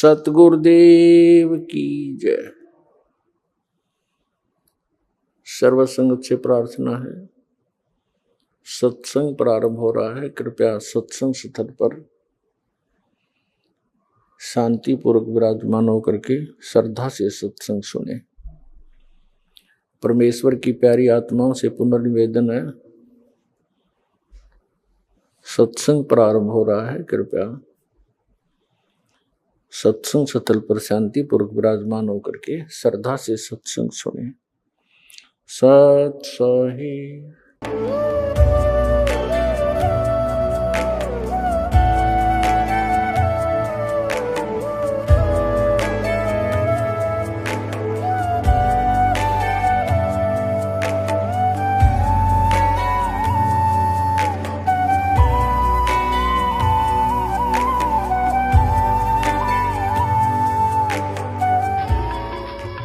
सतगुरुदेव की जय। सर्वसंगत से प्रार्थना है, सत्संग प्रारंभ हो रहा है। कृपया सत्संग स्थल पर शांतिपूर्वक विराजमान होकर के श्रद्धा से सत्संग सुने। परमेश्वर की प्यारी आत्माओं से पुनर्निवेदन है, सत्संग प्रारंभ हो रहा है। कृपया सत्संग स्थल पर शांतिपूर्वक विराजमान होकर के श्रद्धा से सत्संग सुने। सत सही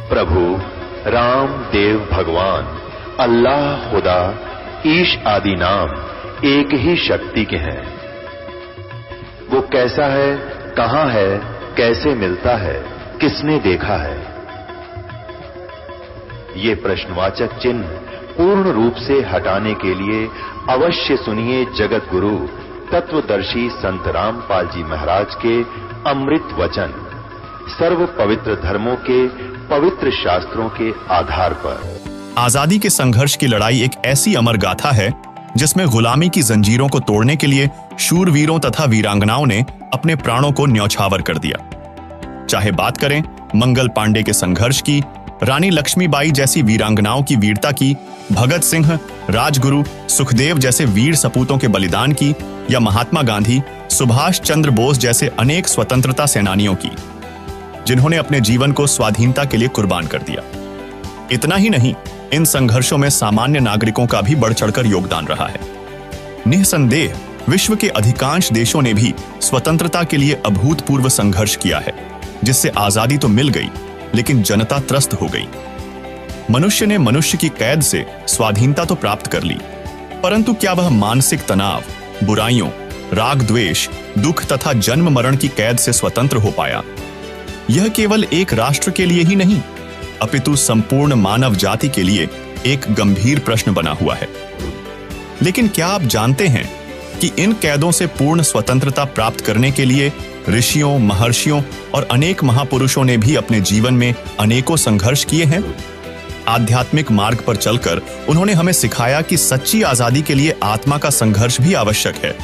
प्रभु राम देव भगवान अल्लाह खुदा ईश आदि नाम एक ही शक्ति के हैं। वो कैसा है, कहां है, कैसे मिलता है, किसने देखा है? ये प्रश्नवाचक चिन्ह पूर्ण रूप से हटाने के लिए अवश्य सुनिए जगत गुरु तत्वदर्शी संत रामपाल जी महाराज के अमृत वचन, सर्व पवित्र धर्मों के पवित्र शास्त्रों के आधार पर। आजादी के संघर्ष की लड़ाई एक ऐसी अमर गाथा है जिसमें गुलामी की जंजीरों को तोड़ने के लिए शूरवीरों तथा वीरांगनाओं ने अपने प्राणों को न्यौछावर कर दिया। चाहे बात करें मंगल पांडे के संघर्ष की, रानी लक्ष्मीबाई जैसी वीरांगनाओं की वीरता की, भगत सिंह, राजगुरु, सुखदेव जैसे वीर सपूतों के बलिदान की, या महात्मा गांधी, सुभाष चंद्र बोस जैसे अनेक स्वतंत्रता सेनानियों की, जिन्होंने अपने जीवन को स्वाधीनता के लिए कुर्बान कर दिया। इतना ही नहीं, इन संघर्षों में सामान्य नागरिकों का भी बढ़ चढ़कर योगदान रहा है। निसंदेह विश्व के अधिकांश देशों ने भी स्वतंत्रता के लिए अभूतपूर्व संघर्ष किया है, जिससे आजादी तो मिल गई, लेकिन जनता त्रस्त हो गई। मनुष्य ने मनुष्य की कैद से स्वाधीनता तो प्राप्त कर ली, परंतु क्या वह मानसिक तनाव, बुराइयों, राग द्वेष, दुख तथा जन्म मरण की कैद से स्वतंत्र हो पाया? यह केवल एक राष्ट्र के लिए ही नहीं, अपितु संपूर्ण मानव जाति के लिए एक गंभीर प्रश्न बना हुआ है। लेकिन क्या आप जानते हैं कि इन कैदों से पूर्ण स्वतंत्रता प्राप्त करने के लिए ऋषियों, महर्षियों और अनेक महापुरुषों ने भी अपने जीवन में अनेकों संघर्ष किए हैं? आध्यात्मिक मार्ग पर चलकर उन्होंने हमें सिखाया कि सच्ची आजादी के लिए आत्मा का संघर्ष भी आवश्यक है।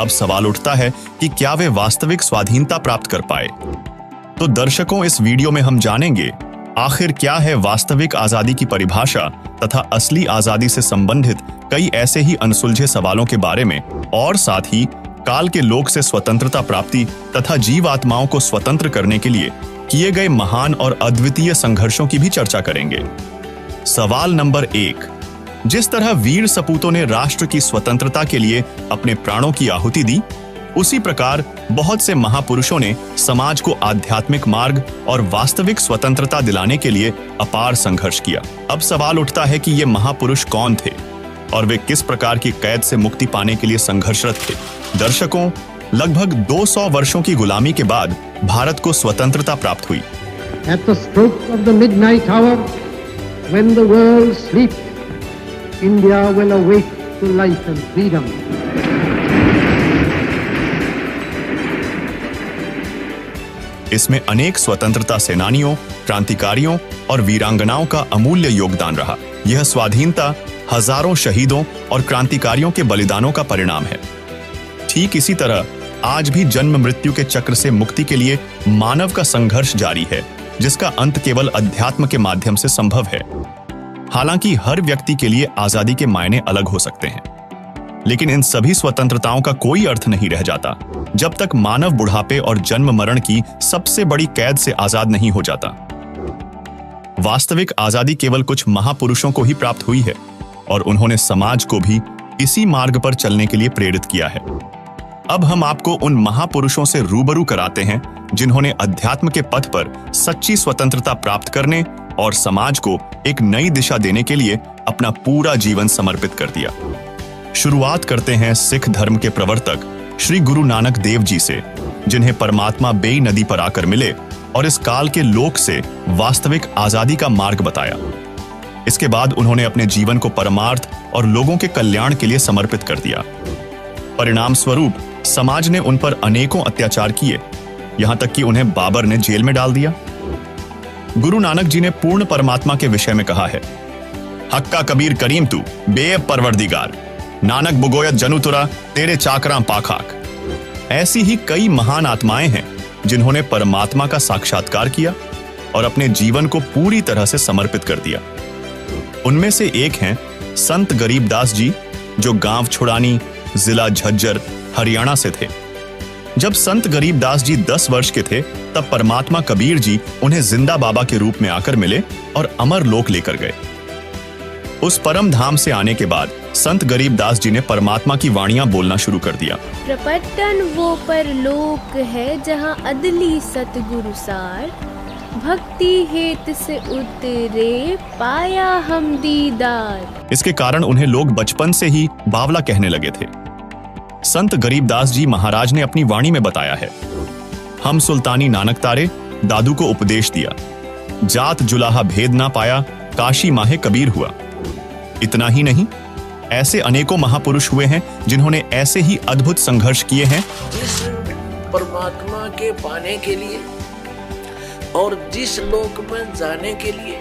अब सवाल उठता है कि क्या वे वास्तविक स्वाधीनता प्राप्त कर पाए? तो दर्शकों, इस वीडियो में हम जानेंगे आखिर क्या है वास्तविक आजादी की परिभाषा तथा असली आजादी से संबंधित कई ऐसे ही अनसुलझे सवालों के बारे में, और साथ ही काल के लोक से स्वतंत्रता प्राप्ति तथा जीवात्माओं को स्वतंत्र करने के लिए किए गए महान और अद्वितीय संघर्षों की भी चर्चा करेंगे। सवाल नंबर 1, जिस तरह वीर सपूतों ने राष्ट्र की स्वतंत्रता के लिए अपने प्राणों की आहुति दी, उसी प्रकार बहुत से महापुरुषों ने समाज को आध्यात्मिक मार्ग और वास्तविक स्वतंत्रता दिलाने के लिए अपार संघर्ष किया। अब सवाल उठता है कि ये महापुरुष कौन थे और वे किस प्रकार की कैद से मुक्ति पाने के लिए संघर्षरत थे। दर्शकों, लगभग 200 वर्षों की गुलामी के बाद भारत को स्वतंत्रता प्राप्त हुई। At the stroke of the midnight hour, when the world sleeps, India will awake to life and freedom. इसमें अनेक स्वतंत्रता सेनानियों, क्रांतिकारियों और वीरांगनाओं का अमूल्य योगदान रहा। यह स्वाधीनता हजारों शहीदों और क्रांतिकारियों के बलिदानों का परिणाम है। ठीक इसी तरह आज भी जन्म मृत्यु के चक्र से मुक्ति के लिए मानव का संघर्ष जारी है, जिसका अंत केवल अध्यात्म के माध्यम से संभव है। हालांकि हर व्यक्ति के लिए आजादी के मायने अलग हो सकते हैं, लेकिन इन सभी स्वतंत्रताओं का कोई अर्थ नहीं रह जाता जब तक मानव बुढ़ापे और जन्म मरण की सबसे बड़ी कैद से आजाद नहीं हो जाता। वास्तविक आजादी केवल कुछ महापुरुषों को ही प्राप्त हुई है, और उन्होंने समाज को भी इसी मार्ग पर चलने के लिए प्रेरित किया है। अब हम आपको उन महापुरुषों से रूबरू कराते हैं जिन्होंने अध्यात्म के पथ पर सच्ची स्वतंत्रता प्राप्त करने और समाज को एक नई दिशा देने के लिए अपना पूरा जीवन समर्पित कर दिया। शुरुआत करते हैं सिख धर्म के प्रवर्तक श्री गुरु नानक देव जी से, जिन्हें परमात्मा बेई नदी पर आकर मिले और इस काल के लोक से वास्तविक आजादी का मार्ग बताया। इसके बाद उन्होंने अपने जीवन को परमार्थ और लोगों के कल्याण के लिए समर्पित कर दिया। परिणाम स्वरूप समाज ने उन पर अनेकों अत्याचार किए, यहां तक कि उन्हें बाबर ने जेल में डाल दिया। गुरु नानक जी ने पूर्ण परमात्मा के विषय में कहा है, हक्का कबीर करीम तू बेअब परवरदिगार, नानक बुगोयत जनुतुरा तेरे चाकरां पाखाक। ऐसी ही कई महान आत्माएं हैं जिन्होंने परमात्मा का साक्षात्कार किया और अपने जीवन को पूरी तरह से समर्पित कर दिया। उनमें से एक हैं संत गरीबदास जी, जो गांव छुड़ानी, जिला झज्जर, हरियाणा से थे। जब संत गरीबदास जी 10 वर्ष के थे, तब परमात्मा कबीर जी उन्हें जिंदा बाबा के रूप में आकर मिले और अमर लोक लेकर गए। उस परम धाम से आने के बाद संत गरीबदास जी ने परमात्मा की वाणियां बोलना शुरू कर दिया। प्रपट्टन वो परलोक है जहाँ अदली सतगुरु सार, भक्ति हेत से उतरे पाया हम दीदार। इसके कारण उन्हें लोग बचपन से ही बावला कहने लगे थे। संत गरीबदास जी महाराज ने अपनी वाणी में बताया है, हम सुल्तानी नानक तारे, दादू को उपदेश दिया, जात जुलाहा भेद ना पाया, काशी माहे कबीर हुआ। इतना ही नहीं, ऐसे अनेकों महापुरुष हुए हैं जिन्होंने ऐसे ही अद्भुत संघर्ष किए हैं। जिस परमात्मा के पाने के लिए और जिस लोक में जाने के लिए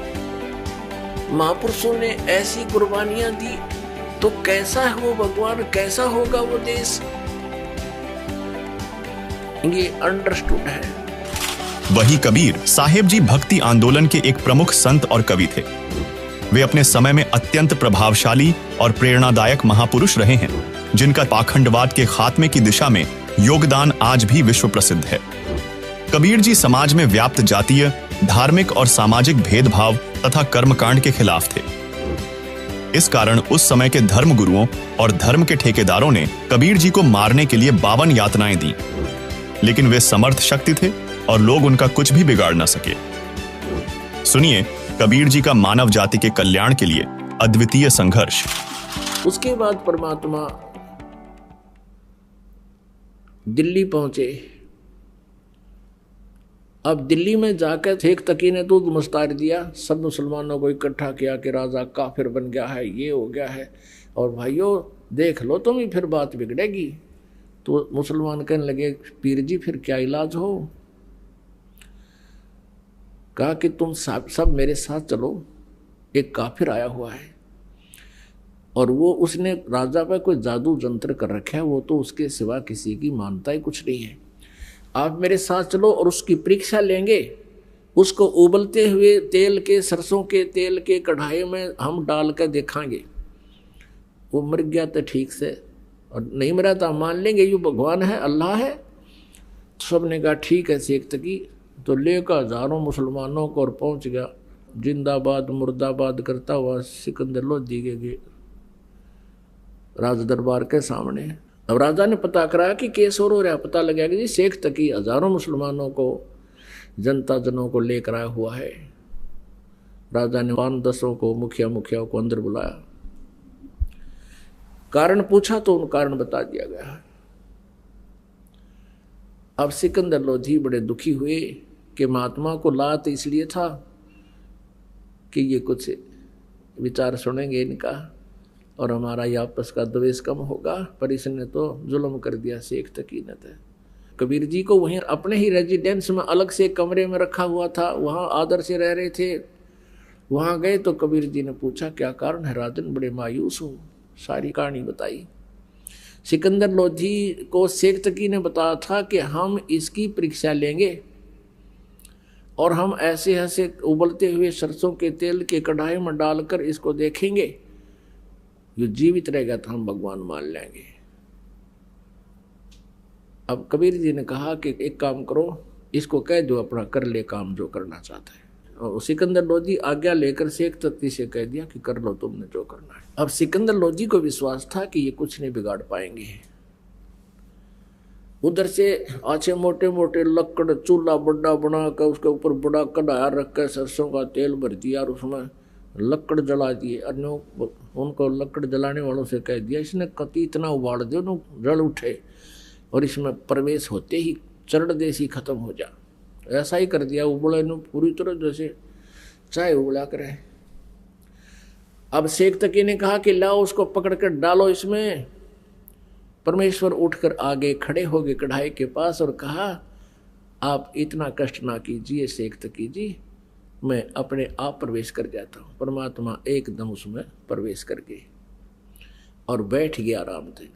महापुरुषों ने ऐसी कुर्बानियां दी, तो कैसा है वो भगवान, कैसा होगा वो देश, ये अंडरस्टूड है। वही कबीर साहेब जी भक्ति आंदोलन के एक प्रमुख संत और कवि थे। वे अपने समय में अत्यंत प्रभावशाली और प्रेरणादायक महापुरुष रहे हैं, जिनका पाखंडवाद के खात्मे की दिशा में योगदान आज भी विश्व प्रसिद्ध है। कबीर जी समाज में व्याप्त जातीय, धार्मिक और सामाजिक भेदभाव तथा कर्मकांड के खिलाफ थे। इस कारण उस समय के धर्म गुरुओं और धर्म के ठेकेदारों ने कबीर जी को मारने के लिए 52 यातनाएं दी, लेकिन वे समर्थ शक्ति थे और लोग उनका कुछ भी बिगाड़ न सके। सुनिए कबीर जी का मानव जाति के कल्याण के लिए अद्वितीय संघर्ष। उसके बाद परमात्मा दिल्ली पहुंचे। अब दिल्ली में जाकर शेख तकी ने दूध मुस्तार दिया, सब मुसलमानों को इकट्ठा किया कि राजा काफिर बन गया है, ये हो गया है, और भाइयों देख लो तुम ही, फिर बात बिगड़ेगी। तो मुसलमान कहने लगे, पीर जी फिर क्या इलाज हो? कहा कि तुम सब मेरे साथ चलो, एक काफिर आया हुआ है और वो उसने राजा पर कोई जादू जंत्र कर रखा है, वो तो उसके सिवा किसी की मानता ही कुछ नहीं है। आप मेरे साथ चलो और उसकी परीक्षा लेंगे। उसको उबलते हुए तेल के, सरसों के तेल के कढ़ाई में हम डाल कर देखाएंगे। वो मर गया तो ठीक से, और नहीं मरा तो मान लेंगे ये भगवान है, अल्लाह है। सब ने कहा ठीक है शेख तकी। तो लेकर हजारों मुसलमानों को और पहुंच गया जिंदाबाद मुर्दाबाद करता हुआ सिकंदर लोधी के राज दरबार के सामने। अब राजा ने पता कराया कि केस और हो रहा, पता लगा कि जी शेख तकी हजारों मुसलमानों को, जनता जनों को लेकर आया हुआ है। राजा ने 5-10 को, मुखिया को अंदर बुलाया, कारण पूछा तो उन कारण बता दिया गया। अब सिकंदर लोधी बड़े दुखी हुए कि महात्मा को ला तो इसलिए था कि ये कुछ विचार सुनेंगे इनका और हमारा ये आपस का द्वेष कम होगा, पर इसने तो जुल्म कर दिया शेख तकी ने। तो कबीर जी को वहीं अपने ही रेजिडेंस में अलग से कमरे में रखा हुआ था, वहाँ आदर से रह रहे थे। वहाँ गए तो कबीर जी ने पूछा क्या कारण है राजन, बड़े मायूस हूँ। सारी कहानी बताई। सिकंदर लोधी को शेख तकी ने बताया था कि हम इसकी परीक्षा लेंगे और हम ऐसे ऐसे उबलते हुए सरसों के तेल के कढ़ाई में डालकर इसको देखेंगे, जो जीवित रहेगा तो हम भगवान मान लेंगे। अब कबीर जी ने कहा कि एक काम करो, इसको कह दो अपना कर ले काम जो करना चाहता है। और सिकंदर लोधी आज्ञा लेकर शेख तकी से कह दिया कि कर लो तुमने जो करना है। अब सिकंदर लोधी को विश्वास था कि ये कुछ नहीं बिगाड़ पाएंगे। उधर से अच्छे मोटे मोटे लकड़ चूल्हा बड़ा बना कर उसके ऊपर बड़ा कढ़ाया रख कर सरसों का तेल भर दिया और उसमें लकड़ जला दिए। उनको लकड़ जलाने वालों से कह दिया इसने कति इतना उबाल दो न जल उठे, और इसमें प्रवेश होते ही चरण देसी खत्म हो जा। ऐसा ही कर दिया, उबले ने पूरी तरह जैसे चाय उबला करे। अब शेख तकी ने कहा कि लाओ उसको पकड़ कर डालो इसमें। परमेश्वर उठकर आगे खड़े हो गए कढ़ाई के पास और कहा, आप इतना कष्ट ना कीजिए शेख तकी जी, मैं अपने आप प्रवेश कर जाता हूँ। परमात्मा एकदम उसमें प्रवेश कर गए और बैठ गया आराम से।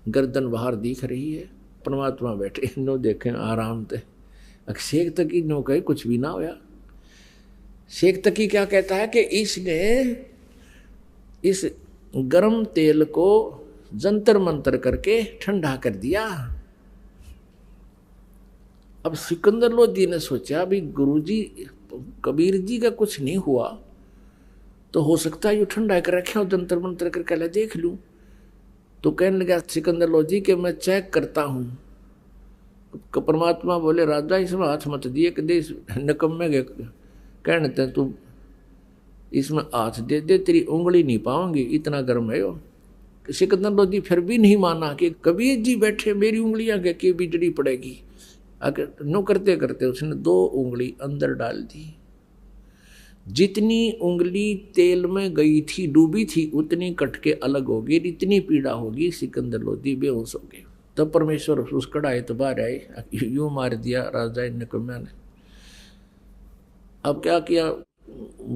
गर्दन बाहर दिख रही है, परमात्मा बैठे, नो देखें आराम से। शेख तकी नो कहे कुछ भी ना होया। शेख तकी क्या कहता है कि इसने इस गर्म तेल को जंतर मंतर करके ठंडा कर दिया। अब सिकंदर लोधी ने सोचा भी गुरुजी कबीर जी का कुछ नहीं हुआ तो हो सकता है ये ठंडा कर रखे और जंतर मंतर करके ले देख लूं। तो कहने लगा सिकंदर लोधी के मैं चेक करता हूं। परमात्मा बोले राजा इसमें हाथ मत दिए कि दे नकम्मे के कहते तू इसमें हाथ दे दे, तेरी उंगली नहीं पाऊंगी, इतना गर्म है वो। सिकंदर लोधी फिर भी नहीं माना कि कबीर जी बैठे मेरी उंगलियां के बिजली पड़ेगी। आगे नो करते करते उसने 2 उंगली अंदर डाल दी। जितनी उंगली तेल में गई थी डूबी थी उतनी कट के अलग होगी, इतनी पीड़ा होगी। सिकंदर लोधी बेहोश हो गए। तब परमेश्वर उस कढ़ाई तो बाहर आए, यूं मार दिया राजा नकम्या ने। अब क्या किया,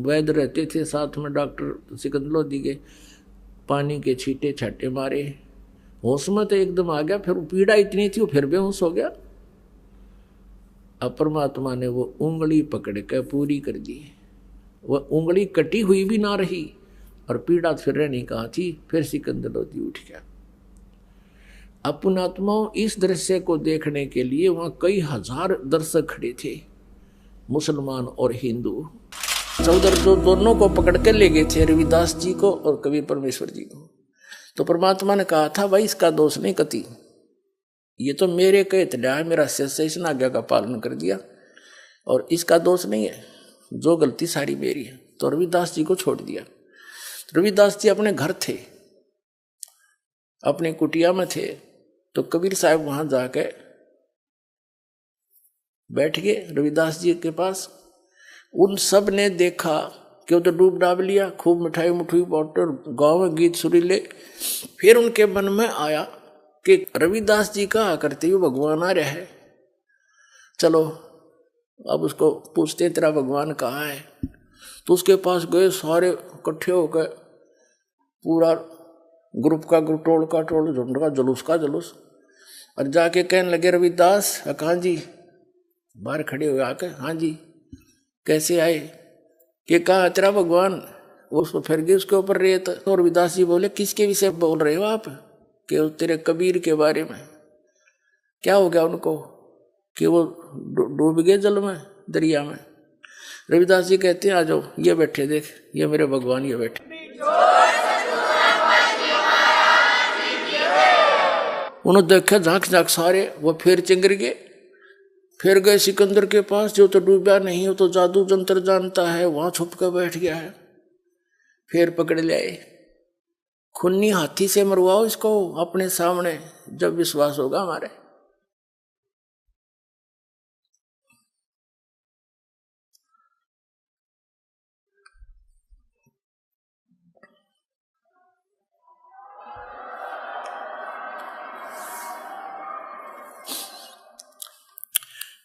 वैद्य रहते थे साथ में डॉक्टर सिकंदर लोधी के, पानी के छींटे छाटे मारे, होश में तो एकदम आ गया। फिर पीड़ा इतनी थी वो फिर बेहोश हो गया। अब परमात्मा ने वो उंगली पकड़ के पूरी कर दी। वह उंगली कटी हुई भी ना रही और पीड़ा फिर रहने कहा थी। फिर सिकंदर लोधी उठ गया। अब पुण्यात्माओं इस दृश्य को देखने के लिए वहां कई हजार दर्शक खड़े थे, मुसलमान और हिंदू। चौधर जो दोनों को पकड़ के ले गए थे, रविदास जी को और कबीर परमेश्वर जी को। तो परमात्मा ने कहा था भाई इसका दोष नहीं कती, ये तो मेरे कहे तड़ा है, मेरा शिष्य इसने आज्ञा का पालन कर दिया और इसका दोष नहीं है, जो गलती सारी मेरी है। तो रविदास जी को छोड़ दिया। रविदास जी अपने घर थे, अपने कुटिया में थे। तो कबीर साहब वहां जाके बैठ गए रविदास जी के पास। उन सब ने देखा कि वो तो डूब डाब लिया, खूब मिठाई मुठाई बांटर, गाँव में गीत सुरीले। फिर उनके मन में आया कि रविदास जी कहा करते हुए भगवान आ रहा है, चलो अब उसको पूछते तेरा भगवान कहाँ है। तो उसके पास गए, सारे इकट्ठे होकर, पूरा ग्रुप का ग्रुप, टोल का टोल, झुंड का जुलूस का जुलूस। और जाके कहने लगे रविदास हाँ जी, बाहर खड़े हुए आके, हाँ जी कैसे आए, कि कहा तेरा भगवान। उसको फिर गए उसके ऊपर रेत। तो रविदास जी बोले किसके विषय बोल रहे हो आप, कि तेरे कबीर के बारे में। क्या हो गया उनको कि वो डूब गए जल में, दरिया में। रविदास जी कहते हैं आ जाओ, ये बैठे, देख ये मेरे भगवान ये बैठे। उन्होंने देखा झांक झांक सारे, वो फिर चिंगर गए। फिर गए सिकंदर के पास, जो तो डूबा नहीं, वो तो जादू जंतर जानता है, वहां छुप कर बैठ गया है। फिर पकड़ ले आए, खुन्नी हाथी से मरवाओ इसको अपने सामने, जब विश्वास होगा हमारे।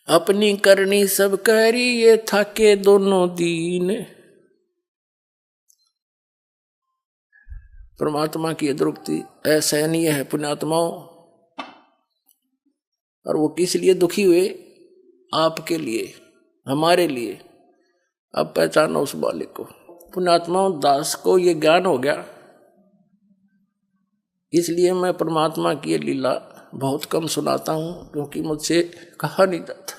अपनी करनी सब करी, ये थाके दोनों दीन। परमात्मा की द्रुक्ति असहनीय है पुण्यात्माओं। और वो किस लिए दुखी हुए, आपके लिए, हमारे लिए। अब पहचानो उस बालिक को। पुण्यात्माओं दास को ये ज्ञान हो गया, इसलिए मैं परमात्मा की लीला बहुत कम सुनाता हूं, क्योंकि मुझसे कहा नहीं जाता।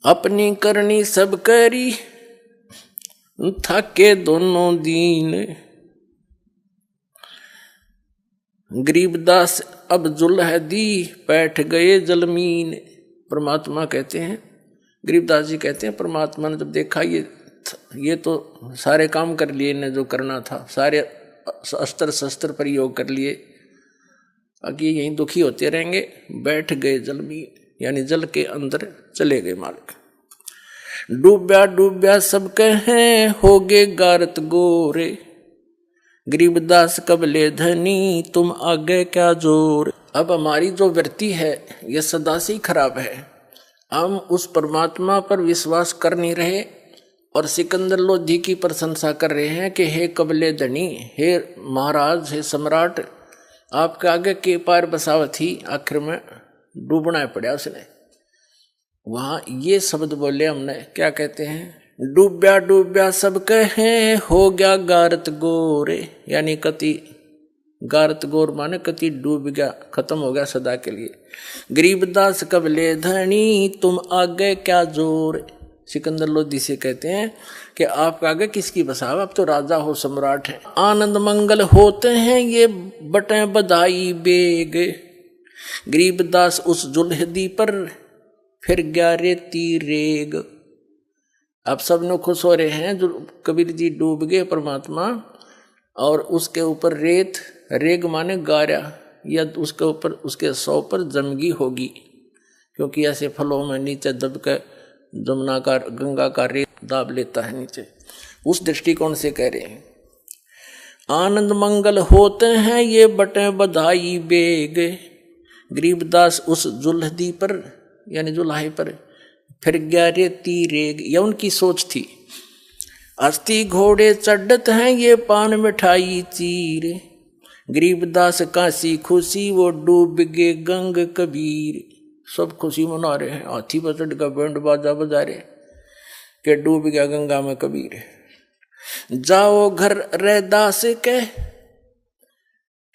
अपनी करनी सब करी, थाके दोनों दीन। गरीबदास अब जुल्ह दी बैठ गए जलमीन। परमात्मा कहते हैं, गरीबदास जी कहते हैं, परमात्मा ने जब देखा ये तो सारे काम कर लिए ने जो करना था, सारे अस्त्र शस्त्र प्रयोग कर लिए, बाकी यहीं दुखी होते रहेंगे। बैठ गए जल में, यानी जल के अंदर चले गए मालिक। डूब्या डूब्या सब कहें होगे गारत गोरे, गरीबदास कबले धनी तुम आगे क्या जोर। अब हमारी जो वृत्ति है ये सदा से ही खराब है। हम उस परमात्मा पर विश्वास कर नहीं रहे और सिकंदर लोधी की प्रशंसा कर रहे हैं कि हे कबले धनी, हे महाराज, हे सम्राट, आपके आगे के पार बसावत ही। आखिर में डूबना पड़ा उसने। वहां ये शब्द बोले हमने, क्या कहते हैं, डूब्या डूब्या सब कहें हो गया गारत गोरे, यानी कति गारत गोर माने कति डूब गया, खत्म हो गया सदा के लिए। गरीबदास कबले धनी तुम आगे क्या जोर। सिकंदर लोधी से कहते हैं कि आप आगे किसकी बसाव, आप तो राजा हो, सम्राट हैं। आनंद मंगल होते हैं ये बटे बधाई बेग, गरीबदास उस जुल्हदी पर फिर ग्यारे तीरेग। अब सब लोग खुश हो रहे हैं, जो कबीर जी डूब गए परमात्मा, और उसके ऊपर रेत, रेग माने गारा, या उसके ऊपर उसके सौ पर जमगी होगी, क्योंकि ऐसे फलों में नीचे दब के जमुना का गंगा का रेत दाब लेता है नीचे। उस दृष्टिकोण से कह रहे हैं आनंद मंगल होते हैं ये बटे बधाई बेग, गरीबदास उस जुल्हदी पर, यानी जुल्हे पर फिर ग्यारे तीरेग। यह उनकी सोच थी। अस्थि घोड़े चढ़त हैं ये पान मिठाई चीर, गरीबदास काशी खुशी वो डूब गे गंग कबीर। सब खुशी मना रहे हैं, हाथी पर चढ़ का बैंड बाजा बजा रहे के डूब गया गंगा में कबीर। जाओ घर रैदास के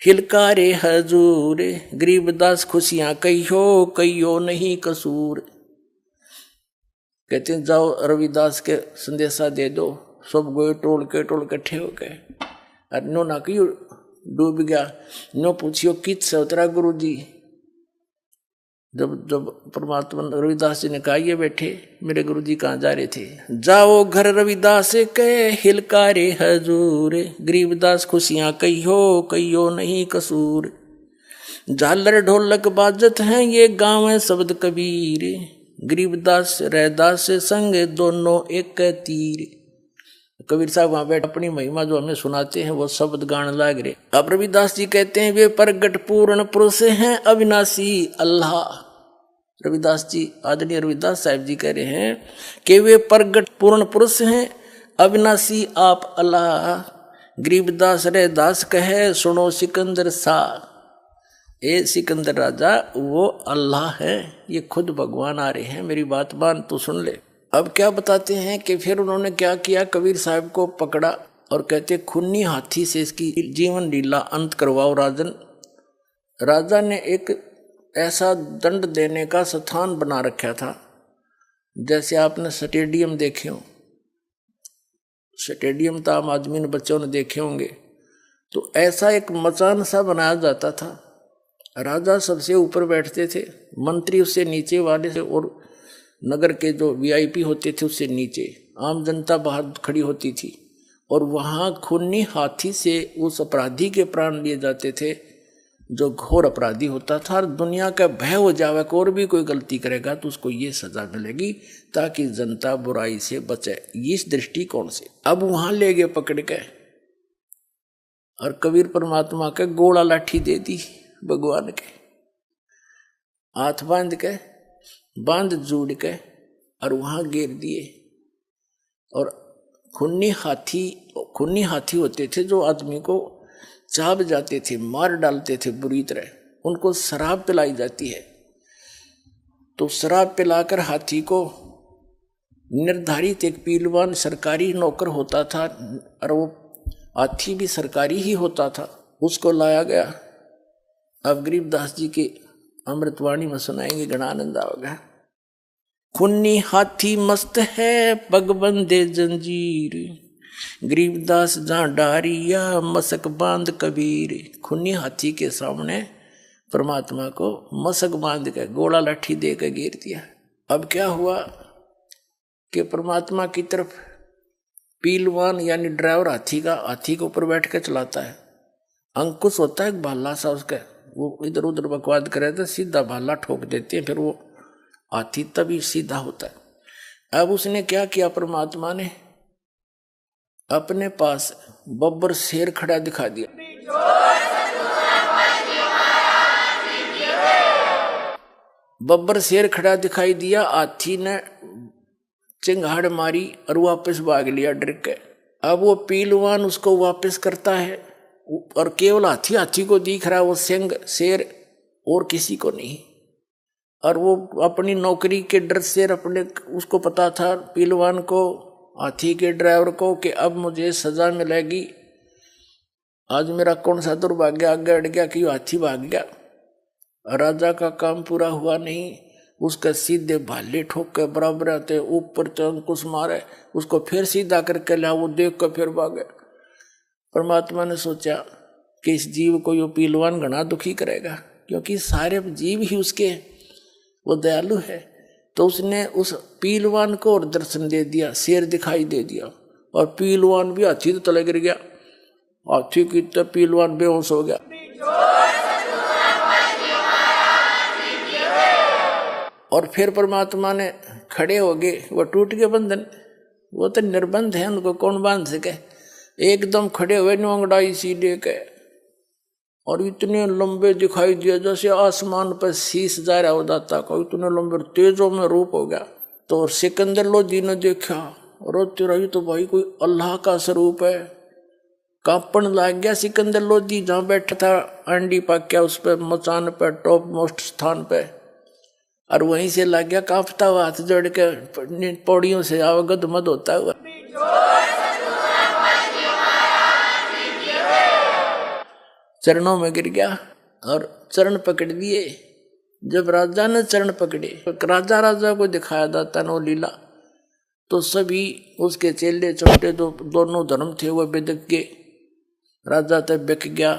हिलकारे हजूर, गरीबदास खुशियां कहियो नहीं कसूर। कहते हैं जाओ रविदास के संदेशा दे दो। सब गए टोल इकट्ठे हो गए। नो ना क्यों डूब गया, नो पूछियो कित से उतरा गुरु जी। जब परमात्मा रविदास जी ने कहा ये बैठे मेरे गुरु जी कहाँ जा रहे थे। जाओ घर रविदास के हिलकारे हजूर, गरीबदास खुशियां कहियो नहीं कसूर। झालर ढोलक बाजत हैं ये गाँव है शब्द कबीर, गरीबदास रैदास संग दोनों एक तीर। कबीर साहब वहां बैठ अपनी महिमा जो हमें सुनाते हैं वो शब्द गान लाग रहे। अब रविदास जी कहते हैं वे प्रगट पूर्ण पुरुष हैं अविनाशी अल्लाह। रविदास जी, आदरणीय रविदास साहब जी कह रहे हैं कि वे प्रगट पूर्ण पुरुष हैं अविनाशी आप अल्लाह। गरीबदास रैदास कहे सुनो सिकंदर सा, ए सिकंदर राजा वो अल्लाह है, ये खुद भगवान आ रहे हैं, मेरी बात मान तो सुन ले। अब क्या बताते हैं कि फिर उन्होंने क्या किया, कबीर साहब को पकड़ा और कहते खूनी हाथी से इसकी जीवन लीला अंत करवाओ राजन। राजा ने एक ऐसा दंड देने का स्थान बना रखा था, जैसे आपने स्टेडियम देखे हो। स्टेडियम तो आम आदमी ने, बच्चों ने देखे होंगे, तो ऐसा एक मचान सा बनाया जाता था। राजा सबसे ऊपर बैठते थे, मंत्री उससे नीचे वाले से, और नगर के जो वीआईपी होते थे उससे नीचे आम जनता बाहर खड़ी होती थी। और वहाँ खूनी हाथी से उस अपराधी के प्राण लिए जाते थे जो घोर अपराधी होता था। और दुनिया का भय हो जावे कि और भी कोई गलती करेगा तो उसको ये सजा मिलेगी ताकि जनता बुराई से बचे। इस दृष्टिकोण से अब वहाँ ले गए पकड़ के, और कबीर परमात्मा के गोला लाठी दे दी भगवान के, हाथ बांध जोड़ के और वहां गिर दिए। और खूनी हाथी होते थे जो आदमी को चाब जाते थे, मार डालते थे बुरी तरह। उनको शराब पिलाई जाती है, तो शराब पिलाकर हाथी को, निर्धारित एक पीलवान सरकारी नौकर होता था, और वो हाथी भी सरकारी ही होता था, उसको लाया गया। अब गरीबदास जी के अमृतवाणी में सुनाएंगे, घना आनंद आओगा। खूनी हाथी मस्त है पग बंदे जंजीर, गरीबदास जहाँ डारिया मसक बांध कबीर। खूनी हाथी के सामने परमात्मा को मसक बांध के गोला लाठी दे के गिर दिया। अब क्या हुआ कि परमात्मा की तरफ पीलवान यानी ड्राइवर हाथी के ऊपर बैठ के चलाता है, अंकुश होता है भाला सा उसका, वो इधर उधर बकवाद करे तो सीधा भाला ठोक देते हैं, फिर वो हाथी तभी सीधा होता है। अब उसने क्या किया, परमात्मा ने अपने पास बब्बर शेर खड़ा दिखा दिया। बब्बर शेर खड़ा दिखाई दिया, हाथी ने चिंगाड़ मारी और वापस भाग लिया डर के। अब वो पीलवान उसको वापस करता है और केवल हाथी को दिख रहा है, वो सिंह शेर और किसी को नहीं। और वो अपनी नौकरी के डर से उसको पता था पीलवान को, हाथी के ड्राइवर को, कि अब मुझे सजा मिलेगी, आज मेरा कौन सा दुर्भाग्य आगे अड़ गया कि हाथी भाग गया। राजा का काम पूरा हुआ नहीं, उसका सीधे भाले ठोक के बराबर आते ऊपर अंकुश मारे, उसको फिर सीधा करके लिया, वो देख कर फिर भागे। परमात्मा ने सोचा कि इस जीव को यो पीलवान घना दुखी करेगा, क्योंकि सारे जीव ही उसके, वो दयालु है। तो उसने उस पीलवान को और दर्शन दे दिया, शेर दिखाई दे दिया, और पीलवान भी हाथी तो तले गिर गया, हाथी की तो पीलवान बेहोश हो गया। और फिर परमात्मा ने खड़े हो गए, वो टूट गए बंधन, वो तो निर्बंध है, उनको कौन बांध सके। एकदम खड़े हुए नोंगड़ाई सी लेके, और इतने लंबे दिखाई दिए जैसे आसमान पर शीश जा रहा हो दाता का, इतने लंबे तेजों में रूप हो गया। तो सिकंदर लोधी ने देखा, और तेरा ही तो भाई कोई अल्लाह का स्वरूप है। कांपन लग गया सिकंदर लोधी, जहाँ बैठा था अंडी पाक्या उस पर मचान पर टॉप मोस्ट स्थान पे, और वहीं से लग गया कांपता हुआ, हाथ जोड़ के पौड़ियों से अवगत मत होता हुआ। चरणों में गिर गया और चरण पकड़ लिए। जब राजा ने चरण पकड़े, राजा को दिखाया दाता नो लीला, तो सभी उसके चेले छोटे दोनों धर्म थे वो बेदक के। राजा तब बिक गया,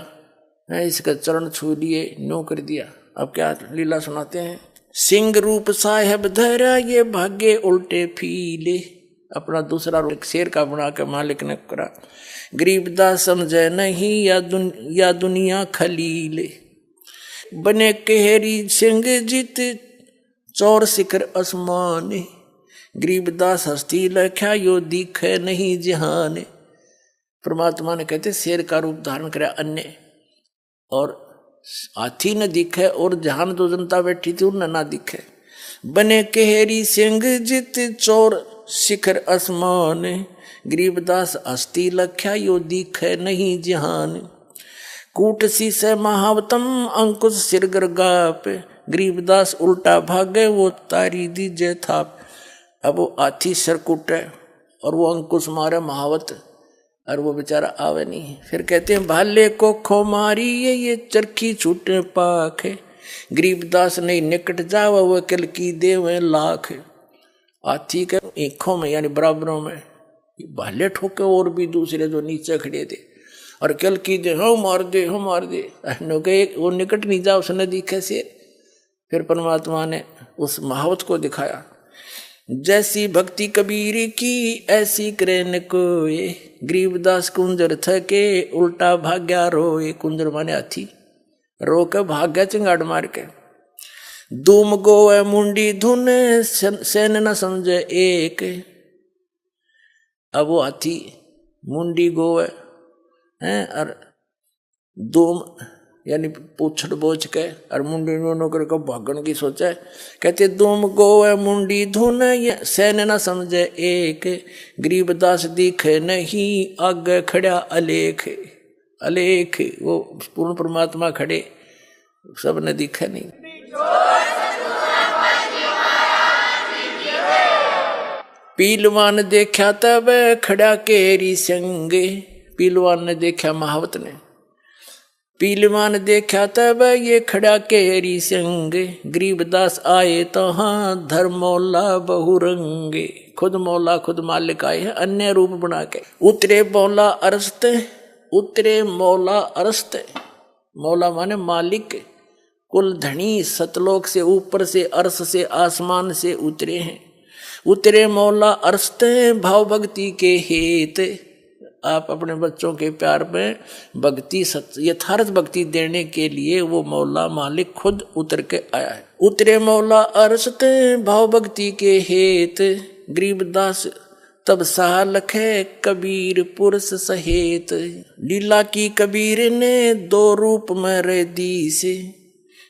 इसका चरण छू लिए, नो कर दिया। अब क्या लीला सुनाते हैं। सिंह रूप साहेब धरा ये भागे उल्टे फीले, अपना दूसरा रूप शेर का बना के मालिक ने करा। गरीबदास समझे नहीं या दुनिया खलीले, बने केहरी सिंह जीत चौर शिखर आसमान। गरीबदास हस्ती लख्या यो दिखे नहीं जहान। परमात्मा ने कहते शेर का रूप धारण करे अन्य, और हाथी न दिखे, और जहान जो जनता बैठी थी उन ना दिखे। बने केहरी सिंह जित चोर शिखर आसमान। गरीबदास हस्ती लख्या यो दिखे नहीं जहान। कूट सी से महावतम अंकुश सिर गर्गाप। गरीबदास उल्टा भागे वो तारी दीजे थाप। अब वो हाथी सिर कूटे और वो अंकुश मारे महावत, और वो बेचारा आवे नहीं। फिर कहते हैं भाले को खो मारी ये चरखी छूटे पाख। गरीबदास नहीं निकट जावा वो कल की देवे लाख। हाथी के आंखों में यानी बराबरों में भाले ठोके, और भी दूसरे जो नीचे खड़े थे, और कल की दे हम मार दे वो निकट नहीं जा, उसने दिखे से। फिर परमात्मा ने उस महावत को दिखाया, जैसी भक्ति कबीर की ऐसी करे न कोई। गरीबदास कुंजर थके उल्टा भाग्या रोए। कुंजर माने हाथी, रो के भाग्या चिंगाड़ मार के। दूम गोवे मुंडी धुन सेन न समझे एक। अब वो हाथी मुंडी गोवे हैं, और दूम यानी पूछड़ बोझ के, और मुंडी नो करके भागन की सोचा। कहते तुम गोवे मुंडी धुन सैन न समझे एक। गरीबदास दिखे नहीं आगे खड़ा अलेख। अलेख वो पूर्ण परमात्मा खड़े, सबने दिखे नहीं। पीलवान देखा तब खड़ा केरी संगे। पीलवान ने देखा महावत ने, पीलवान देखा तब ये खड़ा केरी संग। गरीबदास आए तो हाँ धर्मौला बहुरंगे। खुद मौला खुद मालिक आए हैं अन्य रूप बना के। उतरे मौला अरस्त, उतरे मौला अरस्त। मौला माने मालिक, कुल धनी सतलोक से, ऊपर से, अर्श से, आसमान से उतरे हैं। उतरे मौला अर्शते भाव भक्ति के हेत। आप अपने बच्चों के प्यार में भक्ति, यथार्थ भक्ति देने के लिए वो मौला मालिक खुद उतर के आया है। उतरे मौला अर्शते भाव भक्ति के हेत। गरीबदास तब सहा लखे कबीर पुरुष सहेत। लीला की कबीर ने दो रूप में रे दी से।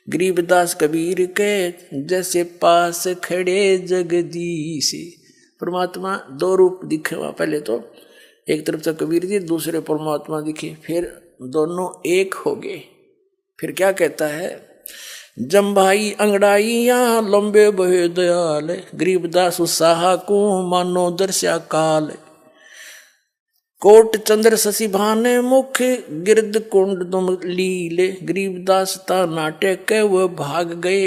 गरीबदास कबीर के जैसे पास खड़े जगदीश। परमात्मा दो रूप दिखे वहां, पहले तो एक तरफ से कबीर जी, दूसरे परमात्मा दिखे, फिर दोनों एक हो गए। फिर क्या कहता है, जम्भाई अंगड़ाइया लंबे बहे दयाल। गरीबदास उत्साह को मानो दर्शा काल। कोट चंद्र शशि भाने मुख गिरद कुंड दुम लीले। गरीबदास ता नाटक के वह भाग गए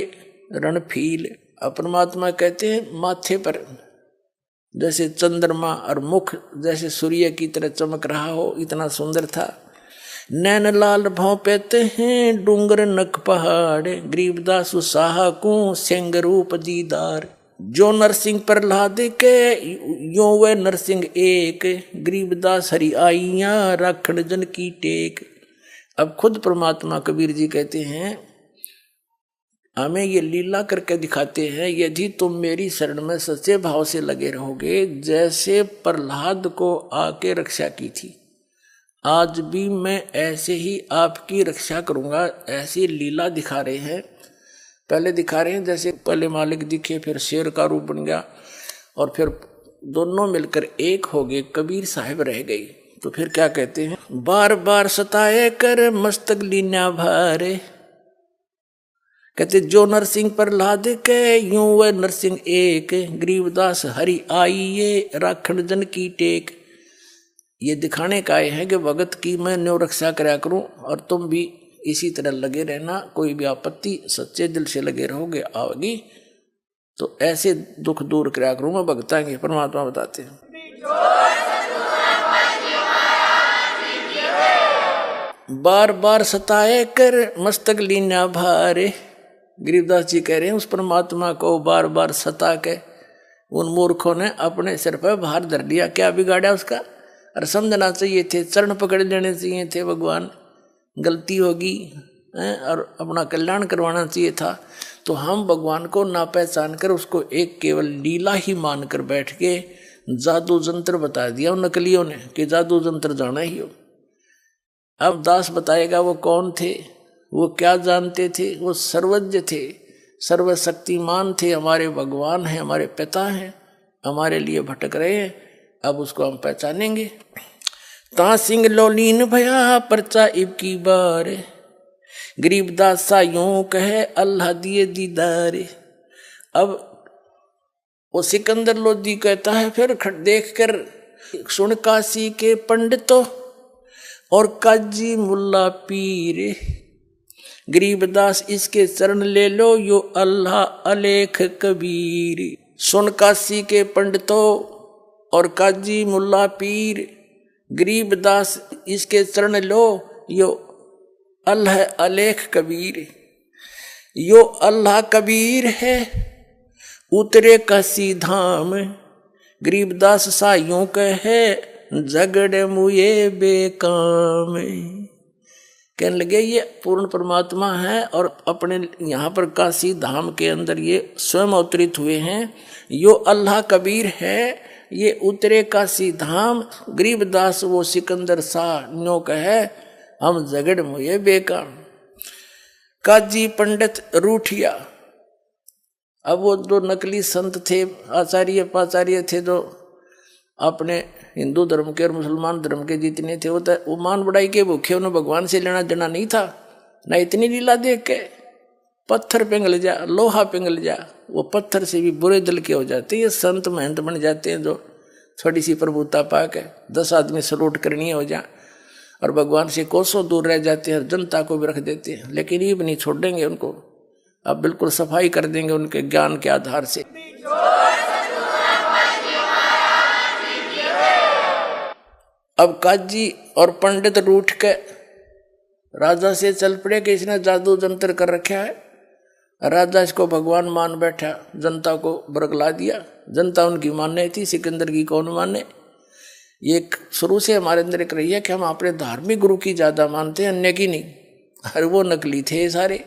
रणफील। परमात्मा कहते हैं माथे पर जैसे चंद्रमा और मुख जैसे सूर्य की तरह चमक रहा हो, इतना सुंदर था। नैन लाल भाव पेते हैं डूंगर नक पहाड़। गरीबदास उत्साह को सिंह रूप दीदार। जो नरसिंह प्रहलाद के यो वे नरसिंह एक। गरीबदास हरि आइया राखण जन की टेक। अब खुद परमात्मा कबीर जी कहते हैं, हमें ये लीला करके दिखाते हैं, यदि तुम मेरी शरण में सच्चे भाव से लगे रहोगे, जैसे प्रहलाद को आके रक्षा की थी, आज भी मैं ऐसे ही आपकी रक्षा करूंगा। ऐसी लीला दिखा रहे हैं। पहले दिखा रहे हैं जैसे पहले मालिक दिखे, फिर शेर का रूप बन गया, और फिर दोनों मिलकर एक हो गए, कबीर साहिब रह गई। तो फिर क्या कहते हैं, बार बार सताए कर मस्तक लीना भारे। कहते जो नरसिंह प्रहलाद के यूं वह नरसिंह एक। गरीबदास हरि आइये राखण जन की टेक। ये दिखाने का है कि भगत की मैं न्यो रक्षा कराया करूं, और तुम भी इसी तरह लगे रहना। कोई भी आपत्ति सच्चे दिल से लगे रहोगे, आओगी तो ऐसे दुख दूर कराया करूं मैं भगता के। परमात्मा बताते हैं, बार बार सताए कर मस्तक लीना भारे। गरीबदास जी कह रहे हैं उस परमात्मा को बार बार सता के उन मूर्खों ने अपने सिर पर भार धर लिया। क्या बिगाड़ा उसका? और समझना चाहिए थे, चरण पकड़ लेने चाहिए थे, भगवान गलती होगी और अपना कल्याण करवाना चाहिए था। तो हम भगवान को ना पहचान कर उसको एक केवल लीला ही मानकर बैठ के जादू जंत्र बता दिया उन नकलियों ने कि जादू जंत्र जाना ही हो। अब दास बताएगा वो कौन थे, वो क्या जानते थे। वो सर्वज्ञ थे, सर्वशक्तिमान थे, हमारे भगवान हैं, हमारे पिता हैं, हमारे लिए भटक रहे हैं। अब उसको हम पहचानेंगे। ता सिंह लोलीन भया परचा इब की बार। गरीबदास सा यूं कहे अल्लाह दिए दीदार। अब वो सिकंदर लोधी कहता है, फिर देख कर सुन काशी के पंडितों और काजी मुल्ला पीर। गरीबदास इसके चरण ले लो यो अल्लाह अलेख कबीर। सुन काशी के पंडितों और काजी मुल्ला पीर, गरीबदास इसके चरण लो यो अल्लाह अलेख कबीर। यो अल्लाह कबीर है उतरे काशी धाम। गरीबदास सा यूं कहे झगड़े मुए बेकाम। कहने लगे ये पूर्ण परमात्मा है और अपने यहाँ पर काशी धाम के अंदर ये स्वयं अवतरित हुए हैं। यो अल्लाह कबीर है, ये उतरे काशी धाम। गरीबदास वो सिकंदर सा न्यो कहे हम झगड़ मुए बेकाम। काजी पंडित रूठिया। अब वो जो नकली संत थे, आचार्य पाचार्य थे, जो अपने हिंदू धर्म के और मुसलमान धर्म के जितने थे, वो मान बढ़ाई के भूखे, उन्हें भगवान से लेना देना नहीं था ना। इतनी लीला देख के पत्थर पिघल जा, लोहा पिघल जा, वो पत्थर से भी बुरे दिल के हो जाते हैं। ये संत महंत बन जाते हैं जो थोड़ी सी प्रभुता पाके 10 आदमी सलूट करनी हो जा और भगवान से कोसों दूर रह जाते हैं, जनता को भी रख देते हैं। लेकिन ये भी नहीं छोड़ेंगे उनको, अब बिल्कुल सफाई कर देंगे उनके ज्ञान के आधार से। अब काजी और पंडित रूठ के राजा से चल पड़े कि इसने जादू जंतर कर रखा है, राजा इसको भगवान मान बैठा, जनता को बरगला दिया। जनता उनकी मानने थी, सिकंदर की कौन माने। ये शुरू से हमारे अंदर एक रही है कि हम अपने धार्मिक गुरु की ज्यादा मानते हैं, अन्य की नहीं। अरे वो नकली थे सारे।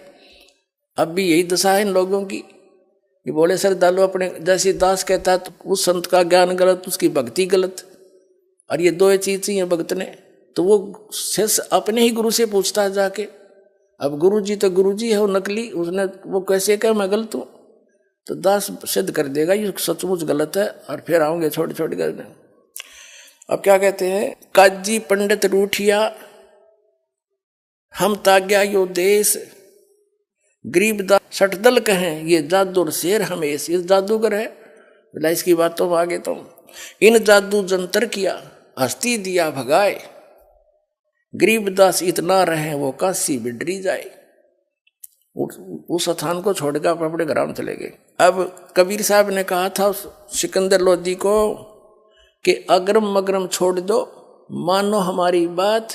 अब भी यही दशा है इन लोगों की। ये बोले श्रद्धालु अपने, जैसे दास कहता तो उस संत का ज्ञान गलत, उसकी भक्ति गलत, और ये दो चीज चाहिए भक्त ने। तो वो शिष्य अपने ही गुरु से पूछता है जाके। अब गुरुजी तो गुरुजी है, वो नकली, उसने वो कैसे कहा मैं गलत हूं, तो दास सिद्ध कर देगा ये सचमुच गलत है, और फिर आओगे छोटे छोटे करने। अब क्या कहते हैं, काजी पंडित रूठिया हम ताग्या यो देश, गरीबदास सटदल कहें ये जादूर शेर हमेश। ये जादूगर है, बोला इसकी बातों में आगे तो इन जादू जंतर किया हस्ती दिया भगाए, गरीबदास इतना रहे वो काशी बिडरी जाए। उस स्थान को छोड़कर अपने घर में चले गए। अब कबीर साहब ने कहा था सिकंदर लोधी को कि अगरम मगरम छोड़ दो, मानो हमारी बात,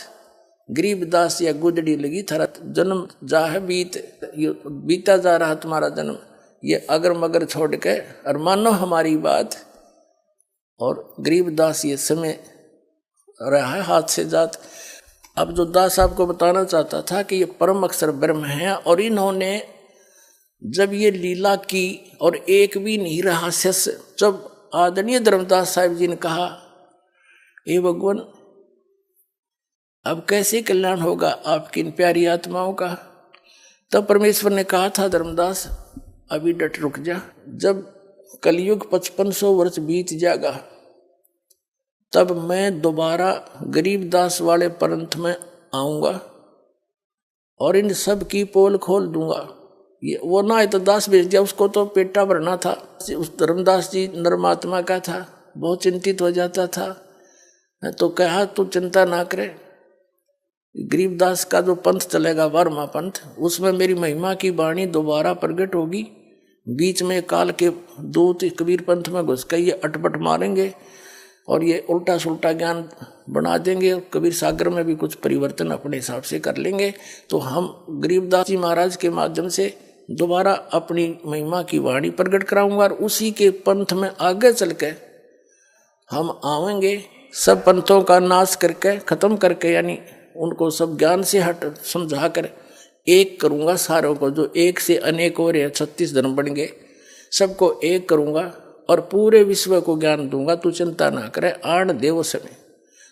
गरीबदास या गुजड़ी लगी थारा जन्म जा है बीता जा रहा तुम्हारा जन्म, ये अगर मगर छोड़ के और मानो हमारी बात। और गरीबदास ये समय रहा है हाथ से जात। अब जो दास आपको बताना चाहता था कि ये परम अक्षर ब्रह्म है, और इन्होंने जब ये लीला की और एक भी नहीं रहा शिष्य, जब आदरणीय धर्मदास साहिब जी ने कहा हे भगवान अब कैसे कल्याण होगा आपकी इन प्यारी आत्माओं का, तब परमेश्वर ने कहा था धर्मदास अभी डट रुक जा, जब कलयुग 5500 वर्ष बीत जाएगा तब मैं दोबारा गरीबदास वाले पंथ में आऊंगा और इन सब की पोल खोल दूंगा। ये वो ना है तो दास भेज दिया, उसको तो पेटा भरना था। उस धर्मदास जी नरमात्मा का था, बहुत चिंतित हो जाता था, तो कहा तू चिंता ना करे, गरीबदास का जो पंथ चलेगा वर्मा पंथ, उसमें मेरी महिमा की वाणी दोबारा प्रकट होगी। बीच में काल के दूत कबीर पंथ में घुस के ये अटपट मारेंगे और ये उल्टा सुल्टा ज्ञान बना देंगे, और कबीर सागर में भी कुछ परिवर्तन अपने हिसाब से कर लेंगे। तो हम गरीबदास जी महाराज के माध्यम से दोबारा अपनी महिमा की वाणी प्रकट कराऊंगा और उसी के पंथ में आगे चल के हम आवेंगे, सब पंथों का नाश करके खत्म करके, यानी उनको सब ज्ञान से हट समझा कर एक करूंगा सारों को, जो एक से अनेक हो रहे 36 धर्म बन गए, सबको एक करूंगा और पूरे विश्व को ज्ञान दूंगा, तू चिंता ना करे, आण दे वो समय।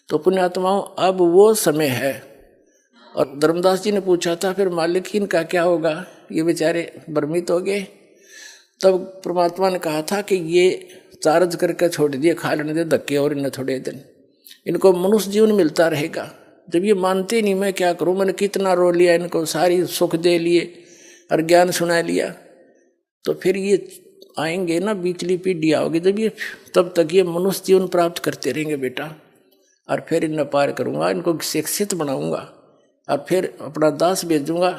तो पुण्यात्माओं अब वो समय है। और धर्मदास जी ने पूछा था फिर मालिक इनका क्या होगा, ये बेचारे भ्रमित हो गए। तब परमात्मा ने कहा था कि ये चार्ज करके छोड़ दिए, खा लेने दे धक्के और इन्हें थोड़े दिन, इनको मनुष्य जीवन मिलता रहेगा। जब ये मानते नहीं मैं क्या करूं, मैंने कितना रो लिया, इनको सारी सुख दे लिए और ज्ञान सुना लिया, तो फिर ये आएंगे ना बीचली पीढ़ी आओगी, जब ये तब तक ये मनुष्य जीवन प्राप्त करते रहेंगे बेटा, और फिर इन्हें पार करूंगा, इनको शिक्षित बनाऊंगा और फिर अपना दास भेजूंगा।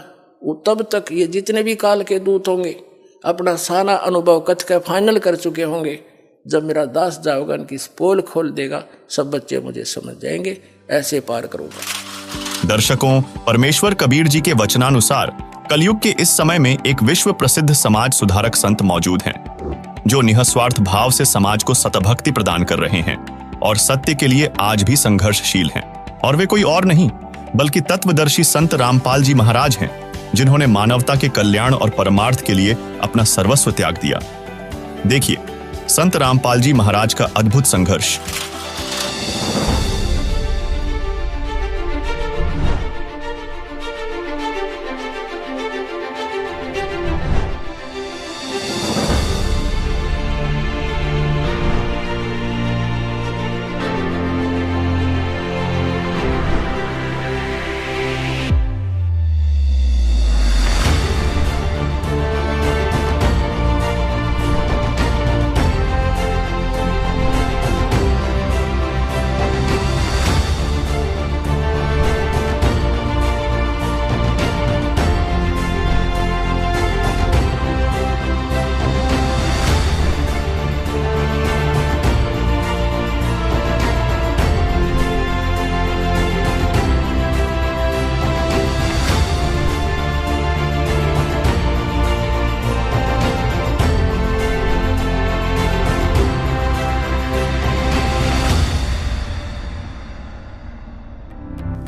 वो तब तक ये जितने भी काल के दूत होंगे अपना सारा अनुभव कथ का फाइनल कर चुके होंगे। जब मेरा दास जाओगा इनकी पोल खोल देगा, सब बच्चे मुझे समझ जाएंगे, ऐसे पार करूंगा। दर्शकों, परमेश्वर कबीर जी के वचनानुसार कलयुग के इस समय में एक विश्व प्रसिद्ध समाज सुधारक संत मौजूद हैं, जो निःस्वार्थ भाव से समाज को सतभक्ति प्रदान कर रहे हैं और सत्य के लिए आज भी संघर्षशील हैं। और वे कोई और नहीं बल्कि तत्वदर्शी संत रामपाल जी महाराज हैं, जिन्होंने मानवता के कल्याण और परमार्थ के लिए अपना सर्वस्व त्याग दिया। देखिए संत रामपाल जी महाराज का अद्भुत संघर्ष।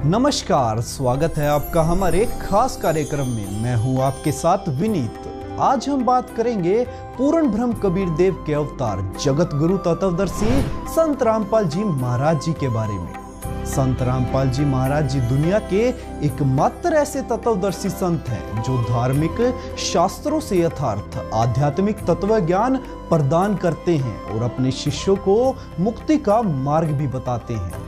नमस्कार, स्वागत है आपका हमारे खास कार्यक्रम में। मैं हूं आपके साथ विनीत। आज हम बात करेंगे पूर्ण ब्रह्म कबीर देव के अवतार जगत गुरु तत्वदर्शी संत रामपाल जी महाराज जी के बारे में। संत रामपाल जी महाराज जी दुनिया के एकमात्र ऐसे तत्वदर्शी संत हैं जो धार्मिक शास्त्रों से यथार्थ आध्यात्मिक तत्व ज्ञान प्रदान करते हैं और अपने शिष्यों को मुक्ति का मार्ग भी बताते हैं।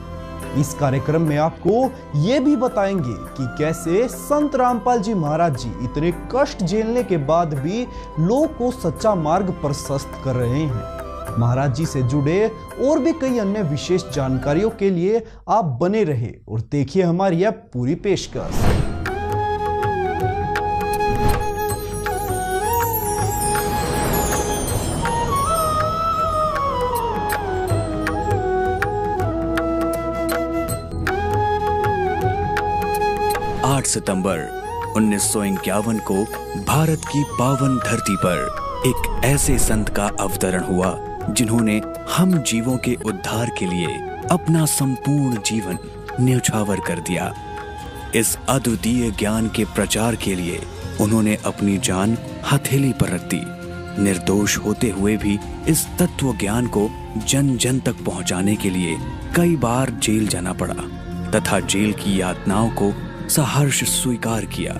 इस कार्यक्रम में आपको ये भी बताएंगे कि कैसे संत रामपाल जी महाराज जी इतने कष्ट झेलने के बाद भी लोगों को सच्चा मार्ग प्रशस्त कर रहे हैं। महाराज जी से जुड़े और भी कई अन्य विशेष जानकारियों के लिए आप बने रहे और देखिए हमारी यह पूरी पेशकश। 8 सितंबर 1951 को भारत की पावन धरती पर एक ऐसे संत का अवतरण हुआ जिन्होंने हम जीवों के उद्धार के लिए अपना संपूर्ण जीवन न्यौछावर कर दिया। इस अद्वितीय ज्ञान के प्रचार के लिए उन्होंने अपनी जान हथेली पर रख दी। निर्दोष होते हुए भी इस तत्व ज्ञान को जन जन तक पहुंचाने के लिए कई बार जेल जाना पड़ा तथा जेल की यातनाओं को सहर्ष स्वीकार किया।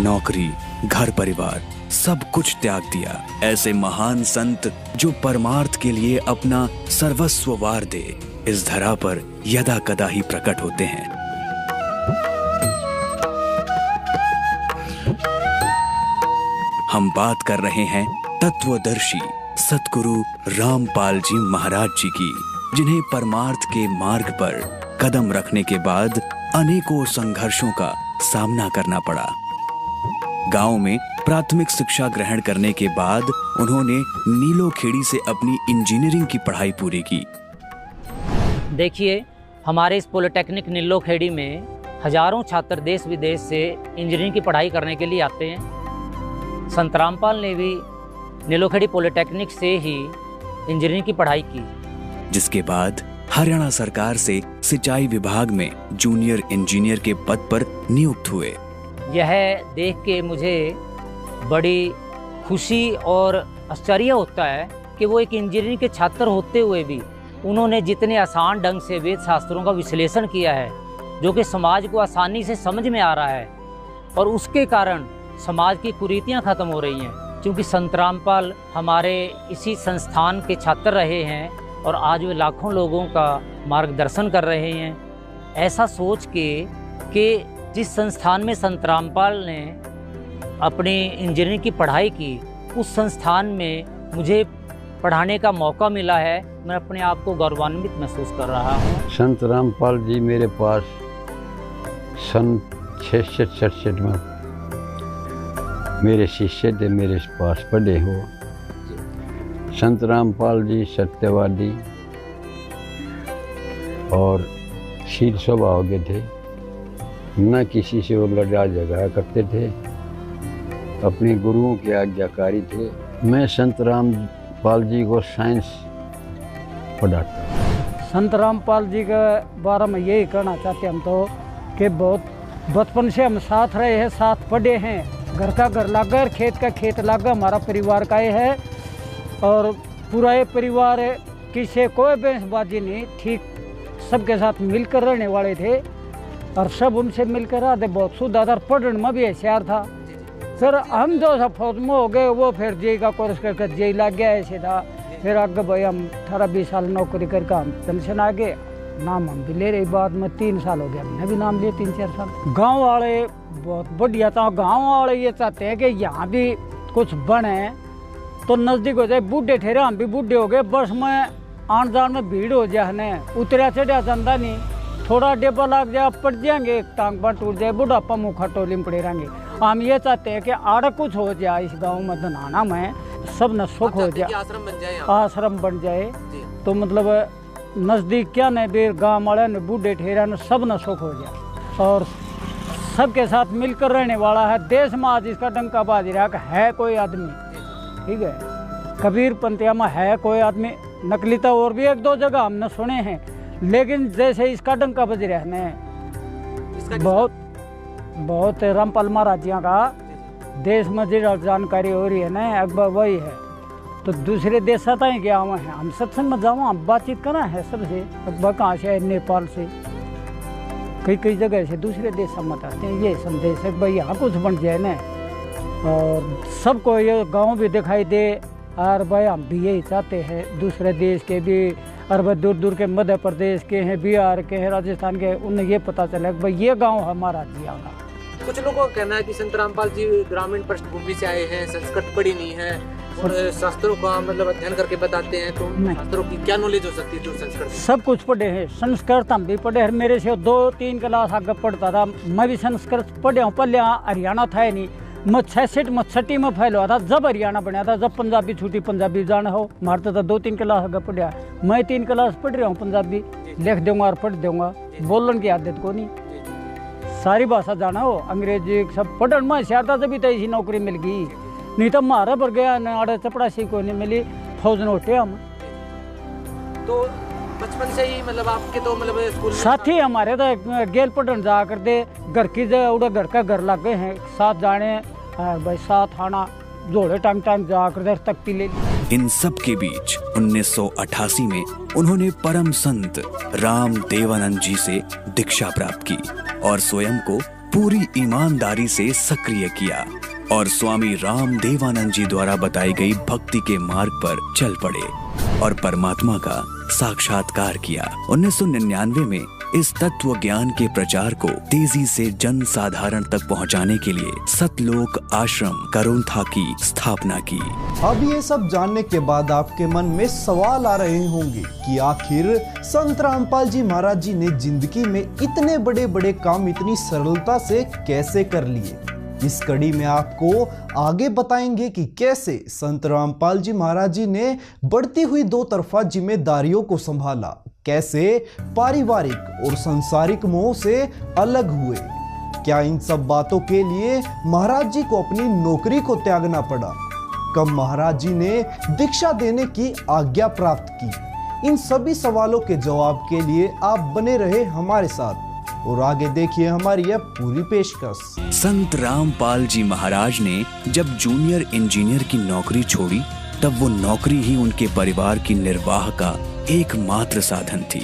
नौकरी, घर परिवार सब कुछ त्याग दिया। ऐसे महान संत जो परमार्थ के लिए अपना सर्वस्व वार दे इस धरा पर यदा कदा ही प्रकट होते हैं। हम बात कर रहे हैं तत्वदर्शी सतगुरु रामपाल जी महाराज जी की, जिन्हें परमार्थ के मार्ग पर कदम रखने के बाद अनेकों संघर्षों का सामना करना पड़ा। गांव में प्राथमिक शिक्षा ग्रहण करने के बाद उन्होंने नीलोखेड़ी से अपनी इंजीनियरिंग की पढ़ाई पूरी की। देखिए, हमारे इस पॉलिटेक्निक नीलोखेड़ी में हजारों छात्र देश विदेश से इंजीनियरिंग की पढ़ाई करने के लिए आते हैं। संत रामपाल ने भी नीलोखेड़ी पॉलिटेक्निक से ही इंजीनियरिंग की पढ़ाई की, जिसके बाद हरियाणा सरकार से सिंचाई विभाग में जूनियर इंजीनियर के पद पर नियुक्त हुए। यह देख के मुझे बड़ी खुशी और आश्चर्य होता है कि वो एक इंजीनियरिंग के छात्र होते हुए भी उन्होंने जितने आसान ढंग से वेद शास्त्रों का विश्लेषण किया है, जो कि समाज को आसानी से समझ में आ रहा है, और उसके कारण समाज की कुरीतियां खत्म हो रही हैं। क्योंकि संत रामपाल हमारे इसी संस्थान के छात्र रहे हैं और आज वे लाखों लोगों का मार्गदर्शन कर रहे हैं। ऐसा सोच के कि जिस संस्थान में संत रामपाल ने अपनी इंजीनियरिंग की पढ़ाई की, उस संस्थान में मुझे पढ़ाने का मौका मिला है, मैं अपने आप को गौरवान्वित महसूस कर रहा हूँ। संत रामपाल जी मेरे पास सन 66-67 में मेरे शिष्य थे, मेरे पास पढ़े हो। संत रामपाल जी सत्यवादी और शील स्वभाव के थे, न किसी से वो लड़ा झगड़ा करते थे, अपने गुरुओं के आज्ञाकारी थे। मैं संत रामपाल जी को साइंस पढ़ाता। संत रामपाल जी के बारे में यही कहना चाहते हम तो कि बहुत बचपन से हम साथ रहे हैं, साथ पढ़े हैं। घर का घर लागा, खेत का खेत लागा, हमारा परिवार का ये है और पूरा ये परिवार किसी कोई बहसबाजी नहीं, ठीक सबके साथ मिलकर रहने वाले थे और सब उनसे मिलकर रहते। बहुत सुधार पढ़ने में भी होशियार था। सर हम जो सब फौज में हो गए, वो फिर जेई का कोर्स करके जेई लग गया, ऐसे था। फिर आगे भाई हम 18-20 साल नौकरी करके हम पेंशन आ गए, नाम हम भी ले रहे। बाद में 3 साल हो गया, हमने भी नाम लिए 3-4 साल। गांव वाले बहुत बढ़िया था। गांव वाले ये चाहते हैं कि यहाँ भी कुछ बने तो नज़दीक हो जाए। बूढ़े ठहरे, हम भी बूढ़े हो गए, बस में आन जान में भीड़ हो जाए, हमें उतरा चढ़ा जाता नहीं। थोड़ा डेबा लग जाए, पड़ जाएंगे, एक टांग बांट टूट जाए, बुढ़ापा मुँह खटोली में पड़े रहेंगे। हम ये चाहते हैं कि आड़ कुछ हो जाए इस गांव में धनाना में, सब न सुख हो जाए, आश्रम बन जाए। तो मतलब नज़दीक क्या न बेर गाँव वाले न बूढ़े ठेरा न सब न सुख हो जाए और सबके साथ मिलकर रहने वाला है। देश में आज इसका डंका बाज रहा है कोई आदमी, ठीक है, कबीर पंथिया में है कोई आदमी, नकलीता और भी 1-2 जगह हमने सुने हैं, लेकिन जैसे इसका डंका बज रहा है बहुत रामपाल महाराजिया का देश में जो जानकारी हो रही है ना अकबर वही है। तो दूसरे देश आता है क्या हुआ है, हम सत्संग में जाओ, हम बातचीत करना है सबसे। अकबर कहाँ से है, नेपाल से, कई जगह से दूसरे देश मत आते हैं। ये संदेश है भाई यहाँ कुछ बन जाए ना और सबको ये गांव भी दिखाई दे। और भाई हम भी यही चाहते हैं, दूसरे देश के भी और भाई दूर दूर के मध्य प्रदेश के हैं, बिहार के हैं, राजस्थान के, उन्हें ये पता चला कि भाई ये गांव हमारा जिया का। कुछ लोगों का कहना है कि संत रामपाल जी ग्रामीण पृष्ठभूमि से आए हैं, संस्कृत पढ़ी नहीं है और शास्त्रों का मतलब अध्ययन करके बताते हैं। तो शास्त्रों की क्या नॉलेज हो सकती है जो संस्कृत? सब कुछ पढ़े हैं, संस्कृत हम भी पढ़े हैं। मेरे से 2-3 क्लास आगे पढ़ता था, मैं भी संस्कृत पढ़े हूँ। पहले हरियाणा था नहीं, मैं 66 में फैल हुआ था जब हरियाणा बना था, जब पंजाबी छूटी, पंजाबी जाना हो मारता था। 2-3 क्लास आगे पढ़ा, मैं 3 क्लास पढ़ रहा हूँ पंजाबी, लिख दूंगा और पढ़ दूंगा, बोलने की आदत को नहीं, सारी भाषा जाना हो, अंग्रेजी सब पढ़न में होशियार था, तभी तो ऐसी नौकरी मिल गई, नहीं तो मारा पर गया आड़े चपड़ासी को नहीं मिली, फौज नोटे हम। तो बचपन से ही मतलब आपके तो मतलब स्कूल साथी हमारे तो गेल पढ़न जा कर दे, घर की उड़ा घर का घर लग गए हैं, साथ जाने भाई साथ आना, जोड़े टांग जा कर तख्ती ले ली। इन सब के बीच 1988 में उन्होंने परम संत राम देवानंद जी से दीक्षा प्राप्त की और स्वयं को पूरी ईमानदारी से सक्रिय किया और स्वामी राम देवानंद जी द्वारा बताई गई भक्ति के मार्ग पर चल पड़े और परमात्मा का साक्षात्कार किया। 1999 में इस तत्व ज्ञान के प्रचार को तेजी से जन साधारण तक पहुंचाने के लिए सतलोक आश्रम करोंथा की स्थापना की। अब ये सब जानने के बाद आपके मन में सवाल आ रहे होंगे कि आखिर संत रामपाल जी महाराज जी ने जिंदगी में इतने बड़े बड़े काम इतनी सरलता से कैसे कर लिए। इस कड़ी में आपको आगे बताएंगे कि कैसे संत रामपाल जी महाराज जी ने बढ़ती हुई 2 तरफा जिम्मेदारियों को संभाला, कैसे पारिवारिक और सांसारिक मोह से अलग हुए, क्या इन सब बातों के लिए महाराज जी को अपनी नौकरी को त्यागना पड़ा, कब महाराज जी ने दीक्षा देने की आज्ञा प्राप्त की। इन सभी सवालों के जवाब के लिए आप बने रहे हमारे साथ और आगे देखिए हमारी यह पूरी पेशकश। संत रामपाल जी महाराज ने जब जूनियर इंजीनियर की नौकरी छोड़ी तब वो नौकरी ही उनके परिवार की निर्वाह का एकमात्र साधन थी।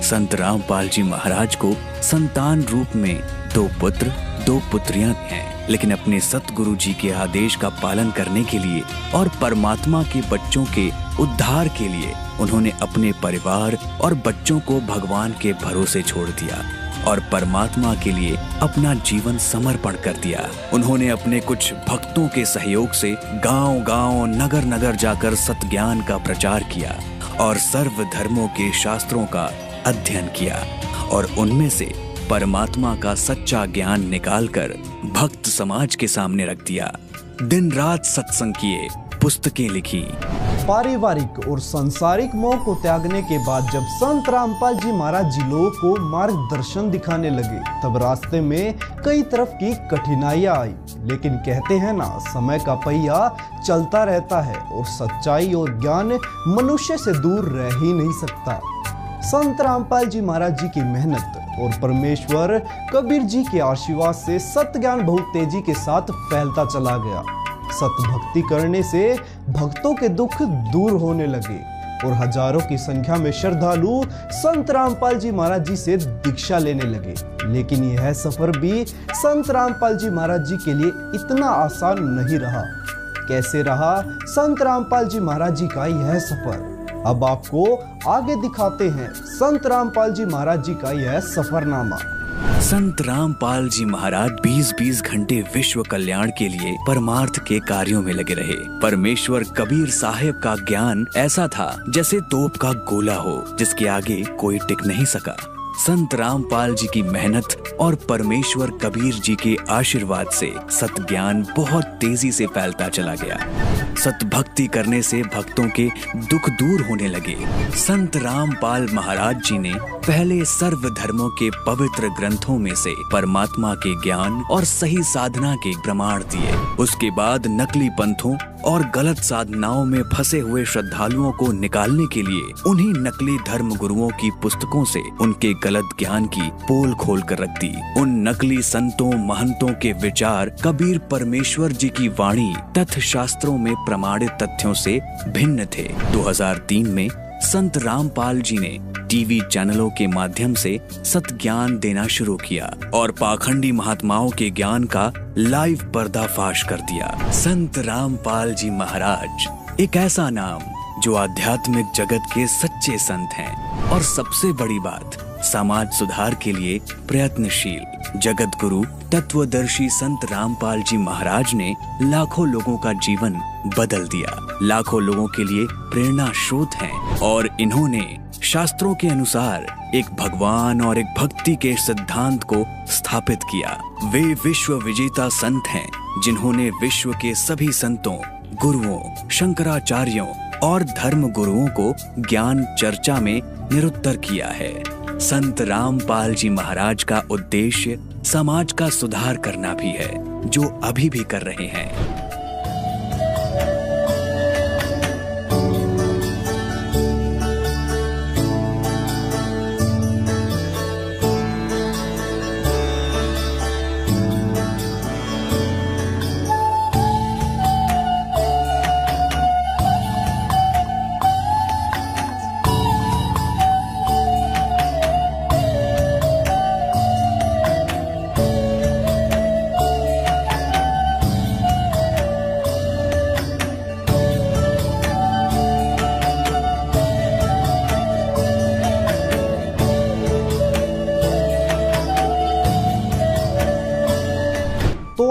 संत रामपाल जी महाराज को संतान रूप में 2 पुत्र 2 पुत्रियां हैं, लेकिन अपने सतगुरु जी के आदेश का पालन करने के लिए और परमात्मा के बच्चों के उद्धार के लिए उन्होंने अपने परिवार और बच्चों को भगवान के भरोसे छोड़ दिया और परमात्मा के लिए अपना जीवन समर्पण कर दिया। उन्होंने अपने कुछ भक्तों के सहयोग से गांव-गांव, नगर-नगर जाकर सतज्ञान का प्रचार किया और सर्व धर्मों के शास्त्रों का अध्ययन किया और उनमें से परमात्मा का सच्चा ज्ञान निकालकर भक्त समाज के सामने रख दिया। दिन रात सत्संग किए, पुस्तकें लिखी। पारिवारिक और सांसारिक मोह को त्यागने के बाद जब संत रामपाल जी महाराज जी लोगों को मार्गदर्शन दिखाने लगे तब रास्ते में कई तरफ की कठिनाइयां आई, लेकिन कहते हैं ना, समय का पहिया चलता रहता है और सच्चाई और ज्ञान मनुष्य से दूर रह ही नहीं सकता। संत रामपाल जी महाराज जी की मेहनत और परमेश्वर कबीर जी के आशीर्वाद से सत्य ज्ञान बहुत तेजी के साथ फैलता चला गया। सत भक्ति करने से भक्तों के दुख दूर होने लगे और हजारों की संख्या में श्रद्धालु संत रामपाल जी महाराज जी से दीक्षा लेने लगे। लेकिन यह सफर भी संत रामपाल जी महाराज जी के लिए इतना आसान नहीं रहा। कैसे रहा संत रामपाल जी महाराज जी का यह सफर, अब आपको आगे दिखाते हैं संत रामपाल जी महाराज जी का यह सफरनामा। संत रामपाल जी महाराज 20-20 घंटे विश्व कल्याण के लिए परमार्थ के कार्यों में लगे रहे। परमेश्वर कबीर साहिब का ज्ञान ऐसा था जैसे तोप का गोला हो जिसके आगे कोई टिक नहीं सका। संत रामपाल जी की मेहनत और परमेश्वर कबीर जी के आशीर्वाद से सत ज्ञान बहुत तेजी से फैलता चला गया। सत भक्ति करने से भक्तों के दुख दूर होने लगे। संत रामपाल महाराज जी ने पहले सर्व धर्मों के पवित्र ग्रंथों में से परमात्मा के ज्ञान और सही साधना के प्रमाण दिए। उसके बाद नकली पंथों और गलत साधनाओं में फंसे हुए श्रद्धालुओं को निकालने के लिए उन्हीं नकली धर्म गुरुओं की पुस्तकों से उनके गलत ज्ञान की पोल खोल कर रख दी। उन नकली संतों महंतों के विचार कबीर परमेश्वर जी की वाणी तथा शास्त्रों में प्रमाणित तथ्यों से भिन्न थे। 2003 में संत रामपाल जी ने टीवी चैनलों के माध्यम से सत ज्ञान देना शुरू किया और पाखंडी महात्माओं के ज्ञान का लाइव पर्दाफाश कर दिया। संत रामपाल जी महाराज एक ऐसा नाम जो आध्यात्मिक जगत के सच्चे संत हैं और सबसे बड़ी बात समाज सुधार के लिए प्रयत्नशील जगत गुरु तत्वदर्शी संत रामपाल जी महाराज ने लाखों लोगों का जीवन बदल दिया, लाखों लोगों के लिए प्रेरणा स्रोत हैं और इन्होंने शास्त्रों के अनुसार एक भगवान और एक भक्ति के सिद्धांत को स्थापित किया। वे विश्व विजेता संत हैं जिन्होंने विश्व के सभी संतों, गुरुओं, शंकराचार्यों और धर्म गुरुओं को ज्ञान चर्चा में निरुत्तर किया है। संत रामपाल जी महाराज का उद्देश्य समाज का सुधार करना भी है, जो अभी भी कर रहे हैं।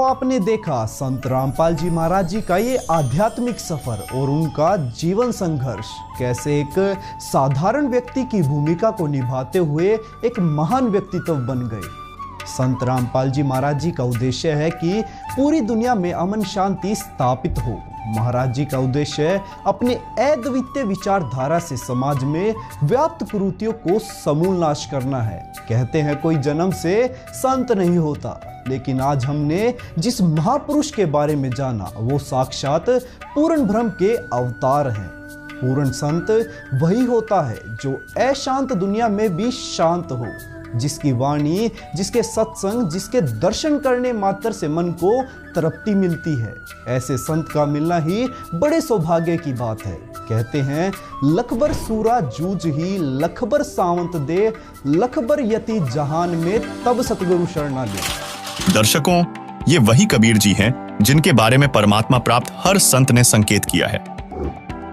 आपने देखा संत रामपाल जी महाराज जी का ये आध्यात्मिक सफर और उनका जीवन संघर्ष कैसे एक साधारण व्यक्ति की भूमिका को निभाते हुए एक महान व्यक्तित्व बन गए। संत रामपाल जी महाराज जी का उद्देश्य है कि पूरी दुनिया में अमन शांति स्थापित हो। महाराज जी का उद्देश्य अपने अद्वितीय विचारधारा से समाज में व्याप्त कुरीतियों को समूल नाश करना है। कहते हैं कोई जन्म से संत नहीं होता, लेकिन आज हमने जिस महापुरुष के बारे में जाना वो साक्षात पूर्ण ब्रह्म के अवतार हैं। पूर्ण संत वही होता है जो अशांत दुनिया में भी शांत हो, जिसकी वाणी, जिसके सत्संग, जिसके दर्शन करने मात्र से मन को तृप्ति मिलती है। ऐसे संत का मिलना ही बड़े सौभाग्य की बात है। कहते हैं लखबर सूरा जूझ ही लखबर सावंत दे, लखबर यति जहान में तब सतगुरु शरणा ले। दर्शकों, ये वही कबीर जी हैं जिनके बारे में परमात्मा प्राप्त हर संत ने संकेत किया है।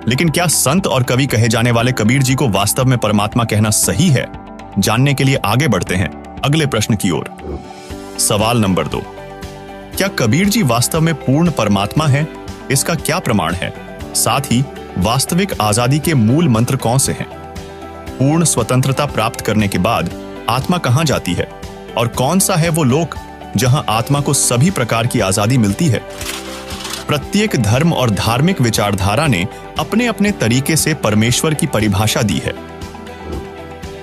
लेकिन क्या संत और कवि कहे जाने वाले कबीर जी को वास्तव में परमात्मा कहना सही है? जानने के लिए आगे बढ़ते हैं अगले प्रश्न की ओर। सवाल नंबर 2, क्या कबीर जी वास्तव में पूर्ण परमात्मा है? इसका क्या प्रमाण है? साथ ही वास्तविक आजादी के मूल मंत्र कौन से हैं? पूर्ण स्वतंत्रता प्राप्त करने के बाद आत्मा कहां जाती है और कौन सा है वो लोक जहां आत्मा को सभी प्रकार की आजादी मिलती है? प्रत्येक धर्म और धार्मिक विचारधारा ने अपने अपने तरीके से परमेश्वर की परिभाषा दी है।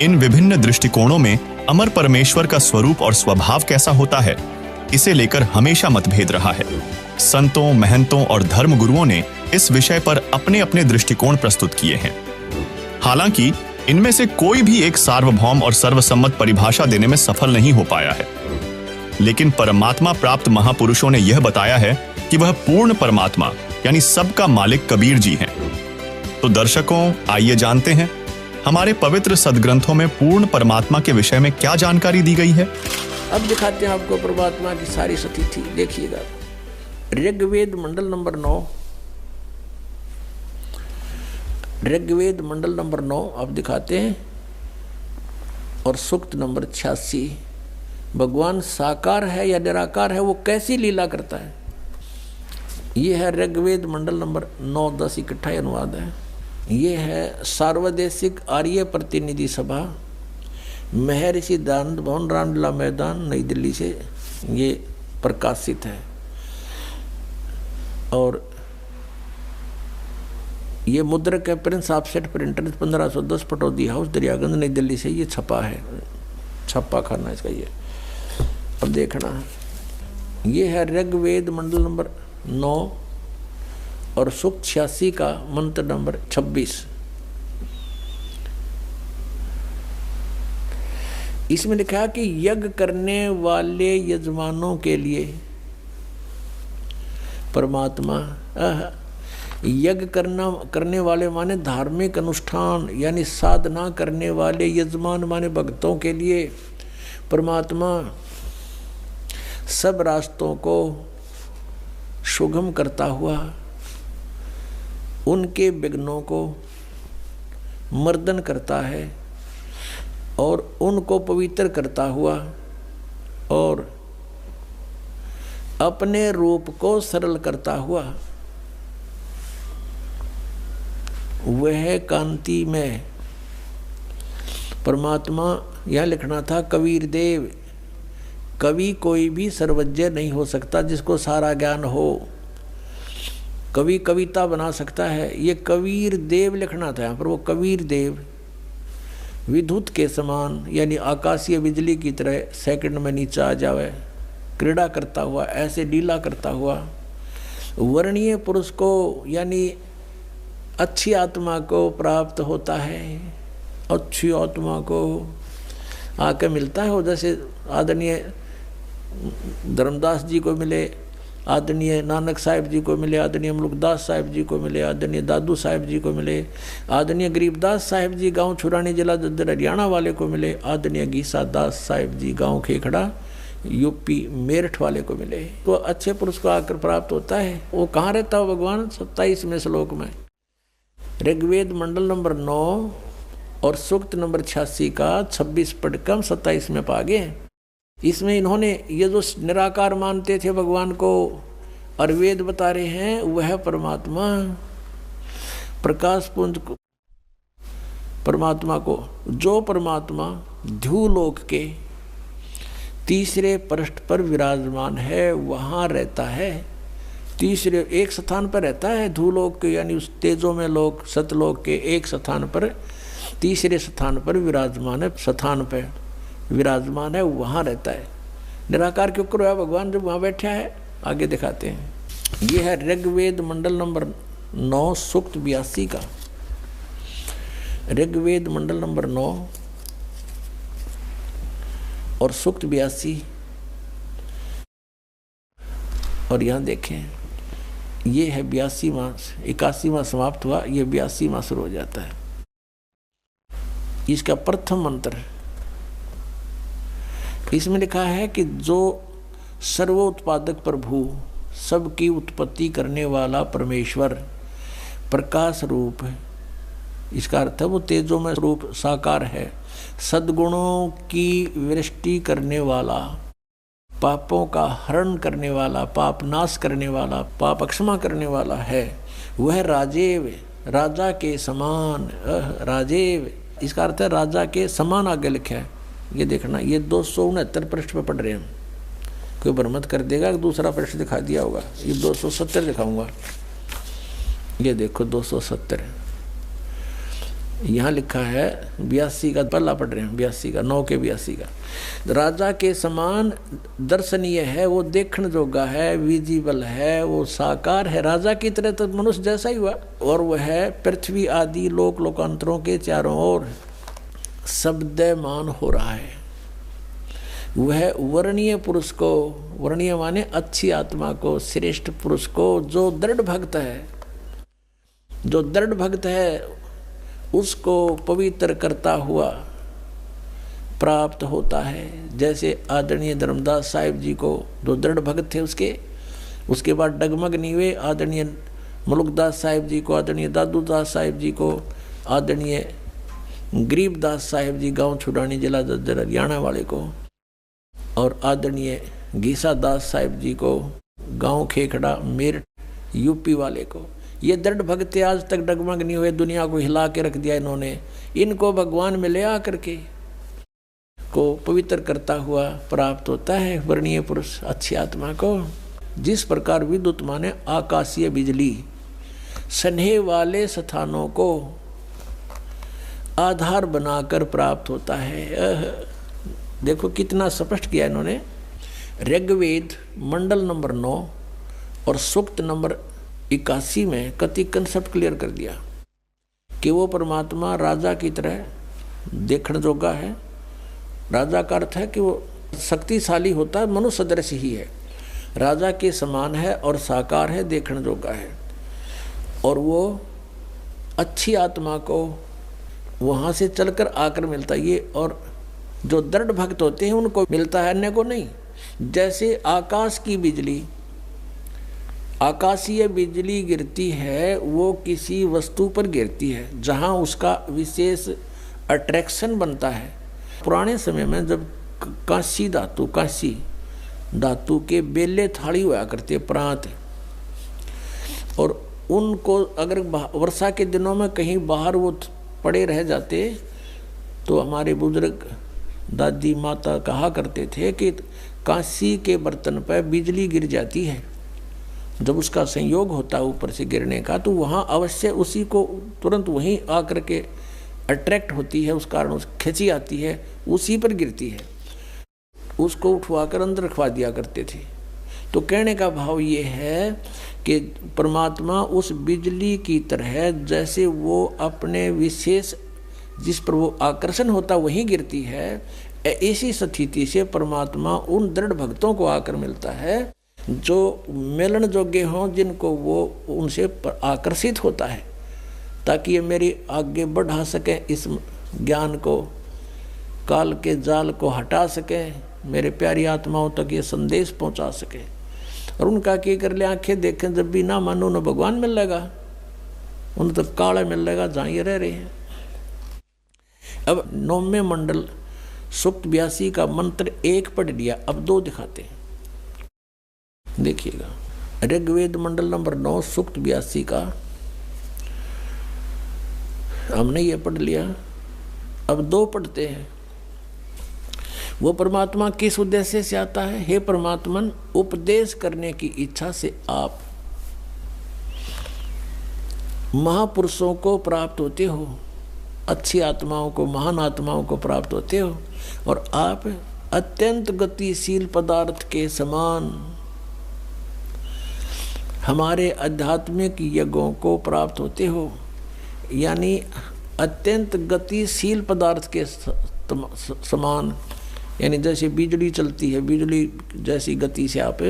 इन विभिन्न दृष्टिकोणों में अमर परमेश्वर का स्वरूप और स्वभाव कैसा होता है, इसे लेकर हमेशा मतभेद रहा है। संतों, महंतों और धर्म गुरुओं ने इस विषय पर अपने अपने दृष्टिकोण प्रस्तुत किए हैं। हालांकि इनमें से कोई भी एक सार्वभौम और सर्वसम्मत परिभाषा देने में सफल नहीं हो पाया है। लेकिन परमात्मा प्राप्त महापुरुषों ने यह बताया है कि वह पूर्ण परमात्मा यानी सबका मालिक कबीर जी हैं। तो दर्शकों, आइए जानते हैं हमारे पवित्र सदग्रंथों में पूर्ण परमात्मा के विषय में क्या जानकारी दी गई है। अब दिखाते हैं आपको परमात्मा की सारी स्थिति। देखिएगा, ऋग्वेद मंडल नंबर 9, ऋग्वेद मंडल नंबर 9 अब दिखाते हैं और सूक्त नंबर 86। भगवान साकार है या निराकार है, वो कैसी लीला करता है। ये है ऋग्वेद मंडल नंबर 9, 10 इकट्ठा अनुवाद है। ये है सार्वदेशिक आर्य प्रतिनिधि सभा महर्षि दयानंद भवन, रामलीला मैदान, नई दिल्ली से ये प्रकाशित है। और ये मुद्रक है Prince offset printer 1510 Pataudi house Daryaganj नई दिल्ली से ये छपा है, छपा खाना इसका ये। अब देखना ये है ऋग्वेद मंडल नंबर 9 और सूक्त 86 का मंत्र नंबर 26। इसमें लिखा है कि यज्ञ करने वाले यजमानों के लिए परमात्मा, यज्ञ करने वाले माने धार्मिक अनुष्ठान यानी साधना करने वाले यजमान माने भक्तों के लिए परमात्मा सब रास्तों को सुगम करता हुआ उनके विघ्नों को मर्दन करता है और उनको पवित्र करता हुआ और अपने रूप को सरल करता हुआ वह कांति में परमात्मा। यह लिखना था कबीर देव। कवि कोई भी सर्वज्ञ नहीं हो सकता जिसको सारा ज्ञान हो। कवि कविता बना सकता है, ये कबीर देव लिखना था यहाँ पर। वो कबीर देव विद्युत के समान यानी आकाशीय बिजली की तरह सेकंड में नीचे आ जावे, क्रीड़ा करता हुआ, ऐसे लीला करता हुआ वर्णीय पुरुष को यानी अच्छी आत्मा को प्राप्त होता है। अच्छी आत्मा को आके मिलता है वो, जैसे आदरणीय धर्मदास जी को मिले, आदरणीय नानक साहिब जी को मिले, आदरणीय मुल्कदास साहिब जी को मिले, आदरणीय दादू साहिब जी को मिले, आदरणीय गरीबदास साहिब जी गांव छुरानी जिला दद्दर हरियाणा वाले को मिले, आदरणीय गीसा दास साहिब जी गांव खेखड़ा यूपी मेरठ वाले को मिले। तो अच्छे पुरुष को आकर प्राप्त होता है। वो कहाँ रहता हो भगवान? 27वें श्लोक में ऋग्वेद मंडल नंबर 9 और सूक्त नंबर 86 का 26 पढ़कर 27 में पा गए। इसमें इन्होंने ये जो निराकार मानते थे भगवान को और वेद बता रहे हैं वह परमात्मा प्रकाश पुंज को, परमात्मा को, जो परमात्मा ध्युलोक के तीसरे पृष्ठ पर विराजमान है वहाँ रहता है। तीसरे एक स्थान पर रहता है ध्युलोक के यानी उस तेजो में लोक सतलोक के एक स्थान पर, तीसरे स्थान पर विराजमान है, स्थान पर विराजमान है वहाँ रहता है। निराकार क्यों करो है भगवान जब वहाँ बैठा है? आगे दिखाते हैं। ये है ऋग्वेद मंडल नंबर 9 सूक्त 82 का। ऋग्वेद मंडल नंबर 9 और सूक्त 82। और यहाँ देखें ये है 82वां, 81वां समाप्त हुआ, ये 82वां शुरू हो जाता है। इसका प्रथम मंत्र इसमें लिखा है कि जो सर्वोत्पादक प्रभु, सबकी उत्पत्ति करने वाला परमेश्वर प्रकाश रूप है। इसका अर्थ है वो तेजोमय रूप साकार है, सद्गुणों की वृष्टि करने वाला, पापों का हरण करने वाला, पाप नाश करने वाला, पाप क्षमा करने वाला है। वह राजेव, राजा के समान, राजेव इसका अर्थ है राजा के समान आगे लिखा है। ये देखना ये 269 पृष्ठ पे पढ़ रहे हैं। कोई भ्रमत कर देगा कि दूसरा पृष्ठ दिखा दिया होगा। ये 270 दिखाऊंगा। ये देखो 270 यहाँ लिखा है। 82 का पहला पढ़ रहे हैं, 82 का 9 के 82 का। राजा के समान दर्शनीय है, वो देखने जोगा है, विजिबल है, वो साकार है, राजा की तरह तो मनुष्य जैसा ही हुआ। और वह पृथ्वी आदि लोक लोकांतरों के चारों ओर शब्दमान हो रहा है। वह वर्णीय पुरुष को, वर्णीय माने अच्छी आत्मा को, श्रेष्ठ पुरुष को, जो दृढ़ भक्त है, जो दृढ़ भक्त है उसको पवित्र करता हुआ प्राप्त होता है। जैसे आदरणीय धर्मदास साहिब जी को जो दृढ़ भक्त थे उसके बाद डगमग नहीं हुए। आदरणीय मुल्कदास साहिब जी को, आदरणीय दादू दास साहिब जी को, आदरणीय गरीबदास साहिब जी गांव छुड़ानी जिला दद्दर हरियाणा वाले को, और आदरणीय गीसा दास साहिब जी को गांव खेखड़ा मेरठ यूपी वाले को। ये दृढ़ भक्त आज तक डगमग नहीं हुए, दुनिया को हिला के रख दिया इन्होंने। इनको भगवान मिले आकर के को पवित्र करता हुआ प्राप्त होता है वर्णीय पुरुष अच्छी आत्मा को। जिस प्रकार विद्युत माने आकाशीय बिजली स्नेह वाले स्थानों को आधार बनाकर प्राप्त होता है। देखो कितना स्पष्ट किया इन्होंने। ऋग्वेद मंडल नंबर 9 और सूक्त नंबर 81 में कति कंसेप्ट क्लियर कर दिया कि वो परमात्मा राजा की तरह देखने जोगा है। राजा का अर्थ है कि वो शक्तिशाली होता है, मनुष्य सदृश ही है, राजा के समान है और साकार है, देखने जोगा है। और वो अच्छी आत्मा को वहाँ से चलकर आकर मिलता है ये। और जो दृढ़ भक्त होते हैं उनको मिलता है, अन्य को नहीं। जैसे आकाश की बिजली, आकाशीय बिजली गिरती है वो किसी वस्तु पर गिरती है जहाँ उसका विशेष अट्रैक्शन बनता है। पुराने समय में जब कांसी धातु के बेले थाली हुआ करते प्रांत, और उनको अगर वर्षा के दिनों में कहीं बाहर वो पड़े रह जाते तो हमारे बुजुर्ग दादी माता कहा करते थे कि कांसी के बर्तन पर बिजली गिर जाती है, जब उसका संयोग होता है ऊपर से गिरने का तो वहाँ अवश्य उसी को तुरंत वहीं आकर के अट्रैक्ट होती है, उस कारण खिंची आती है, उसी पर गिरती है। उसको उठवाकर अंदर रखवा दिया करते थे। तो कहने का भाव ये है कि परमात्मा उस बिजली की तरह जैसे वो अपने विशेष जिस पर वो आकर्षण होता वहीं गिरती है, ऐसी स्थिति से परमात्मा उन दृढ़ भक्तों को आकर मिलता है जो मिलन योग्य हों, जिनको वो उनसे आकर्षित होता है, ताकि ये मेरी आगे बढ़ा सकें, इस ज्ञान को, काल के जाल को हटा सकें, मेरे प्यारी आत्माओं तक ये संदेश पहुंचा सकें। और उनका क्या कर ले, आंखें देखें जब भी ना मानो न भगवान मिल लेगा, उन्हें तो काला मिल लेगा जहाँ ये रह रहे हैं। अब 9वें मंडल सूक्त 82 का मंत्र 1 पढ़ लिया, अब 2 दिखाते हैं, देखिएगा। ऋग्वेद मंडल नंबर 9 सूक्त 82 का हमने ये पढ़ लिया, अब 2 पढ़ते हैं। वो परमात्मा किस उद्देश्य से आता है? हे परमात्मन, उपदेश करने की इच्छा से आप महापुरुषों को प्राप्त होते हो, अच्छी आत्माओं को, महान आत्माओं को प्राप्त होते हो, और आप अत्यंत गतिशील पदार्थ के समान हमारे आध्यात्मिक यज्ञों को प्राप्त होते हो। यानी अत्यंत गतिशील पदार्थ के समान, यानी जैसे बिजली चलती है, बिजली जैसी गति से आप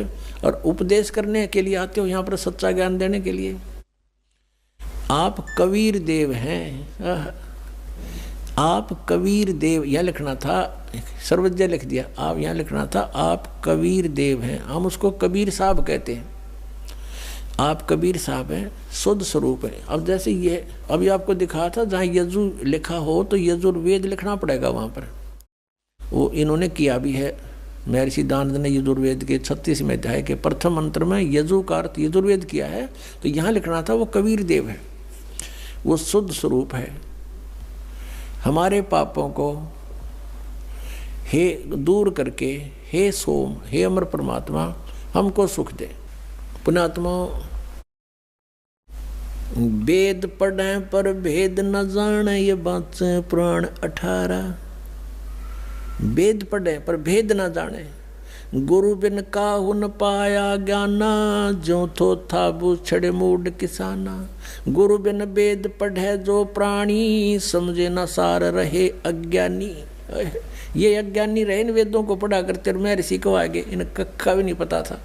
और उपदेश करने के लिए आते हो, यहाँ पर सच्चा ज्ञान देने के लिए। आप कबीर देव हैं, आप कबीर देव, यह लिखना था, सर्वज्ञ लिख दिया, आप यहाँ लिखना था आप कबीर देव हैं। हम उसको कबीर साहब कहते हैं, आप कबीर साहब हैं, शुद्ध स्वरूप है। अब जैसे ये अभी आपको दिखा था, जहाँ यजु लिखा हो तो यजुर्वेद लिखना पड़ेगा वहाँ पर, वो इन्होंने किया भी है। महर्षि दानंद ने यजुर्वेद के 36वें अध्याय के प्रथम मंत्र में यजु का अर्थ यजुर्वेद किया है, तो यहाँ लिखना था वो कबीर देव है, वो शुद्ध स्वरूप है। हमारे पापों को हे दूर करके, हे सोम, हे अमर परमात्मा हमको सुख दे। पुण्यात्मा, वेद पढ़े पर भेद न जाने, ये बात से पुराण 18। वेद पढ़े पर भेद न जाने, गुरु बिन काहु न पाया ज्ञाना, जो थो था बूछड़े मूड किसाना। गुरु बिन वेद पढ़े जो प्राणी, समझे न सार रहे अज्ञानी। ये अज्ञानी रहे इन वेदों को पढ़ा करते, और मैं ऋषि को आगे इन कक्का भी नहीं पता था।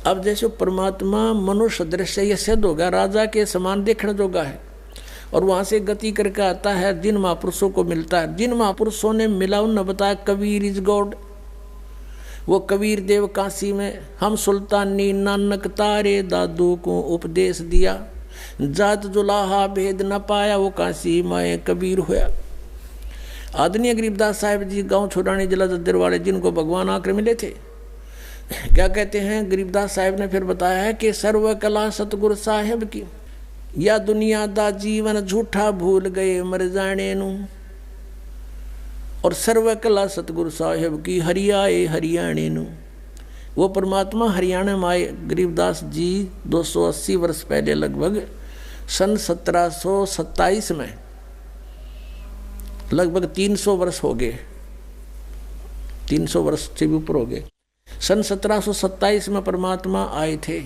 अब जैसे परमात्मा मनुष्य दृश्य ये सिद्ध होगा, राजा के समान देखने जोगा है, और वहाँ से गति करके आता है, जिन महापुरुषों को मिलता है, जिन महापुरुषों ने मिला उन बताया कबीर इज गॉड। वो कबीर देव काशी में हम सुल्तानी नानक तारे दादू को उपदेश दिया, जात जुलाहा भेद न पाया, वो काशी माए कबीर होया। आदरणीय गरीबदास साहिब जी गांव छोड़ानी जिला जद्दर वाले, जिनको भगवान आकर मिले थे, क्या कहते हैं गरीबदास साहिब ने फिर बताया है कि सर्व कला सतगुरु साहिब की, या दुनिया दा जीवन झूठा भूल गए मर जाने नू। और सर्व कला सतगुरु साहेब की हरियाए हरियाणे नु। वो परमात्मा हरियाणा में आए गरीबदास जी 280 वर्ष पहले, लगभग सन 1727 में, लगभग 300 वर्ष हो गए, 300 वर्ष से भी ऊपर हो गए। सन 1727 में परमात्मा आए थे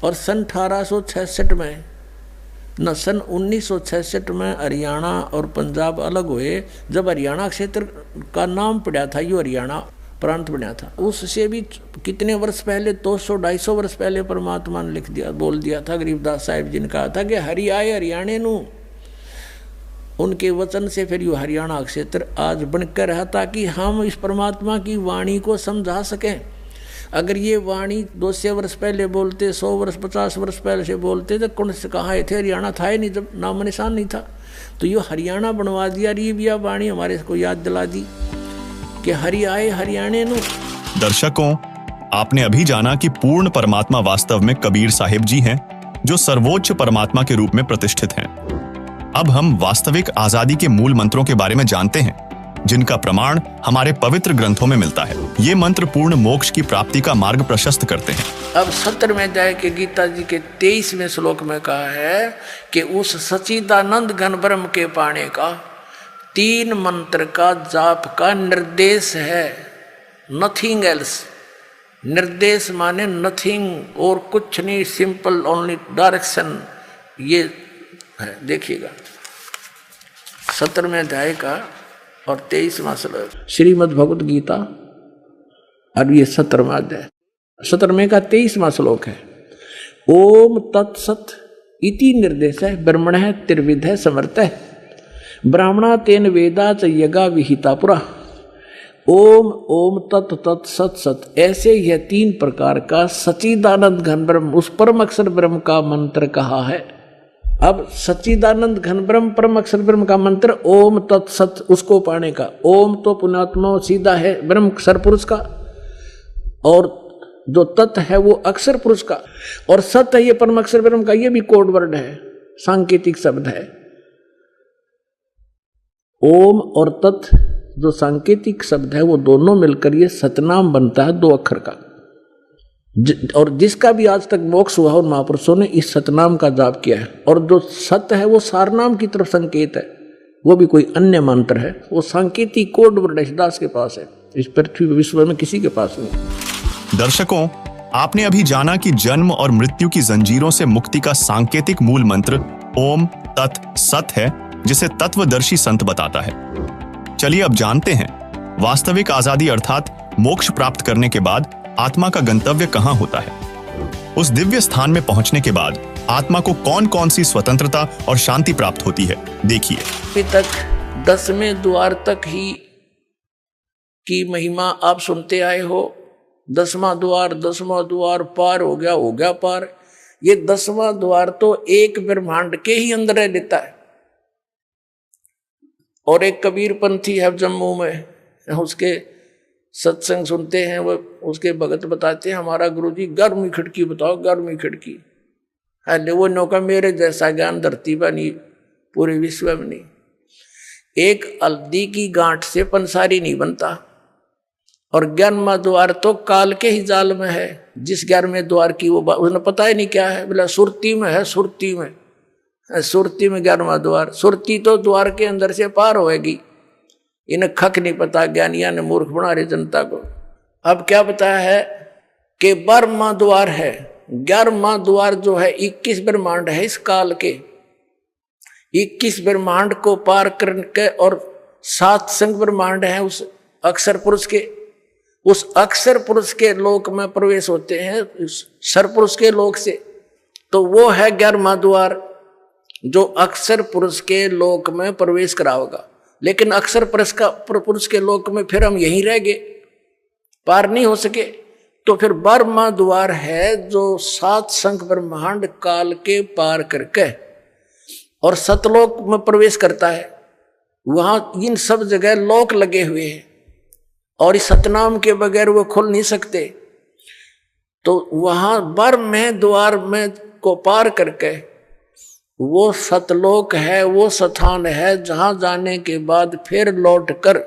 और सन 1866 में न सन 1966 में हरियाणा और पंजाब अलग हुए। जब हरियाणा क्षेत्र का नाम पड़ा था, यो हरियाणा प्रांत बना था, उससे भी कितने वर्ष पहले, 200-250 वर्ष पहले परमात्मा ने लिख दिया, बोल दिया था। गरीबदास साहिब जी ने कहा था कि हरि आए हरियाणे नु। उनके वचन से फिर यो हरियाणा क्षेत्र आज बनकर रहा, ताकि हम इस परमात्मा की वाणी को समझा सकें। अगर ये वाणी 200 वर्ष पहले बोलते, 100 वर्ष 50 वर्ष पहले से बोलते, तो कौन से कहाँ थे? हरियाणा था ही नहीं, जब नाम निशान नहीं था। तो ये हरियाणा बनवा दिया, ये भी वाणी हमारे को याद दिला दी कि हरि आए हरियाणे नु। दर्शकों, आपने अभी जाना कि पूर्ण परमात्मा वास्तव में कबीर साहिब जी हैं, जो सर्वोच्च परमात्मा के रूप में प्रतिष्ठित हैं। अब हम वास्तविक आजादी के मूल मंत्रों के बारे में जानते हैं, जिनका प्रमाण हमारे पवित्र ग्रंथों में मिलता है। ये मंत्र पूर्ण मोक्ष की प्राप्ति का मार्ग प्रशस्त करते हैं। अब 17वें अध्याय के गीता जी के 23वें श्लोक में कहा है कि उस सच्चिदानंद घन ब्रह्म के पाने का 3 मंत्र का जाप का निर्देश है, नथिंग एल्स। निर्देश माने नथिंग और कुछ नहीं, सिंपल ओनली डायरेक्शन। ये है, देखिएगा 17वें अध्याय का और 23वां श्लोक श्रीमद् भगवत गीता, और ये 17वां अध्याय, 17वें का 23वां श्लोक है। ओम तत्सत इति निर्देश है ब्रह्मण है त्रिविध है समर्थ है ब्राह्मणा तेन वेदा च यगा विहिता पुरा। ओम ओम तत् तत् सत सत, ऐसे यह 3 प्रकार का सच्चिदानंद घन ब्रह्म, उस परम अक्षर ब्रह्म का मंत्र कहा है। अब सच्चिदानंद घन ब्रह्म परम अक्षर ब्रह्म का मंत्र ओम तत्सत, उसको पाने का। ओम तो पुण्यात्मा सीधा है ब्रह्म अक्षर पुरुष का, और जो तत् है वो अक्षर पुरुष का, और सत है ये परम अक्षर ब्रह्म का। ये भी कोड वर्ड है, सांकेतिक शब्द है। ओम और तत् जो सांकेतिक शब्द है, वो दोनों मिलकर ये सतनाम बनता है, 2 अक्षर का। और जिसका भी आज तक मोक्ष हुआ उन महापुरुषों ने इस सतनाम का जाप किया है। और जो सत है वो सारनाम की तरफ संकेत है, वो भी कोई अन्य मंत्र है, वो सांकेतिक कोड वर्ड दास के पास है, इस पृथ्वी विश्व में किसी के पास नहीं। दर्शकों, आपने अभी जाना कि जन्म और मृत्यु की जंजीरों से मुक्ति का सांकेतिक मूल मंत्र ओम तत् सत है, जिसे तत्वदर्शी संत बताता है। चलिए अब जानते हैं वास्तविक आजादी अर्थात मोक्ष प्राप्त करने के बाद आत्मा का गंतव्य कहां होता है। उस दिव्य स्थान में पहुंचने के बाद आत्मा को कौन कौन सी स्वतंत्रता और शांति प्राप्त होती है, देखिए। अभी तक 10वें द्वार तक ही की महिमा आप सुनते आए हो। 10वां द्वार पार हो गया पार। ये 10वां द्वार तो एक ब्रह्मांड के ही अंदर रह लेता है। और एक कबीर पंथी है जम्मू में, उसके सत्संग सुनते हैं, वो उसके भगत बताते हैं, हमारा गुरुजी 11वीं खिड़की बताओ, 11वीं खिड़की। अरे वो नौका मेरे जैसा ज्ञान धरती पर नहीं, पूरे विश्व में नहीं। एक हल्दी की गांठ से पंसारी नहीं बनता। और 11वां द्वार तो काल के ही जाल में है। जिस 11वें द्वार की वो उसने पता ही नहीं क्या है, बोला सुरती में है, सुरती में 11वां द्वार। सुरती तो द्वार के अंदर से पार होएगी। इन्हें खक नहीं पता, ज्ञानिया ने मूर्ख बना रहे जनता को। अब क्या बताया है कि 12वां द्वार है। 11वां द्वार जो है 21 ब्रह्मांड है इस काल के। 21 ब्रह्मांड को पार करके और 7 संग ब्रह्मांड है उस अक्षर पुरुष के। उस अक्षर पुरुष के लोक में प्रवेश होते हैं उस सरपुरुष के लोक से। तो वो है 11वां द्वार जो अक्षर पुरुष के लोक में प्रवेश कराओगा। लेकिन अक्षर पुरुष के लोक में फिर हम यहीं रह गए, पार नहीं हो सके। तो फिर 12वां द्वार है जो 7 संख ब्रह्मांड काल के पार करके और सतलोक में प्रवेश करता है। वहां इन सब जगह लोक लगे हुए हैं और इस सतनाम के बगैर वो खुल नहीं सकते। तो वहां 12वें द्वार में को पार करके वो सतलोक है, वो स्थान है जहां जाने के बाद फिर लौट कर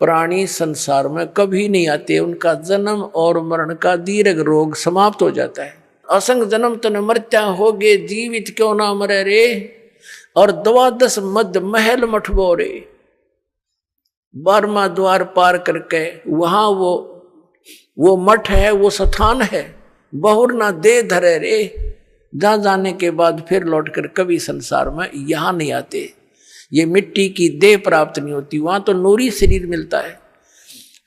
प्राणी संसार में कभी नहीं आते, उनका जन्म और मरण का दीर्घ रोग समाप्त हो जाता है। असंग जन्म तन मृत्या होगे, जीवित क्यों ना मरे रे, और 12 मध्य महल मठबो रे। 12वां द्वार पार करके वहां वो मठ है, वो स्थान है, बहुर ना दे धरे रे। जहां जाने के बाद फिर लौटकर कभी संसार में यहां नहीं आते, ये मिट्टी की देह प्राप्त नहीं होती, वहां तो नूरी शरीर मिलता है।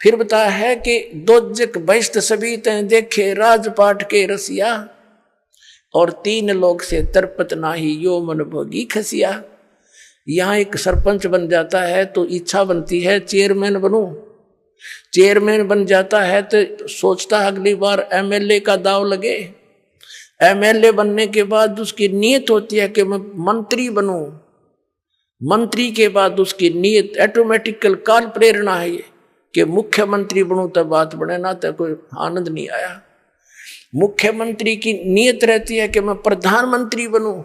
फिर बताया है कि दोजक बहिष्ठ सभी तैं देखे राजपाट के रसिया, और 3 लोक से तरपत नाही यो मन भोगी खसिया। यहाँ एक सरपंच बन जाता है तो इच्छा बनती है चेयरमैन बनूं, चेयरमैन बन जाता है तो सोचता है अगली बार एमएलए का दाव लगे। एमएलए बनने के बाद उसकी नीयत होती है कि मैं मंत्री बनूं, मंत्री के बाद उसकी नीयत ऑटोमेटिकल काल प्रेरणा है ये कि मुख्यमंत्री बनूं, तब बात बने ना तो कोई आनंद नहीं आया। मुख्यमंत्री की नीयत रहती है कि मैं प्रधानमंत्री बनूं,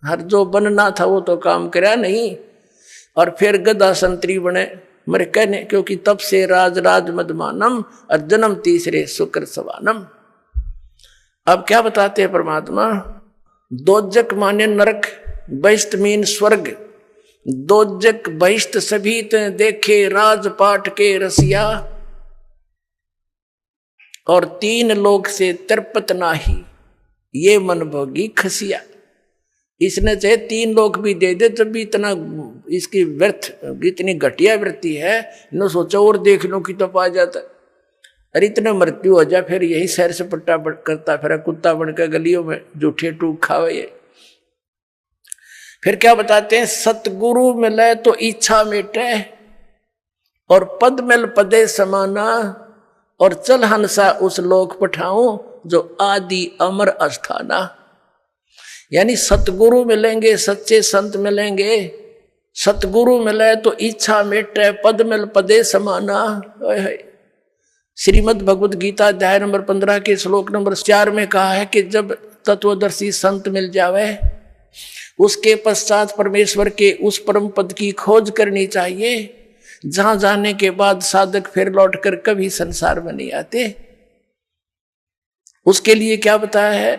हर जो बनना था वो तो काम करा नहीं, और फिर गदा संतरी बने मेरे कहने, क्योंकि तब से राज राज मदमानम और जन्म तीसरे शुक्र सवानम। अब क्या बताते हैं परमात्मा, दोजक माने नरक, बहिष्ठ मीन स्वर्ग, दोजक बहिष्ठ सभी ते देखे राजपाट के रसिया, और 3 लोक से तरपत नाही ये मन भोगी खसिया। इसने चाहे 3 लोक भी दे दे तब भी इतना इसकी व्यर्थ, इतनी घटिया वृत्ति है, न सोचा और देख लो कि तो पा जाता। अरे इतना मृत्यु हो जाए फिर यही सैर सपट्टा करता फिर कुत्ता बनकर गलियों में जूठे टूक खावे ये। फिर क्या बताते हैं, सतगुरु मिले तो इच्छा मिटे, और पद मिल पदे समाना, और चल हंसा उस लोक पठाऊं जो आदि अमर अस्थाना। यानी सतगुरु मिलेंगे, सच्चे संत मिलेंगे, सतगुरु मिले तो इच्छा मिटे, पद मिल पदे समाना। श्रीमद् भगवद गीता अध्याय नंबर 15 के श्लोक नंबर 4 में कहा है कि जब तत्वदर्शी संत मिल जावे उसके पश्चात परमेश्वर के उस परम पद की खोज करनी चाहिए, जहां जाने के बाद साधक फिर लौटकर कभी संसार में नहीं आते। उसके लिए क्या बताया है,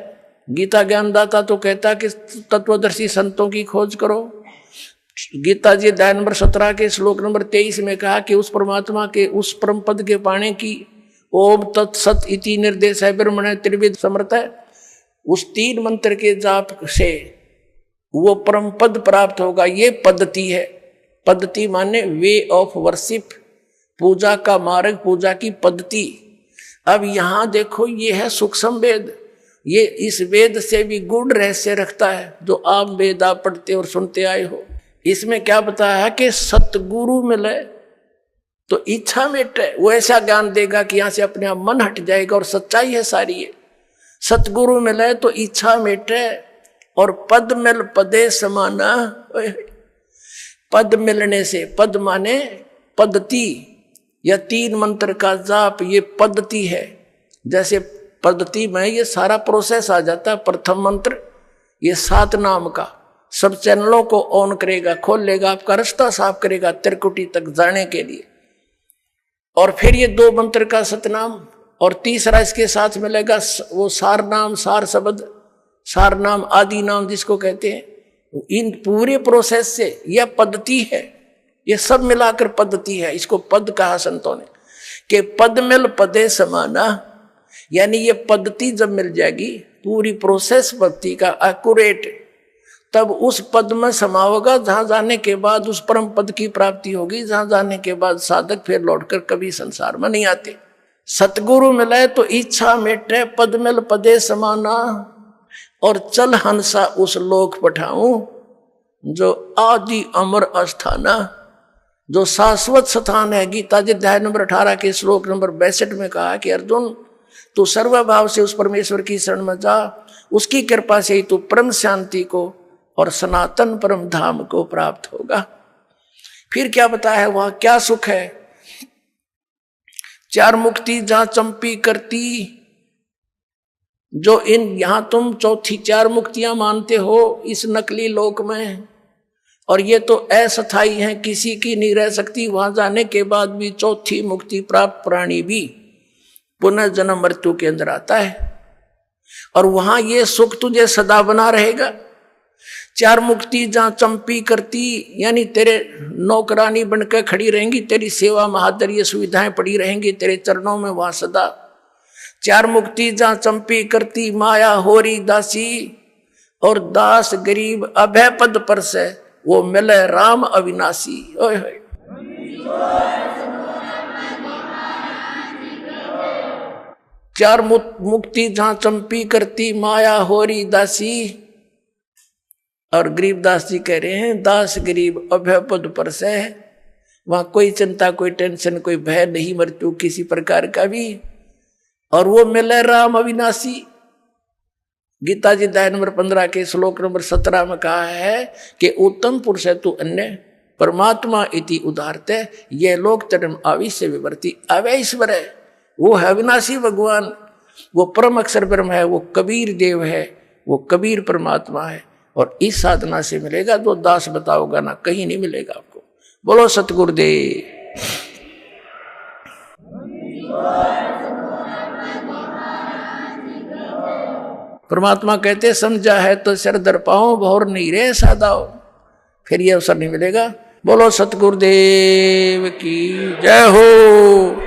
गीता ज्ञानदाता तो कहता कि तत्वदर्शी संतों की खोज करो। गीता जी अध्याय नंबर 17 के श्लोक नंबर 23 में कहा कि उस परमात्मा के उस परम पद के पाने की ओम तत्सत इति निर्देश है ब्रह्मण त्रिविध समर्थ है, उस 3 मंत्र के जाप से वो परम पद प्राप्त होगा। ये पद्धति है, पद्धति माने वे ऑफ वर्शिप, पूजा का मार्ग, पूजा की पद्धति। अब यहां देखो ये है सूक्ष्म वेद, ये इस वेद से भी गूढ़ रहस्य रखता है जो आप वेद आप पढ़ते और सुनते आए हो। इसमें क्या बताया है कि सतगुरु मिले तो इच्छा मिटे, वो ऐसा ज्ञान देगा कि यहां से अपने आप मन हट जाएगा, और सच्चाई है सारी ये। सतगुरु मिले तो इच्छा मिटे, और पद मिल पदे समाना। पद मिलने से, पद माने पद्धति, या 3 मंत्र का जाप ये पद्धति है। जैसे पद्धति में ये सारा प्रोसेस आ जाता है। प्रथम मंत्र ये 7 नाम का सब चैनलों को ऑन करेगा, खोल लेगा, आपका रास्ता साफ करेगा त्रिकुटी तक जाने के लिए। और फिर ये 2 मंत्र का सतनाम, और तीसरा इसके साथ मिलेगा वो सार नाम, सार शब्द, सार नाम, आदि नाम जिसको कहते हैं। इन पूरे प्रोसेस से यह पद्धति है, ये सब मिलाकर पद्धति है। इसको पद कहा संतों ने कि पद मिल पदे समाना, यानी ये पद्धति जब मिल जाएगी, पूरी प्रोसेस भक्ति का एक्यूरेट, तब उस पद में समाओगा जहां जाने के बाद उस परम पद की प्राप्ति होगी, जहां जाने के बाद साधक फिर लौटकर कभी संसार में नहीं आते। सतगुरु मिले तो इच्छा मिटे, पद मिल पदे समाना, और चल हंसा उस लोक पठाऊं जो आदि अमर अस्थाना, जो शाश्वत स्थान है। गीता जी अध्याय नंबर 18 के श्लोक नंबर 62 में कहा कि अर्जुन तू सर्वभाव से उस परमेश्वर की शरण में जा, उसकी कृपा से ही तू परम शांति को और सनातन परम धाम को प्राप्त होगा। फिर क्या बताया है, वहां क्या सुख है। 4 मुक्ति जहां चंपी करती, जो इन यहां तुम चौथी 4 मुक्तियां मानते हो इस नकली लोक में, और ये तो अस्थायी है, किसी की नहीं रह सकती। वहां जाने के बाद भी चौथी मुक्ति प्राप्त प्राणी भी पुनः जन्म मृत्यु के अंदर आता है, और वहां ये सुख तुझे सदा बना रहेगा। चार मुक्ति जहां चंपी करती, यानी तेरे नौकरानी बनकर खड़ी रहेंगी, तेरी सेवा महादर ये सुविधाएं पड़ी रहेंगी तेरे चरणों में, वहां सदा। चार मुक्ति जहां चंपी करती, माया होरी दासी, और दास गरीब अभय पद पर से वो मिले राम अविनाशी। ओए होए चार मुक्ति जहां चंपी करती, माया होरी दासी, और गरीब दास जी कह रहे हैं दास गरीब अभय पद पर से। वहां कोई चिंता, कोई टेंशन, कोई भय नहीं मृत्यु किसी प्रकार का भी, और वो मिले राम अविनाशी। गीता जी अध्याय नंबर 15 के श्लोक नंबर 17 में कहा है कि उत्तम पुरुष है तू अन्य परमात्मा इति उदारते, ये लोक तरम आविश्य विवर्ती। अवैश्वर है, वो है अविनाशी भगवान, वो परम अक्षर ब्रह्म है, वो कबीर देव है, वो कबीर परमात्मा है। और इस साधना से मिलेगा तो दास बताओगा ना, कहीं नहीं मिलेगा आपको। बोलो सतगुरुदेव। परमात्मा कहते समझा है तो सिर दर पाओ, भौर नहीं रे सादाओ, फिर ये अवसर नहीं मिलेगा। बोलो सतगुरुदेव की जय हो।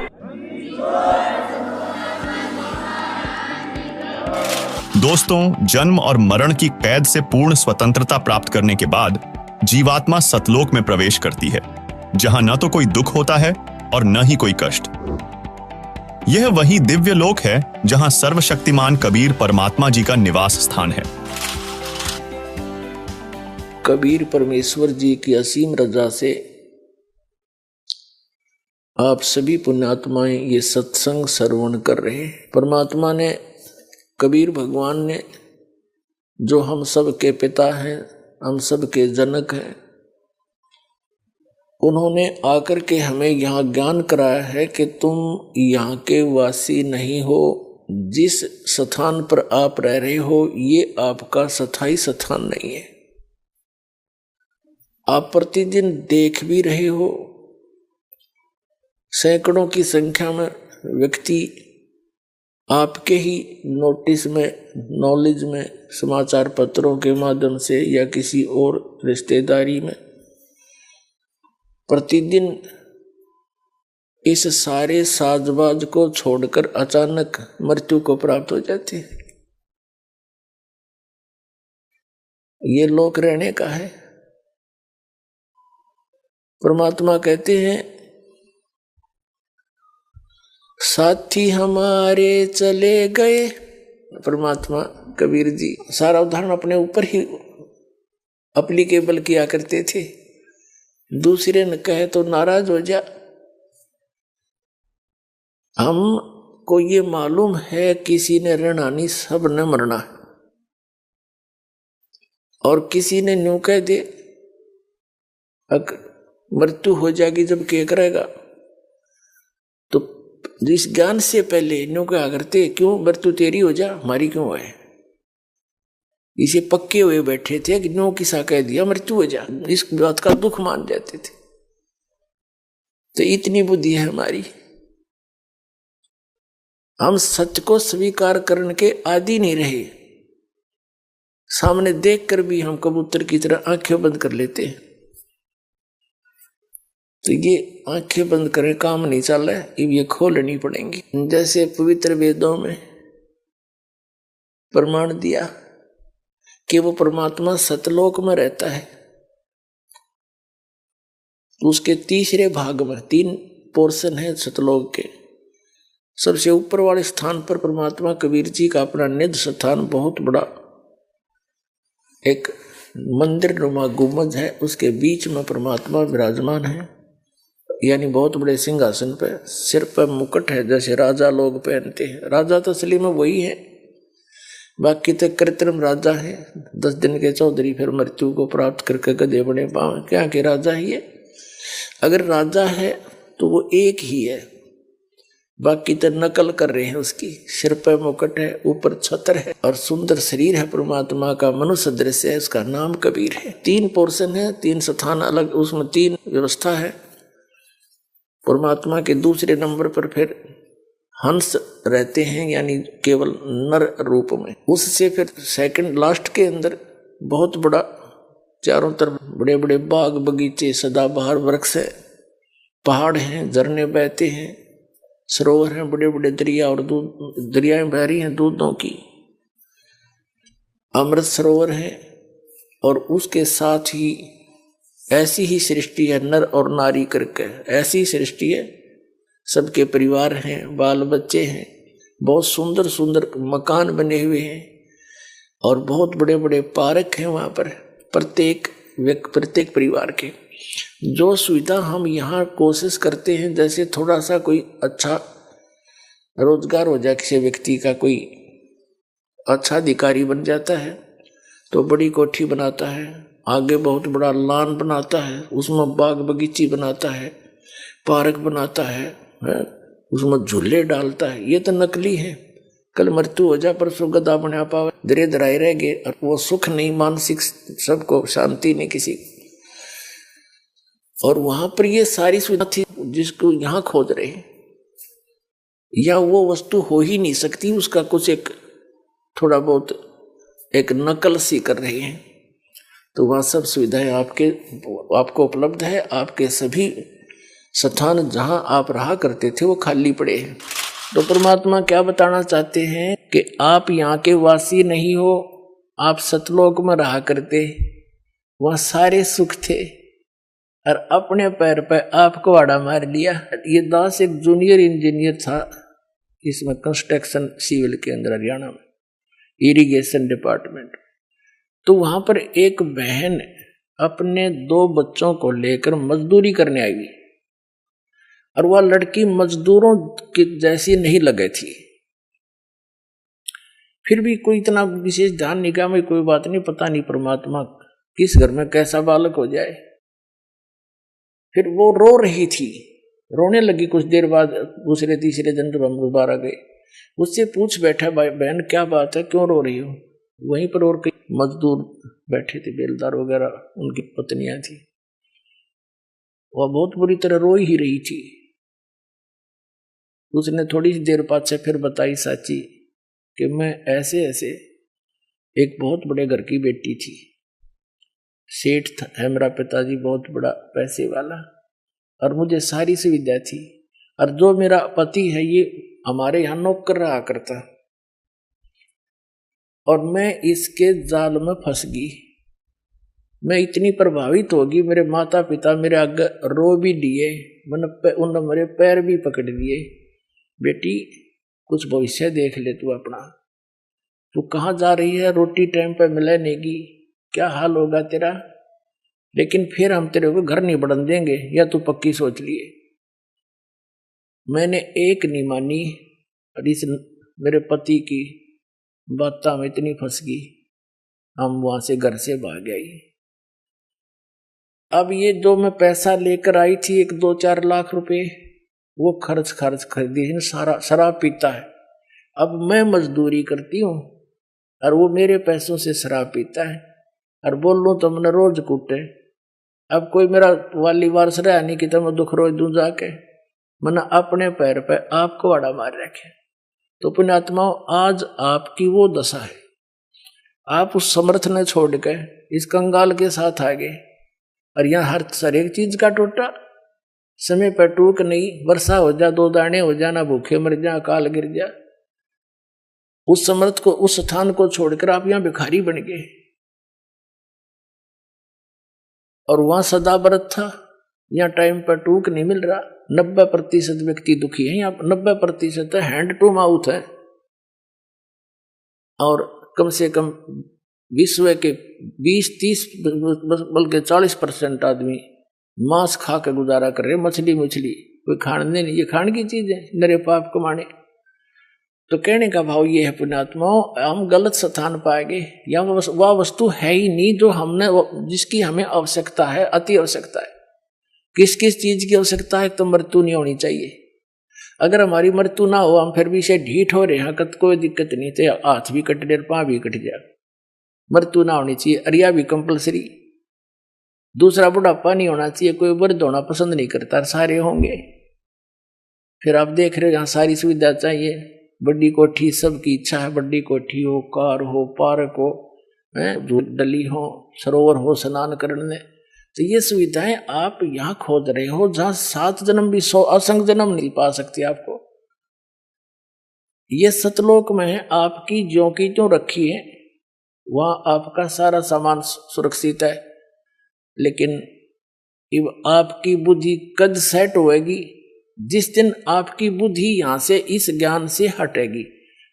दोस्तों, जन्म और मरण की कैद से पूर्ण स्वतंत्रता प्राप्त करने के बाद जीवात्मा सतलोक में प्रवेश करती है, जहां न तो कोई दुख होता है और न ही कोई कष्ट। यह वही दिव्य लोक है जहां सर्वशक्तिमान कबीर परमात्मा जी का निवास स्थान है। कबीर परमेश्वर जी की असीम रजा से आप सभी पुण्यात्माएं ये सत्संग श्रवण कर रहे हैं। परमात्मा ने, कबीर भगवान ने, जो हम सब के पिता हैं, हम सब के जनक हैं, उन्होंने आकर के हमें यहाँ ज्ञान कराया है कि तुम यहाँ के वासी नहीं हो। जिस स्थान पर आप रह रहे हो ये आपका स्थायी स्थान नहीं है। आप प्रतिदिन देख भी रहे हो, सैकड़ों की संख्या में व्यक्ति आपके ही नोटिस में, नॉलेज में, समाचार पत्रों के माध्यम से या किसी और रिश्तेदारी में प्रतिदिन इस सारे साजबाज को छोड़कर अचानक मृत्यु को प्राप्त हो जाते हैं। ये लोक रहने का है। परमात्मा कहते हैं साथी हमारे चले गए। परमात्मा कबीर जी सारा उदाहरण अपने ऊपर ही एप्लीकेबल किया करते थे। दूसरे ने कहे तो नाराज हो जा। हमको ये मालूम है किसी ने रहना नहीं, सब ने मरना, और किसी ने न्यू कह दे मृत्यु हो जाएगी जब क्या करेगा, तो जिस ज्ञान से पहले न्यू कहा करते क्यों मृत्यु तेरी हो जा, हमारी क्यों है। इसे पक्के हुए बैठे थे कि न्यू किसा कह दिया मृत्यु हो जा, इस बात का दुख मान जाते थे। तो इतनी बुद्धि है हमारी, हम सत्य को स्वीकार करने के आदि नहीं रहे। सामने देखकर भी हम कबूतर की तरह आंखें बंद कर लेते हैं। तो ये आंखें बंद करें काम नहीं चल रहा है, ये खोलनी पड़ेंगी। जैसे पवित्र वेदों में प्रमाण दिया कि वो परमात्मा सतलोक में रहता है, तो उसके तीसरे भाग में 3 पोर्शन है सतलोक के। सबसे ऊपर वाले स्थान पर परमात्मा कबीर जी का अपना निज स्थान, बहुत बड़ा एक मंदिर नुमा गुंबद है, उसके बीच में परमात्मा विराजमान है, यानी बहुत बड़े सिंहासन पे, सिर पर मुकुट है जैसे राजा लोग पहनते हैं। राजा तो असली में वही है, बाकी तो कृत्रिम राजा है। 10 दिन के चौधरी फिर मृत्यु को प्राप्त करके गधे बने पावे, क्या के राजा ही है। अगर राजा है तो वो एक ही है, बाकी तो नकल कर रहे हैं उसकी। सिर पे मुकुट है, ऊपर छत्र है और सुंदर शरीर है परमात्मा का, मनुष्य दृश्य है, उसका नाम कबीर है। 3 पोर्शन है, 3 स्थान अलग, उसमें 3 व्यवस्था है। परमात्मा के दूसरे नंबर पर फिर हंस रहते हैं, यानी केवल नर रूप में। उससे फिर सेकंड लास्ट के अंदर बहुत बड़ा, चारों तरफ बड़े बड़े बाग बगीचे, सदाबहार वृक्ष है, पहाड़ हैं, झरने बहते हैं, सरोवर हैं, बड़े बड़े दरिया और दरियाएं बह रही हैं दूधों की, अमृत सरोवर है। और उसके साथ ही ऐसी ही सृष्टि है, नर और नारी करके ऐसी सृष्टि है। सबके परिवार हैं, बाल बच्चे हैं, बहुत सुंदर सुंदर मकान बने हुए हैं और बहुत बड़े बड़े पार्क हैं वहाँ पर, प्रत्येक परिवार के। जो सुविधा हम यहाँ कोशिश करते हैं, जैसे थोड़ा सा कोई अच्छा रोजगार हो जाए, किसी व्यक्ति का कोई अच्छा अधिकारी बन जाता है तो बड़ी कोठी बनाता है, आगे बहुत बड़ा लॉन बनाता है, उसमें बाग बगीची बनाता है, पार्क बनाता है, उसमें झूले डालता है। ये तो नकली है। कल मृत्यु हो जा, परसों गदा बना पावे, धीरे धराए रह गए और वो सुख नहीं, मानसिक सबको शांति नहीं किसी। और वहां पर ये सारी सुविधा थी जिसको यहाँ खोज रहे हैं, या वो वस्तु हो ही नहीं सकती, उसका कुछ एक थोड़ा बहुत एक नकल सी कर रहे हैं। तो वह सब सुविधाएं आपको उपलब्ध है। आपके सभी स्थान जहां आप रहा करते थे वो खाली पड़े हैं। तो परमात्मा क्या बताना चाहते हैं कि आप यहाँ के वासी नहीं हो, आप सतलोक में रहा करते, वहाँ सारे सुख थे और अपने पैर पे आप कुहाड़ा मार लिया। ये दास एक जूनियर इंजीनियर था, इसमें कंस्ट्रक्शन सिविल के अंदर हरियाणा में, इरिगेशन डिपार्टमेंट। तो वहां पर एक बहन अपने 2 बच्चों को लेकर मजदूरी करने आई और वह लड़की मजदूरों की जैसी नहीं लगे थी। फिर भी कोई इतना विशेष ध्यान नहीं किया, मैं कोई बात नहीं, पता नहीं परमात्मा किस घर में कैसा बालक हो जाए। फिर वो रो रही थी, रोने लगी। कुछ देर बाद दूसरे तीसरे दिन जब हम दोबारा गए, उससे पूछ बैठा, बहन क्या बात है, क्यों रो रही हो? वहीं पर और कई मजदूर बैठे थे, बेलदार वगैरह, उनकी पत्नियां थी। वह बहुत बुरी तरह रो ही रही थी। उसने थोड़ी सी देर बाद से फिर बताई साची कि मैं ऐसे ऐसे एक बहुत बड़े घर की बेटी थी, सेठ है मेरा पिताजी, बहुत बड़ा पैसे वाला, और मुझे सारी सुविधा थी, और जो मेरा पति है ये हमारे यहाँ नौकर रहा करता, और मैं इसके जाल में फंस गई। मैं इतनी प्रभावित होगी, मेरे माता पिता मेरे आगे रो भी दिए, उन्होंने मेरे पैर भी पकड़ लिए, बेटी कुछ भविष्य देख ले तू अपना, तू कहाँ जा रही है, रोटी टाइम पे मिले नहीं, क्या हाल होगा तेरा, लेकिन फिर हम तेरे को घर नहीं बढ़न देंगे, या तू पक्की सोच लिए। मैंने एक नहीं मानी और इस मेरे पति की बात में इतनी फंस गई, हम वहां से घर से भाग गए। अब ये जो मैं पैसा लेकर आई थी, 1-2-4 लाख रुपए, वो खर्च खरीदी, सारा शराब पीता है। अब मैं मजदूरी करती हूँ और वो मेरे पैसों से शराब पीता है, और बोल लूँ तो मैंने रोज कूटे। अब कोई मेरा वाली वारस रहा नहीं कि तो मैं दुख रोज दूं जाके, मैंने अपने पैर पे आपको आड़ा मार रखे। तो पुण्यात्माओं, आज आपकी वो दशा है, आप उस समर्थ ने छोड़ के इस कंगाल के साथ आ गए, और यहाँ हर एक चीज का टोटा, समय पर टूक नहीं, वर्षा हो जा, 2 दाने हो जा, ना भूखे मर जा, अकाल गिर जा। उस समर्थ को, उस स्थान को छोड़कर आप यहाँ भिखारी बन गए, और वहां सदा व्रत था, यहाँ टाइम पर टूक नहीं मिल रहा। 90% व्यक्ति दुखी है, यहाँ 90% हैंड टू माउथ है, और कम से कम विश्व के 20-30 बल्कि 40% आदमी मांस खा के गुजारा कर रहे, मछली कोई खाने नहीं, ये खाने की चीज है, नरे पाप कमाने। तो कहने का भाव ये है पुण्यात्माओं, हम गलत स्थान पाएंगे, या वह वस्तु है ही नहीं जो हमने, जिसकी हमें आवश्यकता है, अति आवश्यकता है। किस किस चीज की आवश्यकता है? तो मृत्यु नहीं होनी चाहिए, अगर हमारी मृत्यु ना हो, हम फिर भी से ढीठ हो रहे हैं, कत कोई दिक्कत नहीं थे, हाथ भी कट जाए, पाँव भी कट जाए, मृत्यु ना होनी चाहिए। अरिया भी कंपलसरी। दूसरा, बुढ़ापा नहीं होना चाहिए, कोई वृद्ध होना पसंद नहीं करता, सारे होंगे। फिर आप देख रहे हो जहाँ सारी सुविधा चाहिए, बड़ी कोठी, सबकी इच्छा है बड़ी कोठी हो, कार हो, पार्क हो, डली हो, सरोवर हो स्नान करने, तो ये सुविधाएं आप यहाँ खोज रहे हो जहाँ 7 जन्म भी 100 असंख्य जन्म नहीं पा सकते आपको। ये सतलोक में है, आपकी ज्यों की त्यों रखी है, वहां आपका सारा सामान सुरक्षित है। लेकिन आपकी बुद्धि कद सेट होएगी जिस दिन आपकी बुद्धि यहां से इस ज्ञान से हटेगी।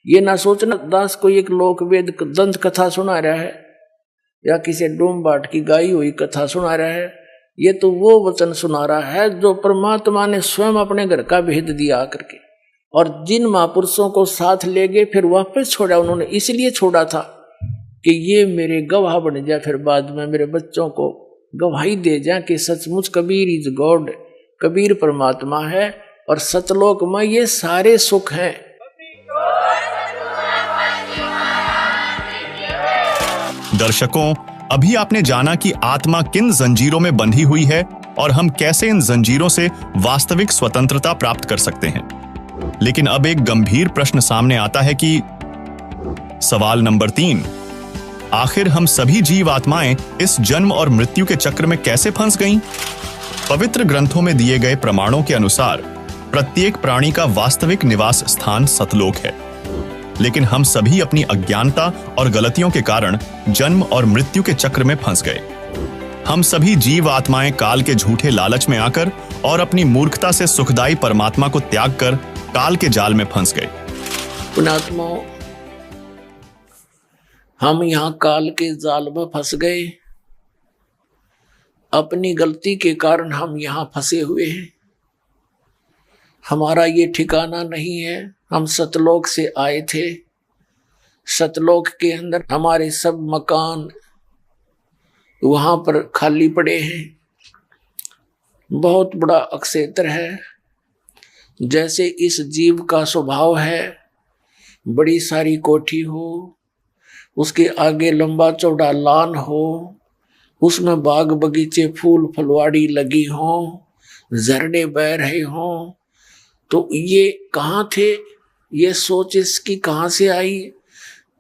ये ना सोचना दास कोई एक लोक वेद दंत कथा सुना रहा है या किसी डोम बाट की गाई हुई कथा सुना रहा है। ये तो वो वचन सुना रहा है जो परमात्मा ने स्वयं अपने घर का भेद दिया करके, और जिन महापुरुषों को साथ ले गए फिर वापस छोड़ा, उन्होंने इसलिए छोड़ा था कि ये मेरे गवाह बन जाए, फिर बाद में मेरे बच्चों को गवाही दे जाए कि सचमुच कबीर इज गॉड, कबीर परमात्मा है और सतलोक में ये सारे सुख हैं। दर्शकों, अभी आपने जाना कि आत्मा किन जंजीरों में बंधी हुई है और हम कैसे इन जंजीरों से वास्तविक स्वतंत्रता प्राप्त कर सकते हैं। लेकिन अब एक गंभीर प्रश्न सामने आता है कि सवाल नंबर 3, आखिर हम सभी जीव आत्माएं इस जन्म और मृत्यु के चक्र में कैसे फंस गईं? पवित्र ग्रंथों में दिए गए प्रमाणों के अनुसार प्रत्येक प्राणी का वास्तविक निवास स्थान सतलोक है, लेकिन हम सभी अपनी अज्ञानता और गलतियों के कारण जन्म और मृत्यु के चक्र में फंस गए। हम सभी जीव आत्माएं काल के झूठे लालच में आकर और अपनी मूर्खता से सुखदायी परमात्मा को त्याग कर काल के जाल में फंस गए। पुण्यात्माओं, हम यहाँ काल के जाल में फंस गए। अपनी गलती के कारण हम यहाँ फंसे हुए हैं। हमारा ये ठिकाना नहीं है। हम सतलोक से आए थे। सतलोक के अंदर हमारे सब मकान वहां पर खाली पड़े हैं। बहुत बड़ा अक्षेत्र है। जैसे इस जीव का स्वभाव है, बड़ी सारी कोठी हो, उसके आगे लंबा चौड़ा लान हो, उसमें बाग बगीचे फूल फलवाड़ी लगी हो, झरने बह रहे हो, तो ये कहाँ थे? ये सोच इसकी कहाँ से आई?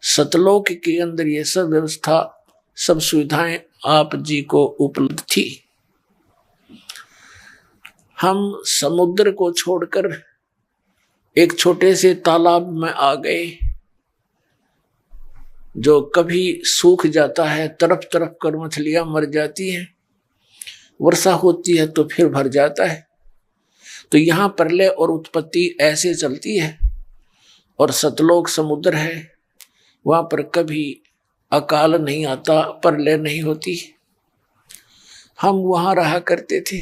सतलोक के अंदर ये सब व्यवस्था, सब सुविधाएं आप जी को उपलब्ध थी। हम समुद्र को छोड़कर एक छोटे से तालाब में आ गए जो कभी सूख जाता है, तरफ तरफ कर मछलियां मर जाती हैं, वर्षा होती है तो फिर भर जाता है। तो यहाँ प्रलय और उत्पत्ति ऐसे चलती है। और सतलोक समुद्र है, वहां पर कभी अकाल नहीं आता, प्रलय नहीं होती। हम वहां रहा करते थे।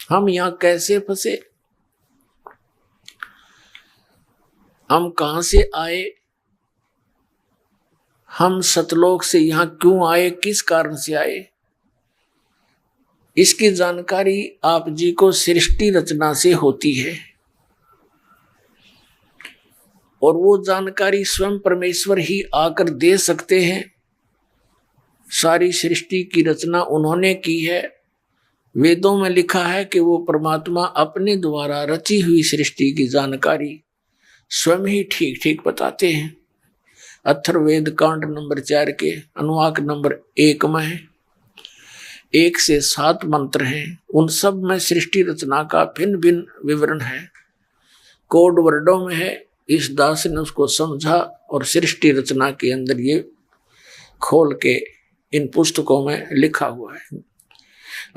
हम यहाँ कैसे फंसे? हम कहां से आए? हम सतलोक से यहाँ क्यों आए? किस कारण से आए? इसकी जानकारी आप जी को सृष्टि रचना से होती है, और वो जानकारी स्वयं परमेश्वर ही आकर दे सकते हैं। सारी सृष्टि की रचना उन्होंने की है। वेदों में लिखा है कि वो परमात्मा अपने द्वारा रची हुई सृष्टि की जानकारी स्वयं ही ठीक ठीक बताते हैं। अथर्ववेद कांड नंबर 4 के अनुवाक नंबर 1 में है। 1 से 7 मंत्र हैं। उन सब में सृष्टि रचना का भिन्न भिन्न विवरण है, कोड वर्डों में है। इस दास ने उसको समझा और सृष्टि रचना के अंदर ये खोल के इन पुस्तकों में लिखा हुआ है।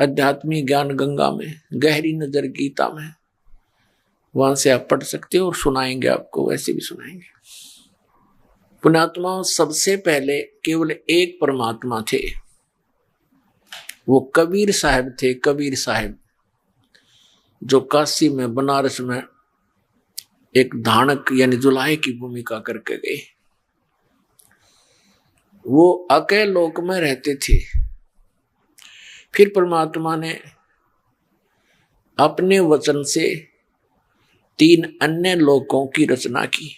आध्यात्मिक ज्ञान गंगा में, गहरी नजर गीता में, वहां से आप पढ़ सकते हो और सुनाएंगे, आपको वैसे भी सुनाएंगे। पुण्यात्माओं, सबसे पहले केवल एक परमात्मा थे, वो कबीर साहब थे। कबीर साहब जो काशी में, बनारस में एक धानक यानी जुलाहे की भूमिका करके गए। वो अकेले लोक में रहते थे। फिर परमात्मा ने अपने वचन से 3 अन्य लोकों की रचना की।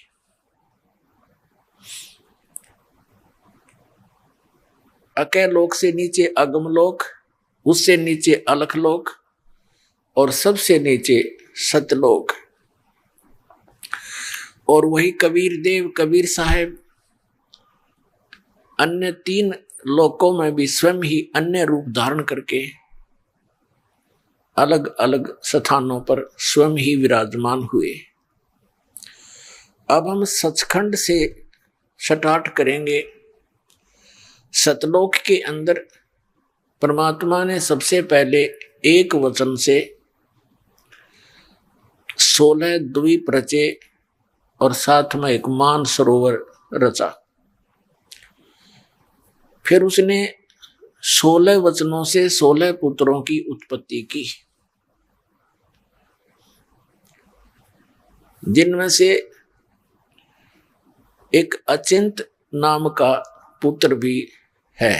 अकय लोक से नीचे अगम लोक, उससे नीचे अलख लोक और सबसे नीचे सतलोक। और वही कबीर देव, कबीर साहब अन्य 3 लोकों में भी स्वयं ही अन्य रूप धारण करके अलग अलग स्थानों पर स्वयं ही विराजमान हुए। अब हम सचखंड से स्टार्ट करेंगे। सतलोक के अंदर परमात्मा ने सबसे पहले एक वचन से 16 द्वीप रचे और साथ में एक मान सरोवर रचा। फिर उसने 16 वचनों से 16 पुत्रों की उत्पत्ति की, जिनमें से एक अचिंत नाम का पुत्र भी है।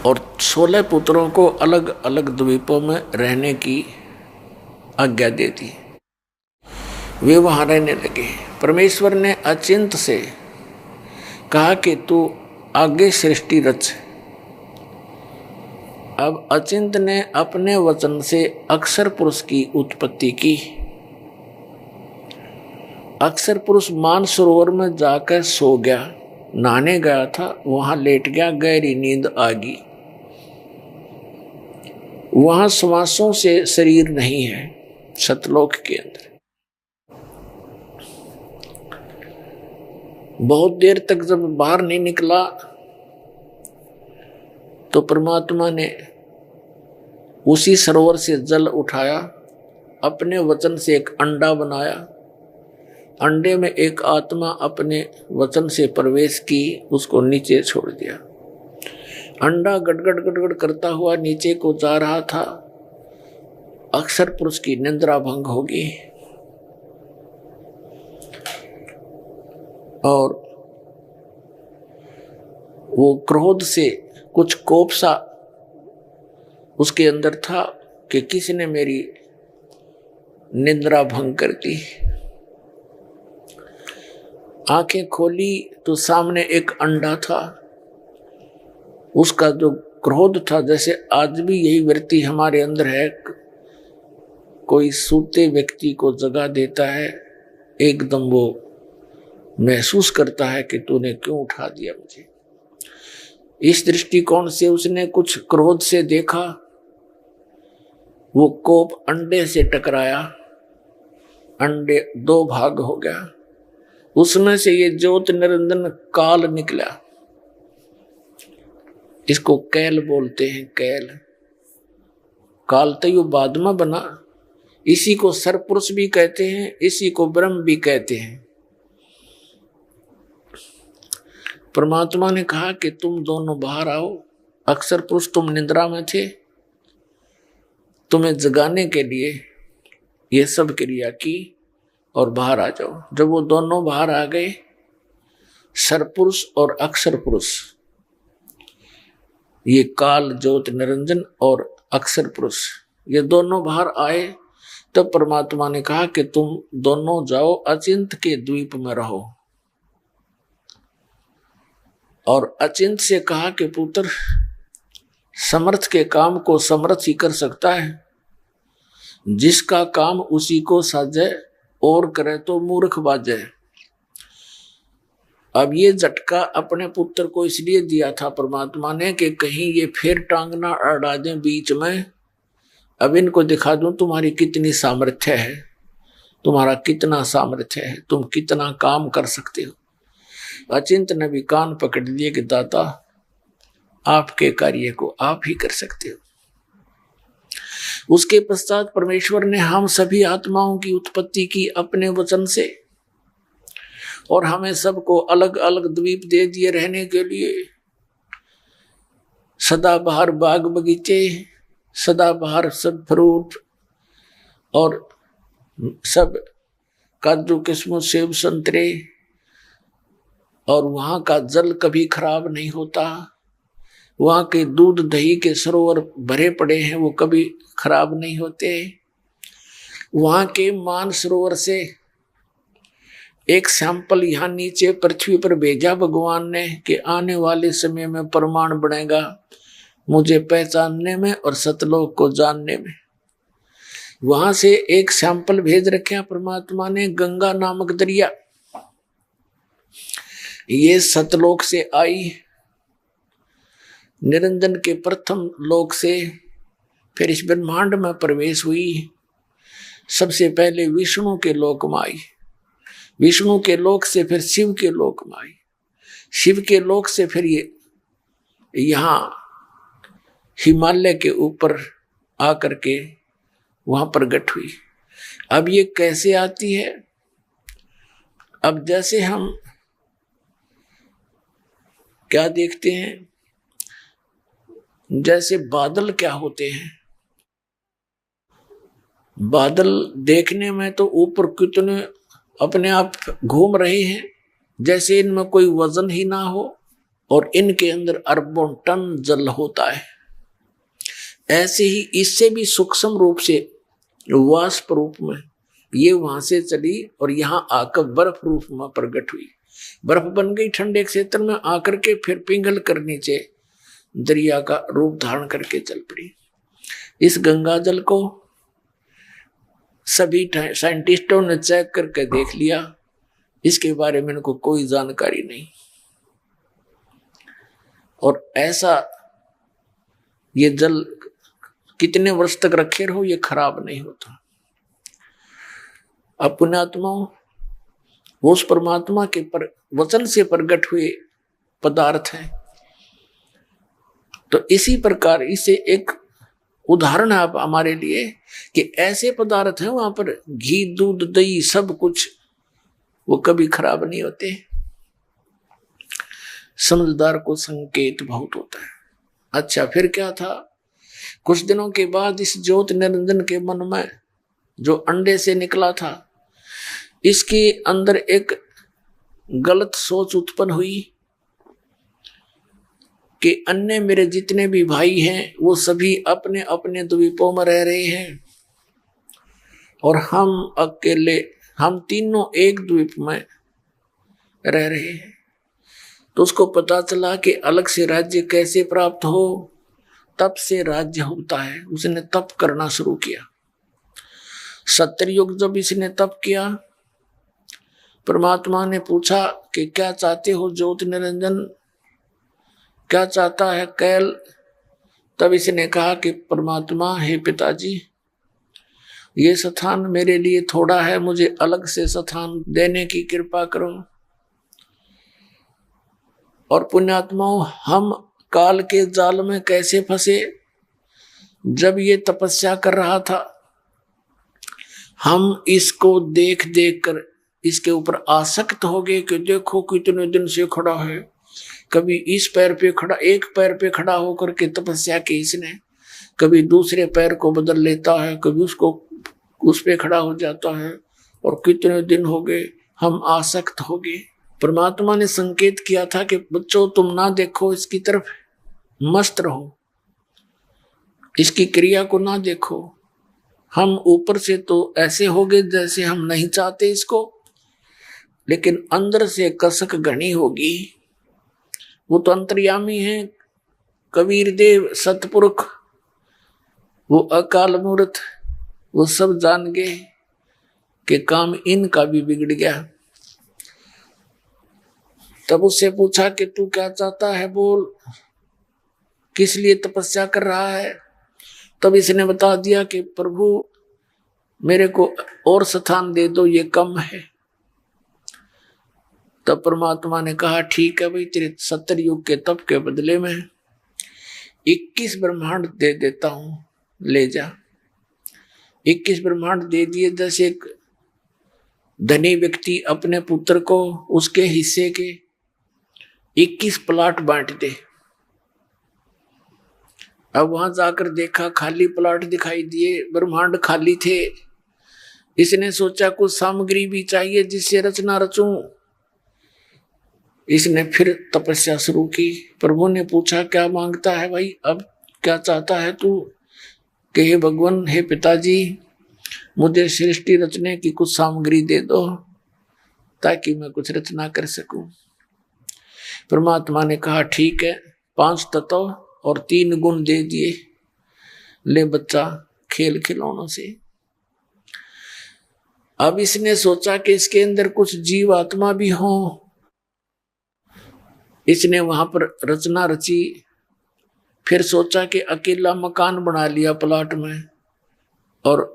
और 16 पुत्रों को अलग अलग द्वीपों में रहने की आज्ञा दे दी। वे वहां रहने लगे। परमेश्वर ने अचिंत से कहा कि तू आगे सृष्टि रच। अब अचिंत ने अपने वचन से अक्षर पुरुष की उत्पत्ति की। अक्षर पुरुष मानसरोवर में जाकर सो गया, नहाने गया था, वहां लेट गया, गहरी नींद आ गई। वहां श्वासों से शरीर नहीं है सतलोक के अंदर। बहुत देर तक जब बाहर नहीं निकला तो परमात्मा ने उसी सरोवर से जल उठाया, अपने वचन से एक अंडा बनाया। अंडे में एक आत्मा अपने वचन से प्रवेश की, उसको नीचे छोड़ दिया। अंडा गड़गड़ गड़गड़ करता हुआ नीचे को जा रहा था। अक्षर पुरुष की निंद्रा भंग होगी और वो क्रोध से कुछ कोप सा उसके अंदर था कि किसी ने मेरी निंद्रा भंग कर दी। आंखें खोली तो सामने एक अंडा था। उसका जो क्रोध था, जैसे आज भी यही वृत्ति हमारे अंदर है, कोई सूते व्यक्ति को जगा देता है, एकदम वो महसूस करता है कि तूने क्यों उठा दिया मुझे। इस दृष्टिकोण से उसने कुछ क्रोध से देखा, वो कोप अंडे से टकराया, अंडे 2 भाग हो गया। उसमें से ये ज्योत निरंजन काल निकला। इसको कैल बोलते हैं, कैल। काल तो यो बाद में बना। इसी को सरपुरुष भी कहते हैं, इसी को ब्रह्म भी कहते हैं। परमात्मा ने कहा कि तुम दोनों बाहर आओ। अक्षर पुरुष तुम निद्रा में थे, तुम्हें जगाने के लिए ये सब क्रिया की और बाहर आ जाओ। जब वो दोनों बाहर आ गए, सरपुरुष और अक्षर पुरुष, ये काल ज्योत निरंजन और अक्षर पुरुष, ये दोनों बाहर आए। तब परमात्मा ने कहा कि तुम दोनों जाओ अचिंत के द्वीप में रहो। और अचिंत से कहा कि पुत्र, समर्थ के काम को समर्थ ही कर सकता है। जिसका काम उसी को साजे और करे तो मूर्ख बाजे। अब ये झटका अपने पुत्र को इसलिए दिया था परमात्मा ने कि कहीं ये फिर टांग ना अड़ा दें बीच में। अब इनको दिखा दूं तुम्हारी कितनी सामर्थ्य है, तुम्हारा कितना सामर्थ्य है, तुम कितना काम कर सकते हो। अचिंत ने भी कान पकड़ लिए कि दाता, आपके कार्य को आप ही कर सकते हो। उसके पश्चात परमेश्वर ने हम सभी आत्माओं की उत्पत्ति की अपने वचन से, और हमें सबको अलग अलग द्वीप दे दिए रहने के लिए। सदाबहार बाग बगीचे, सदाबहार सब फ्रूट और सब काजू किस्मत सेब संतरे, और वहां का जल कभी खराब नहीं होता। वहां के दूध दही के सरोवर भरे पड़े हैं, वो कभी खराब नहीं होते। वहां के मानसरोवर से एक सैंपल यहां नीचे पृथ्वी पर भेजा भगवान ने कि आने वाले समय में प्रमाण बनेगा मुझे पहचानने में और सतलोक को जानने में। वहां से एक सैंपल भेज रखे परमात्मा ने, गंगा नामक दरिया, ये सतलोक से आई, निरंजन के प्रथम लोक से फिर इस ब्रह्मांड में प्रवेश हुई। सबसे पहले विष्णु के लोक में आई, विष्णु के लोक से फिर शिव के लोक में आई, शिव के लोक से फिर ये यहां हिमालय के ऊपर आकर के वहां प्रकट हुई। अब ये कैसे आती है? अब जैसे हम क्या देखते हैं, जैसे बादल क्या होते हैं, बादल देखने में तो ऊपर कितने अपने आप घूम रहे हैं, जैसे इनमें कोई वजन ही ना हो और इनके अंदर अरबों टन जल होता है। ऐसे ही इससे भी सूक्ष्म रूप से वाष्प रूप में ये वहां से चली और यहां आकर बर्फ रूप में प्रकट हुई। बर्फ बन गई ठंडे क्षेत्र में आकर के फिर पिघल कर नीचे दरिया का रूप धारण करके चल पड़ी। इस गंगा जल को सभी साइंटिस्टों ने चेक करके देख लिया, इसके बारे में इनको कोई जानकारी नहीं। और ऐसा ये जल कितने वर्ष तक रखे रहो ये खराब नहीं होता। अब पुण्यात्माओं, वो उस परमात्मा के वचन से प्रकट हुए पदार्थ हैं। तो इसी प्रकार इसे एक उदाहरण है आप हमारे लिए कि ऐसे पदार्थ हैं वहां पर घी दूध दही सब कुछ वो कभी खराब नहीं होते। समझदार को संकेत बहुत होता है। अच्छा, फिर क्या था? कुछ दिनों के बाद इस ज्योत निरंजन के मन में जो अंडे से निकला था, इसके अंदर एक गलत सोच उत्पन्न हुई कि अन्य मेरे जितने भी भाई हैं वो सभी अपने अपने द्वीपों में रह रहे हैं और हम अकेले, हम तीनों एक द्वीप में रह रहे हैं। तो उसको पता चला कि अलग से राज्य कैसे प्राप्त हो, तप से राज्य होता है। उसने तप करना शुरू किया। सत्ययुग जब इसने तप किया, परमात्मा ने पूछा कि क्या चाहते हो ज्योति निरंजन, क्या चाहता है कैल? तब इसने कहा कि परमात्मा, हे पिताजी, ये स्थान मेरे लिए थोड़ा है, मुझे अलग से स्थान देने की कृपा करो। और पुण्यात्माओं, हम काल के जाल में कैसे फंसे? जब ये तपस्या कर रहा था, हम इसको देख देख कर इसके ऊपर आसक्त हो गए कि देखो कितने दिन से खड़ा है, कभी इस पैर पे खड़ा, एक पैर पे खड़ा होकर के तपस्या की इसने, कभी दूसरे पैर को बदल लेता है, कभी उसको उस पे खड़ा हो जाता है, और कितने दिन हो गए हम आसक्त हो गए। परमात्मा ने संकेत किया था कि बच्चों तुम ना देखो इसकी तरफ, मस्त रहो, इसकी क्रिया को ना देखो। हम ऊपर से तो ऐसे हो गए जैसे हम नहीं चाहते इसको, लेकिन अंदर से कसक घनी होगी। वो तो अंतर्यामी है, कबीर देव सतपुरुष, वो अकाल मूर्त, वो सब जान गए कि काम इनका भी बिगड़ गया। तब उससे पूछा कि तू क्या चाहता है, बोल, किस लिए तपस्या कर रहा है? तब इसने बता दिया कि प्रभु मेरे को और स्थान दे दो, ये कम है। तब परमात्मा ने कहा ठीक है भाई, तेरे 70 युग के तप के बदले में 21 ब्रह्मांड दे देता हूं, ले जा। 21 ब्रह्मांड दे दिए। जैसे एक धनी व्यक्ति अपने पुत्र को उसके हिस्से के 21 प्लाट बांट दे। अब वहां जाकर देखा खाली प्लाट दिखाई दिए, ब्रह्मांड खाली थे। इसने सोचा कुछ सामग्री भी चाहिए जिससे रचना रचूं। इसने फिर तपस्या शुरू की। प्रभु ने पूछा क्या मांगता है भाई, अब क्या चाहता है तू? कि हे भगवान, हे पिताजी, मुझे सृष्टि रचने की कुछ सामग्री दे दो ताकि मैं कुछ रचना कर सकूं। परमात्मा ने कहा ठीक है, 5 तत्व और 3 गुण दे दिए, ले बच्चा खेल खिलौनों से। अब इसने सोचा कि इसके अंदर कुछ जीव आत्मा भी हो। इसने वहां पर रचना रची। फिर सोचा कि अकेला मकान बना लिया प्लाट में, और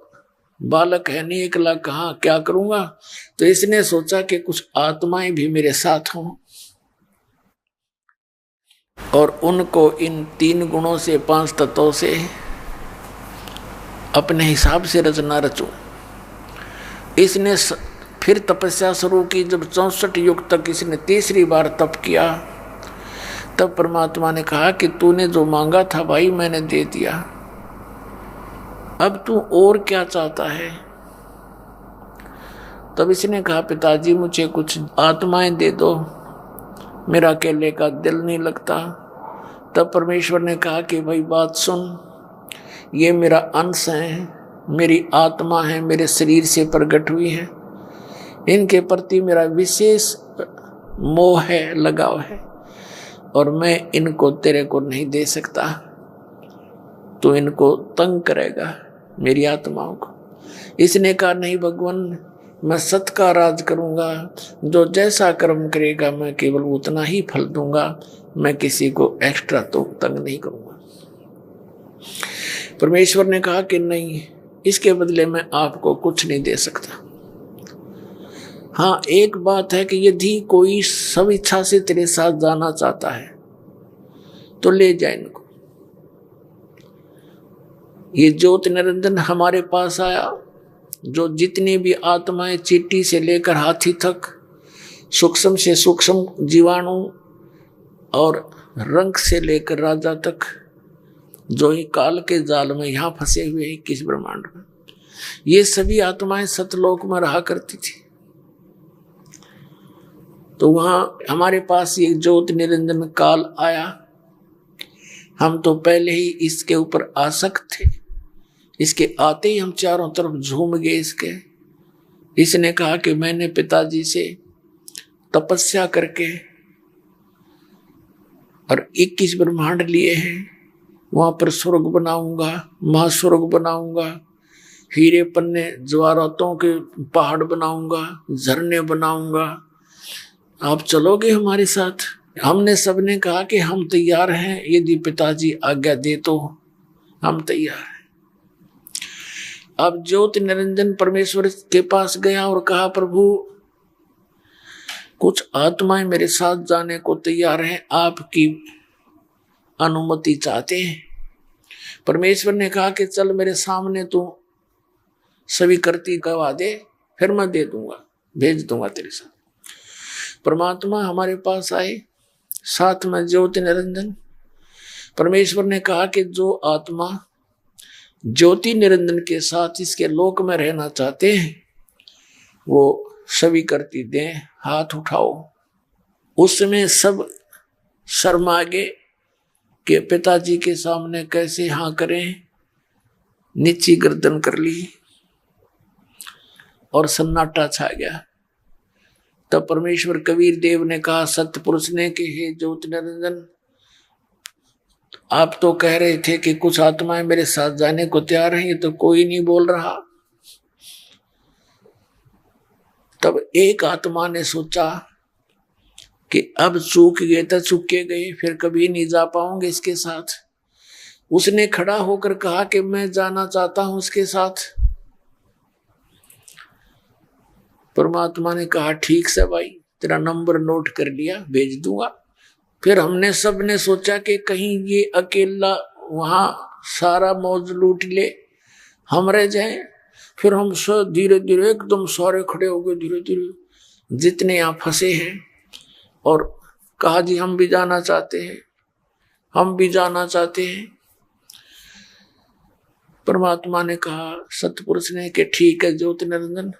बालक है नहीं, अकेला कहाँ क्या करूंगा। तो इसने सोचा कि कुछ आत्माएं भी मेरे साथ हों और उनको इन 3 गुणों से 5 तत्वों से अपने हिसाब से रचना रचूं। इसने फिर तपस्या शुरू की। जब 64 युग तक इसने तीसरी बार तप किया, तब परमात्मा ने कहा कि तूने जो मांगा था भाई मैंने दे दिया, अब तू और क्या चाहता है। तब इसने कहा पिताजी मुझे कुछ आत्माएं दे दो, मेरा अकेले का दिल नहीं लगता। तब परमेश्वर ने कहा कि भाई बात सुन, ये मेरा अंश है, मेरी आत्मा है, मेरे शरीर से प्रकट हुई है, इनके प्रति मेरा विशेष मोह है, लगाव है, और मैं इनको तेरे को नहीं दे सकता। तो इनको तंग करेगा मेरी आत्माओं को। इसने कहा नहीं भगवान, मैं सत का राज करूंगा, जो जैसा कर्म करेगा मैं केवल उतना ही फल दूंगा, मैं किसी को एक्स्ट्रा तो तंग नहीं करूंगा। परमेश्वर ने कहा कि नहीं, इसके बदले मैं आपको कुछ नहीं दे सकता। हाँ, एक बात है कि यदि कोई सब इच्छा से तेरे साथ जाना चाहता है तो ले जाए इनको। ये ज्योति निरंजन हमारे पास आया, जो जितनी भी आत्माएं चींटी से लेकर हाथी तक, सूक्ष्म से सूक्ष्म जीवाणु और रंग से लेकर राजा तक, जो ही काल के जाल में यहाँ फंसे हुए हैं किस ब्रह्मांड में, ये सभी आत्माएं सतलोक में रहा करती थी। तो वहां हमारे पास ये ज्योति निरंजन काल आया। हम तो पहले ही इसके ऊपर आसक्त थे, इसके आते ही हम चारों तरफ झूम गए इसके। इसने कहा कि मैंने पिताजी से तपस्या करके और 21 ब्रह्मांड लिए हैं, वहां पर स्वर्ग बनाऊंगा, महास्वर्ग बनाऊंगा, हीरे पन्ने जवाहरातों के पहाड़ बनाऊंगा, झरने बनाऊंगा, आप चलोगे हमारे साथ। हमने सबने कहा कि हम तैयार हैं, यदि पिताजी आज्ञा दे तो हम तैयार हैं। अब ज्योति निरंजन परमेश्वर के पास गया और कहा प्रभु कुछ आत्माएं मेरे साथ जाने को तैयार हैं, आपकी अनुमति चाहते हैं। परमेश्वर ने कहा कि चल मेरे सामने तू सभी करती गवा दे, फिर मैं दे दूंगा, भेज दूंगा तेरे साथ। परमात्मा हमारे पास आए, साथ में ज्योति निरंजन। परमेश्वर ने कहा कि जो आत्मा ज्योति निरंजन के साथ इसके लोक में रहना चाहते हैं वो सभी करती दें, हाथ उठाओ। उसमें सब शर्मा गए कि पिताजी के सामने कैसे हाँ करें, नीची गर्दन कर ली और सन्नाटा छा गया। तब परमेश्वर कबीर देव ने कहा सतपुरुष ने कि हे ज्योति निरंजन, आप तो कह रहे थे कि कुछ आत्माएं मेरे साथ जाने को तैयार हैं, ये तो कोई नहीं बोल रहा। तब एक आत्मा ने सोचा कि अब चूक गए तो चूके गए, फिर कभी नहीं जा पाऊंगे इसके साथ। उसने खड़ा होकर कहा कि मैं जाना चाहता हूं उसके साथ। परमात्मा ने कहा ठीक से भाई, तेरा नंबर नोट कर लिया, भेज दूंगा। फिर हमने सब ने सोचा कि कहीं ये अकेला वहां सारा मौज लूट ले, हम रह जाएं। फिर हम सब धीरे धीरे एकदम सारे खड़े हो गए, धीरे धीरे जितने यहाँ फंसे हैं, और कहा जी हम भी जाना चाहते हैं, हम भी जाना चाहते हैं। परमात्मा ने कहा सतपुरुष ने कि ठीक है ज्योति निरंजन,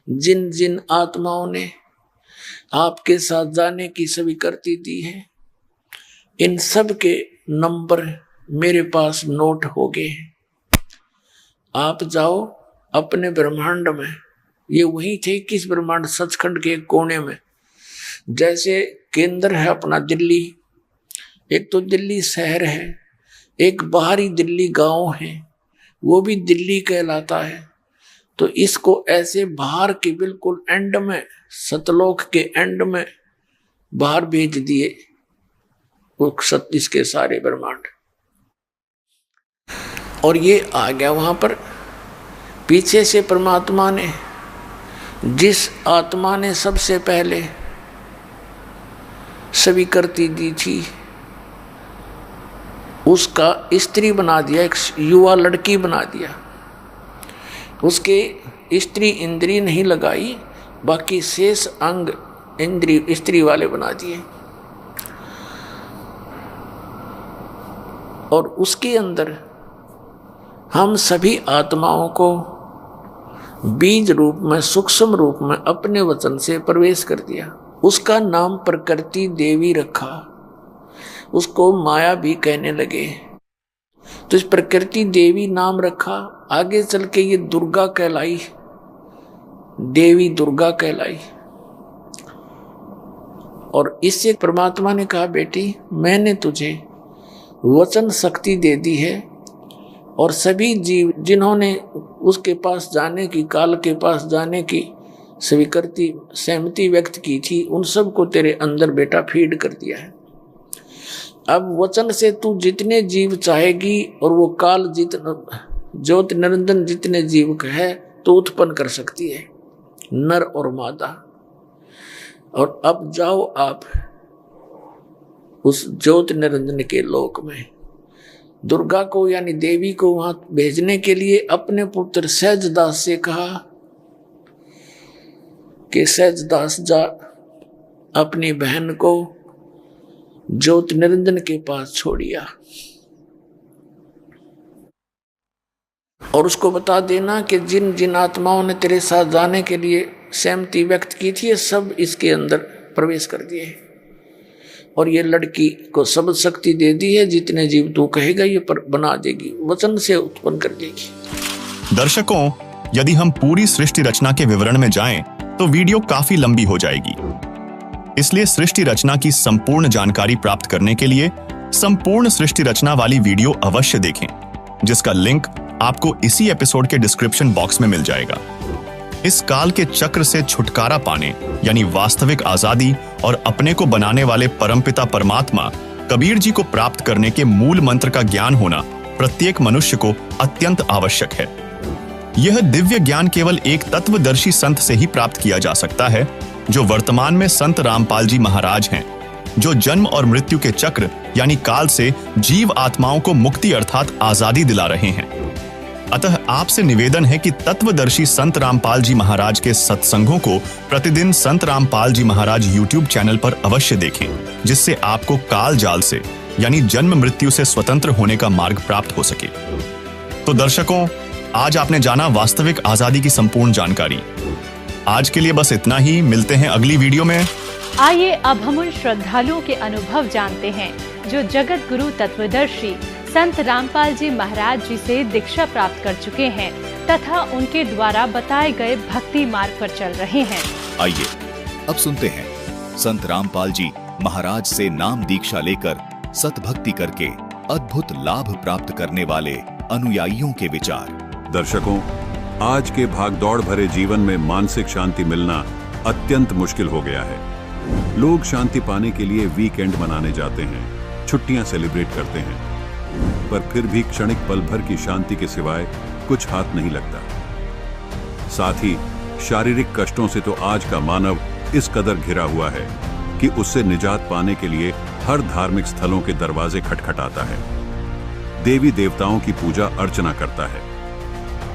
जिन जिन आत्माओं ने आपके साथ जाने की सभी करती दी है, इन सब के नंबर मेरे पास नोट हो गए हैं। आप जाओ अपने ब्रह्मांड में, ये वही थे किस ब्रह्मांड, सचखंड के एक कोने में। जैसे केंद्र है अपना दिल्ली, एक तो दिल्ली शहर है, एक बाहरी दिल्ली गांव है, वो भी दिल्ली कहलाता है। तो इसको ऐसे बाहर के बिल्कुल एंड में, सतलोक के एंड में बाहर भेज दिए वो इसके सारे ब्रह्मांड। और ये आ गया वहां पर। पीछे से परमात्मा ने, जिस आत्मा ने सबसे पहले स्वीकृति दी थी, उसका स्त्री बना दिया, एक युवा लड़की बना दिया। उसके स्त्री इंद्री नहीं लगाई, बाकी शेष अंग इंद्री स्त्री वाले बना दिए। और उसके अंदर हम सभी आत्माओं को बीज रूप में, सूक्ष्म रूप में अपने वचन से प्रवेश कर दिया। उसका नाम प्रकृति देवी रखा, उसको माया भी कहने लगे। तो इस प्रकृति देवी नाम रखा। आगे चल के ये दुर्गा कहलाई, देवी दुर्गा कहलाई। और इससे परमात्मा ने कहा, बेटी मैंने तुझे वचन शक्ति दे दी है, और सभी जीव जिन्होंने उसके पास जाने की, काल के पास जाने की स्वीकृति, सहमति व्यक्त की थी, उन सबको तेरे अंदर बेटा फीड कर दिया है। अब वचन से तू जितने जीव चाहेगी, और वो काल जितना ज्योति निरंजन जितने जीव है तो उत्पन्न कर सकती है, नर और मादा। और अब जाओ आप उस ज्योति निरंजन के लोक में। दुर्गा को यानी देवी को वहां भेजने के लिए अपने पुत्र सहजदास से कहा कि सहजदास जा अपनी बहन को ज्योति निरंजन के पास छोड़िया, और उसको बता देना कि जिन जिन आत्माओं ने तेरे साथ जाने के लिए सहमति व्यक्त की थी, सब इसके अंदर प्रवेश कर दिए। और ये लड़की को सब शक्ति दे दी है, जितने जीव तू कहेगा ये पर बना देगी, वचन से उत्पन्न कर देगी। दर्शकों, यदि हम पूरी सृष्टि रचना के विवरण में जाएं, तो वीडियो काफी लंबी हो जाएगी। इसलिए सृष्टि रचना की संपूर्ण जानकारी प्राप्त करने के लिए संपूर्ण सृष्टि रचना वाली वीडियो अवश्य देखें, जिसका लिंक आपको इसी एपिसोड के डिस्क्रिप्शन बॉक्स में मिल जाएगा। इस काल के चक्र से छुटकारा पाने, यानी वास्तविक आजादी और अपने को बनाने वाले परमपिता परमात्मा कबीर जी को प्राप्त करने के मूल मंत्र का ज्ञान होना प्रत्येक मनुष्य को अत्यंत आवश्यक है। यह दिव्य ज्ञान केवल एक तत्वदर्शी संत से ही प्राप्त किया जा सकता है, जो वर्तमान में संत रामपाल जी महाराज हैं, जो जन्म और मृत्यु के चक्र यानी काल से जीव आत्माओं को मुक्ति अर्थात आजादी दिला रहे हैं। अतः आपसे निवेदन है कि तत्वदर्शी संत रामपाल जी महाराज के सत्संगों को प्रतिदिन संत रामपाल जी महाराज YouTube चैनल पर अवश्य देखें, जिससे आपको काल जाल से यानी जन्म मृत्यु से स्वतंत्र होने का मार्ग प्राप्त हो सके। तो दर्शकों, आज आपने जाना वास्तविक आजादी की संपूर्ण जानकारी। आज के लिए बस इतना ही, मिलते हैं अगली वीडियो में। आइए अब हम उन श्रद्धालुओं के अनुभव जानते हैं जो जगत गुरु तत्वदर्शी संत रामपाल जी महाराज जी से दीक्षा प्राप्त कर चुके हैं तथा उनके द्वारा बताए गए भक्ति मार्ग पर चल रहे हैं। आइए अब सुनते हैं संत रामपाल जी महाराज से नाम दीक्षा लेकर सतभक्ति करके अद्भुत लाभ प्राप्त करने वाले अनुयायियों के विचार। दर्शकों, आज के भागदौड़ भरे जीवन में मानसिक शांति मिलना अत्यंत मुश्किल हो गया है। लोग शांति पाने के लिए वीकेंड मनाने जाते हैं, छुट्टियां सेलिब्रेट करते हैं, पर फिर भी क्षणिक पल भर की शांति के सिवाय कुछ हाथ नहीं लगता। साथ ही शारीरिक कष्टों से तो आज का मानव इस कदर घिरा हुआ है कि उससे निजात पाने के लिए हर धार्मिक स्थलों के दरवाजे खटखटाता है, देवी देवताओं की पूजा अर्चना करता है।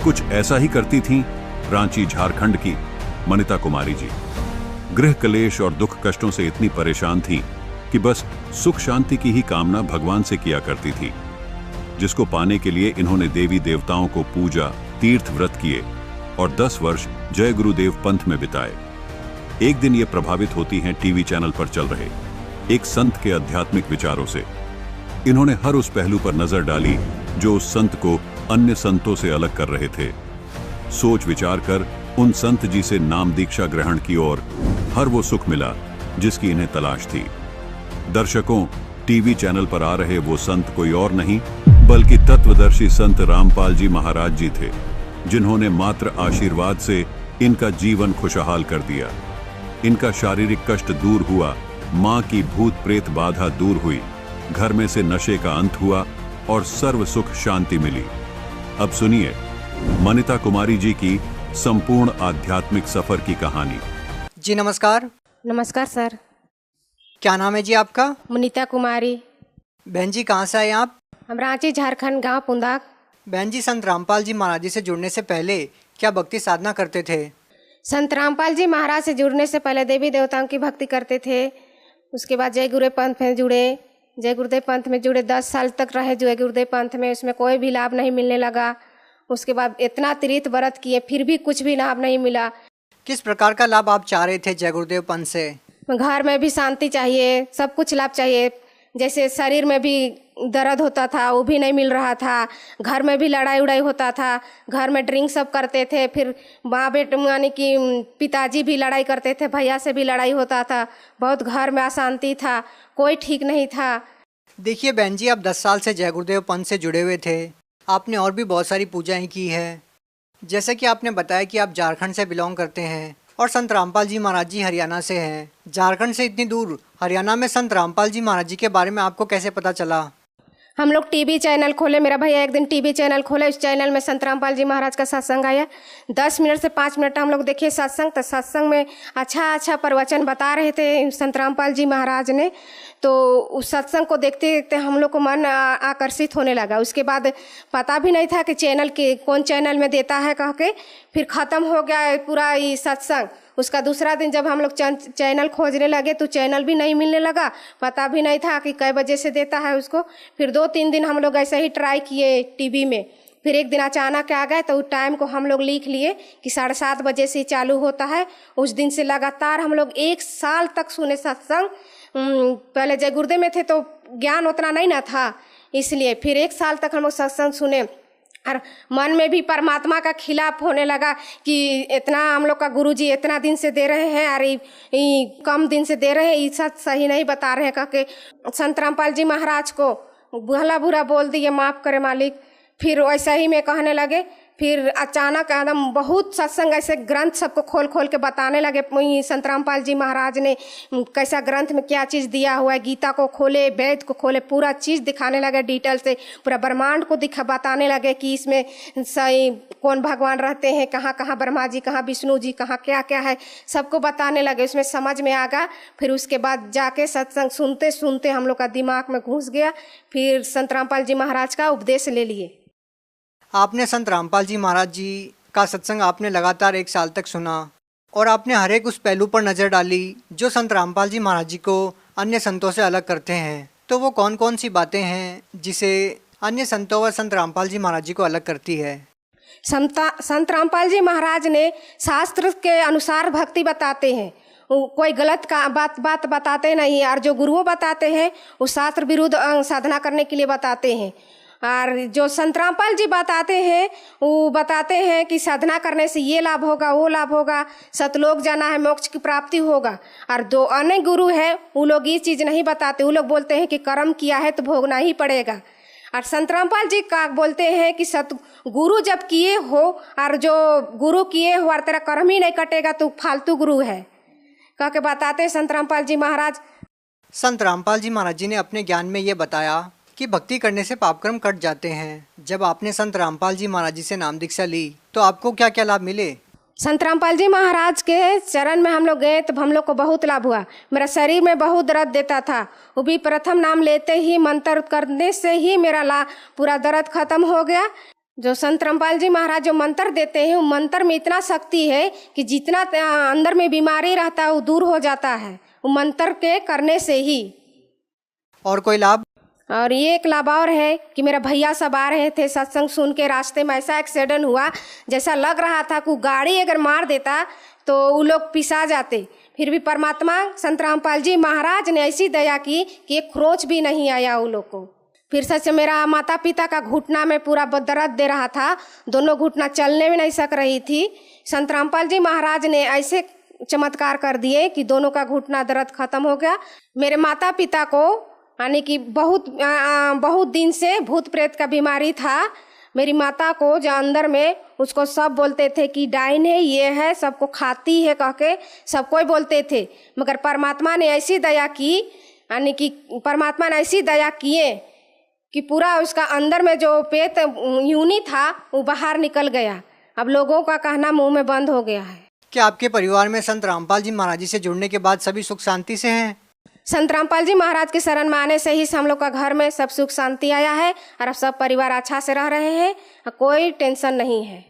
कुछ ऐसा ही करती थीं रांची झारखंड की मनिता कुमारी जी। गृह कलेश और दुख कष्टों से इतनी परेशान थीं कि बस सुख शांति की ही कामना भगवान से किया करती थी, जिसको पाने के लिए इन्होंने देवी देवताओं को पूजा, तीर्थ व्रत किए और 10 वर्ष जय गुरुदेव पंथ में बिताए। एक दिन ये प्रभावित होती हैं टीवी चैनल पर चल रहे एक संत के आध्यात्मिक विचारों से। इन्होंने हर उस पहलू पर नजर डाली जो उस संत को अन्य संतों से अलग कर रहे थे। सोच विचार कर उन संत जी से नाम दीक्षा ग्रहण की और हर वो सुख मिला जिसकी इन्हें तलाश थी। दर्शकों, टीवी चैनल पर आ रहे वो संत कोई और नहीं बल्कि तत्वदर्शी संत रामपाल जी महाराज जी थे, जिन्होंने मात्र आशीर्वाद से इनका जीवन खुशहाल कर दिया। इनका शारीरिक कष्ट दूर हुआ, मां की भूत प्रेत बाधा दूर हुई, घर में से नशे का अंत हुआ और सर्व सुख शांति मिली। अब सुनिए मनिता कुमारी जी की संपूर्ण आध्यात्मिक सफर की कहानी। जी नमस्कार। नमस्कार सर। क्या नाम है जी आपका? मनिता कुमारी। बहन जी कहाँ से आए आप? हम रांची झारखंड, गांव पुंदाक। बहन जी, संत रामपाल जी महाराज जी से जुड़ने से पहले क्या भक्ति साधना करते थे? संत रामपाल जी महाराज से जुड़ने से पहले देवी देवताओं की भक्ति करते थे। उसके बाद जय गुरुदेव पंथ में जुड़े। जय गुरुदेव पंथ में जुड़े 10 साल तक रहे जय गुरुदेव पंथ में। उसमें कोई भी लाभ नहीं मिलने लगा। उसके बाद इतना तीर्थ व्रत किए फिर भी कुछ भी लाभ नहीं मिला। किस प्रकार का लाभ आप चाह रहे थे जय गुरुदेव पंथ से? घर में भी शांति चाहिए, सब कुछ लाभ चाहिए। जैसे शरीर में भी दर्द होता था वो भी नहीं मिल रहा था। घर में भी लड़ाई उड़ाई होता था। घर में ड्रिंक सब करते थे। फिर माँ बेटे यानी कि पिताजी भी लड़ाई करते थे, भैया से भी लड़ाई होता था। बहुत घर में अशांति था, कोई ठीक नहीं था। देखिए बहन जी, आप 10 साल से जय गुरुदेव पंथ से जुड़े हुए थे। आपने और भी बहुत सारी पूजाएं की है। जैसे कि आपने बताया कि आप झारखंड से बिलोंग करते हैं और संत रामपाल जी महाराज जी हरियाणा से हैं। झारखंड से इतनी दूर हरियाणा में संत रामपाल जी महाराज जी के बारे में आपको कैसे पता चला? हम लोग टीवी चैनल खोले। मेरा भैया एक दिन टीवी चैनल खोले। उस चैनल में संत रामपाल जी महाराज का सत्संग आया। 10 मिनट से 5 मिनट हम लोग देखे सत्संग। तो सत्संग में अच्छा प्रवचन बता रहे थे संत रामपाल जी महाराज ने। तो उस सत्संग को देखते देखते हम लोग को मन आकर्षित होने लगा। उसके बाद पता भी नहीं था कि चैनल के कौन चैनल में देता है कह के। फिर ख़त्म हो गया पूरा ये सत्संग। उसका दूसरा दिन जब हम लोग चैनल खोजने लगे तो चैनल भी नहीं मिलने लगा। पता भी नहीं था कि कै बजे से देता है उसको। फिर 2-3 दिन हम लोग ऐसे ही ट्राई किए टीवी में। फिर एक दिन अचानक आ गए तो उस टाइम को हम लोग लिख लिए कि 7:30 बजे से चालू होता है। उस दिन से लगातार हम लोग 1 साल तक सुने सत्संग। पहले जय गुरुदेव में थे तो ज्ञान उतना नहीं ना था, इसलिए फिर 1 साल तक हम लोग सत्संग सुने। और मन में भी परमात्मा का खिलाफ होने लगा कि इतना हम लोग का गुरुजी इतना दिन से दे रहे हैं और कम दिन से दे रहे हैं, ये सब सही नहीं बता रहे हैं कह के संत रामपाल जी महाराज को भला बुरा बोल दिए, माफ़ करे मालिक। फिर वैसा ही में कहने लगे। फिर अचानक एकदम बहुत सत्संग ऐसे ग्रंथ सबको खोल खोल के बताने लगे। संत रामपाल जी महाराज ने कैसा ग्रंथ में क्या चीज़ दिया हुआ है, गीता को खोले, वेद को खोले, पूरा चीज़ दिखाने लगे डिटेल से। पूरा ब्रह्मांड को बताने लगे कि इसमें सही कौन भगवान रहते हैं, कहाँ कहाँ ब्रह्मा जी, कहाँ विष्णु जी, कहाँ क्या क्या है, सबको बताने लगे। उसमें समझ में आ गया। फिर उसके बाद जाके सत्संग सुनते सुनते हम लोग का दिमाग में घुस गया। फिर संत रामपाल जी महाराज का उपदेश ले लिए। आपने संत रामपाल जी महाराज जी का सत्संग आपने लगातार 1 साल तक सुना और आपने हर एक उस पहलू पर नज़र डाली जो संत रामपाल जी महाराज जी को अन्य संतों से अलग करते हैं। तो वो कौन कौन सी बातें हैं जिसे अन्य संतों व संत रामपाल जी महाराज जी को अलग करती है? संत रामपाल जी महाराज ने शास्त्र के अनुसार भक्ति बताते हैं। कोई गलत का बात बताते नहीं। और जो गुरुओं बताते हैं वो शास्त्र विरुद्ध साधना करने के लिए बताते हैं। और जो संत रामपाल जी बताते हैं वो बताते हैं कि साधना करने से ये लाभ होगा, वो लाभ होगा, सतलोक जाना है, मोक्ष की प्राप्ति होगा। और जो अन्य गुरु है वो लोग ये चीज़ नहीं बताते। वो लोग बोलते हैं कि कर्म किया है तो भोगना ही पड़ेगा। और संत रामपाल जी का बोलते हैं कि गुरु जब किए हो और जो गुरु किए हो और तेरा कर्म ही नहीं कटेगा तो फालतू गुरु है कह के बताते हैं संत रामपाल जी महाराज। संत रामपाल जी महाराज जी ने अपने ज्ञान में ये बताया कि भक्ति करने से पापकर्म कट जाते हैं। जब आपने संत रामपाल जी महाराज जी से नाम दीक्षा ली तो आपको क्या क्या लाभ मिले? संत रामपाल जी महाराज के चरण में हम लोग गए तो हम लोग को बहुत लाभ हुआ। मेरा शरीर में बहुत दर्द देता था, वो भी प्रथम नाम लेते ही मंत्र करने से ही मेरा पूरा दर्द खत्म हो गया। जो संत रामपाल जी महाराज जो मंत्र देते हैं वो मंत्र में इतना शक्ति है कि जितना अंदर में बीमारी रहता है वो दूर हो जाता है वो मंत्र के करने से ही। और कोई लाभ? और ये एक लाभ और है कि मेरा भैया सब आ रहे थे सत्संग सुन के, रास्ते में ऐसा एक्सीडेंट हुआ जैसा लग रहा था कि गाड़ी अगर मार देता तो वो लोग पिसा जाते। फिर भी परमात्मा संत रामपाल जी महाराज ने ऐसी दया की कि एक खरोंच भी नहीं आया वो लोग को। फिर सच मेरा माता पिता का घुटना में पूरा दर्द दे रहा था, दोनों घुटना चलने में नहीं सक रही थी। संत रामपाल जी महाराज ने ऐसे चमत्कार कर दिए कि दोनों का घुटना दर्द खत्म हो गया। मेरे माता पिता को यानी कि बहुत दिन से भूत प्रेत का बीमारी था। मेरी माता को जो अंदर में उसको सब बोलते थे कि डाइन है, ये है, सबको खाती है कह के सब कोई बोलते थे। मगर परमात्मा ने ऐसी दया की, यानी कि परमात्मा ने ऐसी दया किए कि पूरा उसका अंदर में जो पेट यूनी था वो बाहर निकल गया। अब लोगों का कहना मुंह में बंद हो गया है। क्या आपके परिवार में संत रामपाल जी महाराज जी से जुड़ने के बाद सभी सुख शांति से हैं? संत रामपाल जी महाराज के शरण में आने से ही हम लोग का घर में सब सुख शांति आया है और अब सब परिवार अच्छा से रह रहे हैं, कोई टेंशन नहीं है।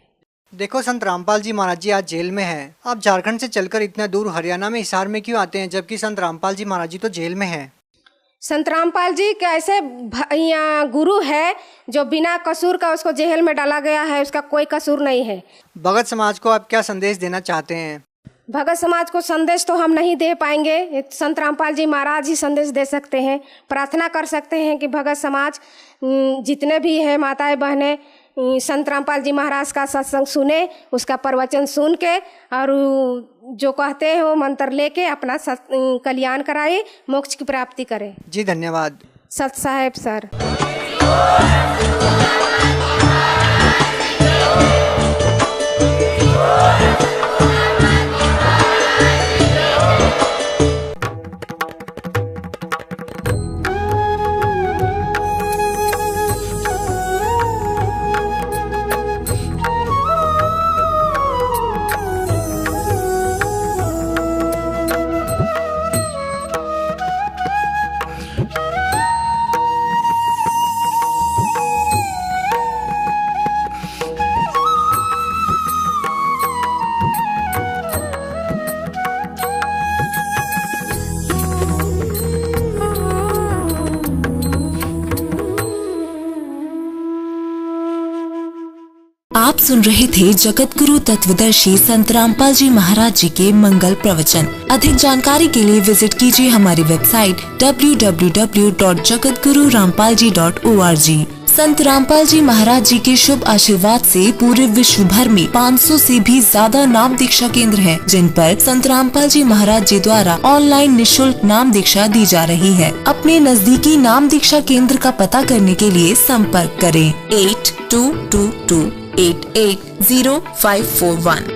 देखो संत रामपाल जी महाराज जी आज जेल में हैं। आप झारखंड से चलकर इतना दूर हरियाणा में हिसार में क्यों आते हैं, जबकि संत रामपाल जी महाराज जी तो जेल में हैं? संत रामपाल जी के ऐसे गुरु है जो बिना कसूर का उसको जेल में डाला गया है, उसका कोई कसूर नहीं है। भगत समाज को आप क्या संदेश देना चाहते हैं? भगत समाज को संदेश तो हम नहीं दे पाएंगे, संत रामपाल जी महाराज ही संदेश दे सकते हैं। प्रार्थना कर सकते हैं कि भगत समाज जितने भी है माताएं बहनें संत रामपाल जी महाराज का सत्संग सुने, उसका प्रवचन सुन के और जो कहते हैं वो मंत्र लेके अपना कल्याण कराए, मोक्ष की प्राप्ति करें। जी धन्यवाद। सत साहेब सर। आप सुन रहे थे जगत गुरु तत्वदर्शी संत रामपाल जी महाराज जी के मंगल प्रवचन। अधिक जानकारी के लिए विजिट कीजिए हमारी वेबसाइट www.jagatgururampalji.org। संत रामपाल जी महाराज जी के शुभ आशीर्वाद से पूरे विश्व भर में 500 से भी ज्यादा नाम दीक्षा केंद्र हैं, जिन पर संत रामपाल जी महाराज जी द्वारा ऑनलाइन निशुल्क नाम दीक्षा दी जा रही है। अपने नजदीकी नाम दीक्षा केंद्र का पता करने के लिए संपर्क करें 8222880541।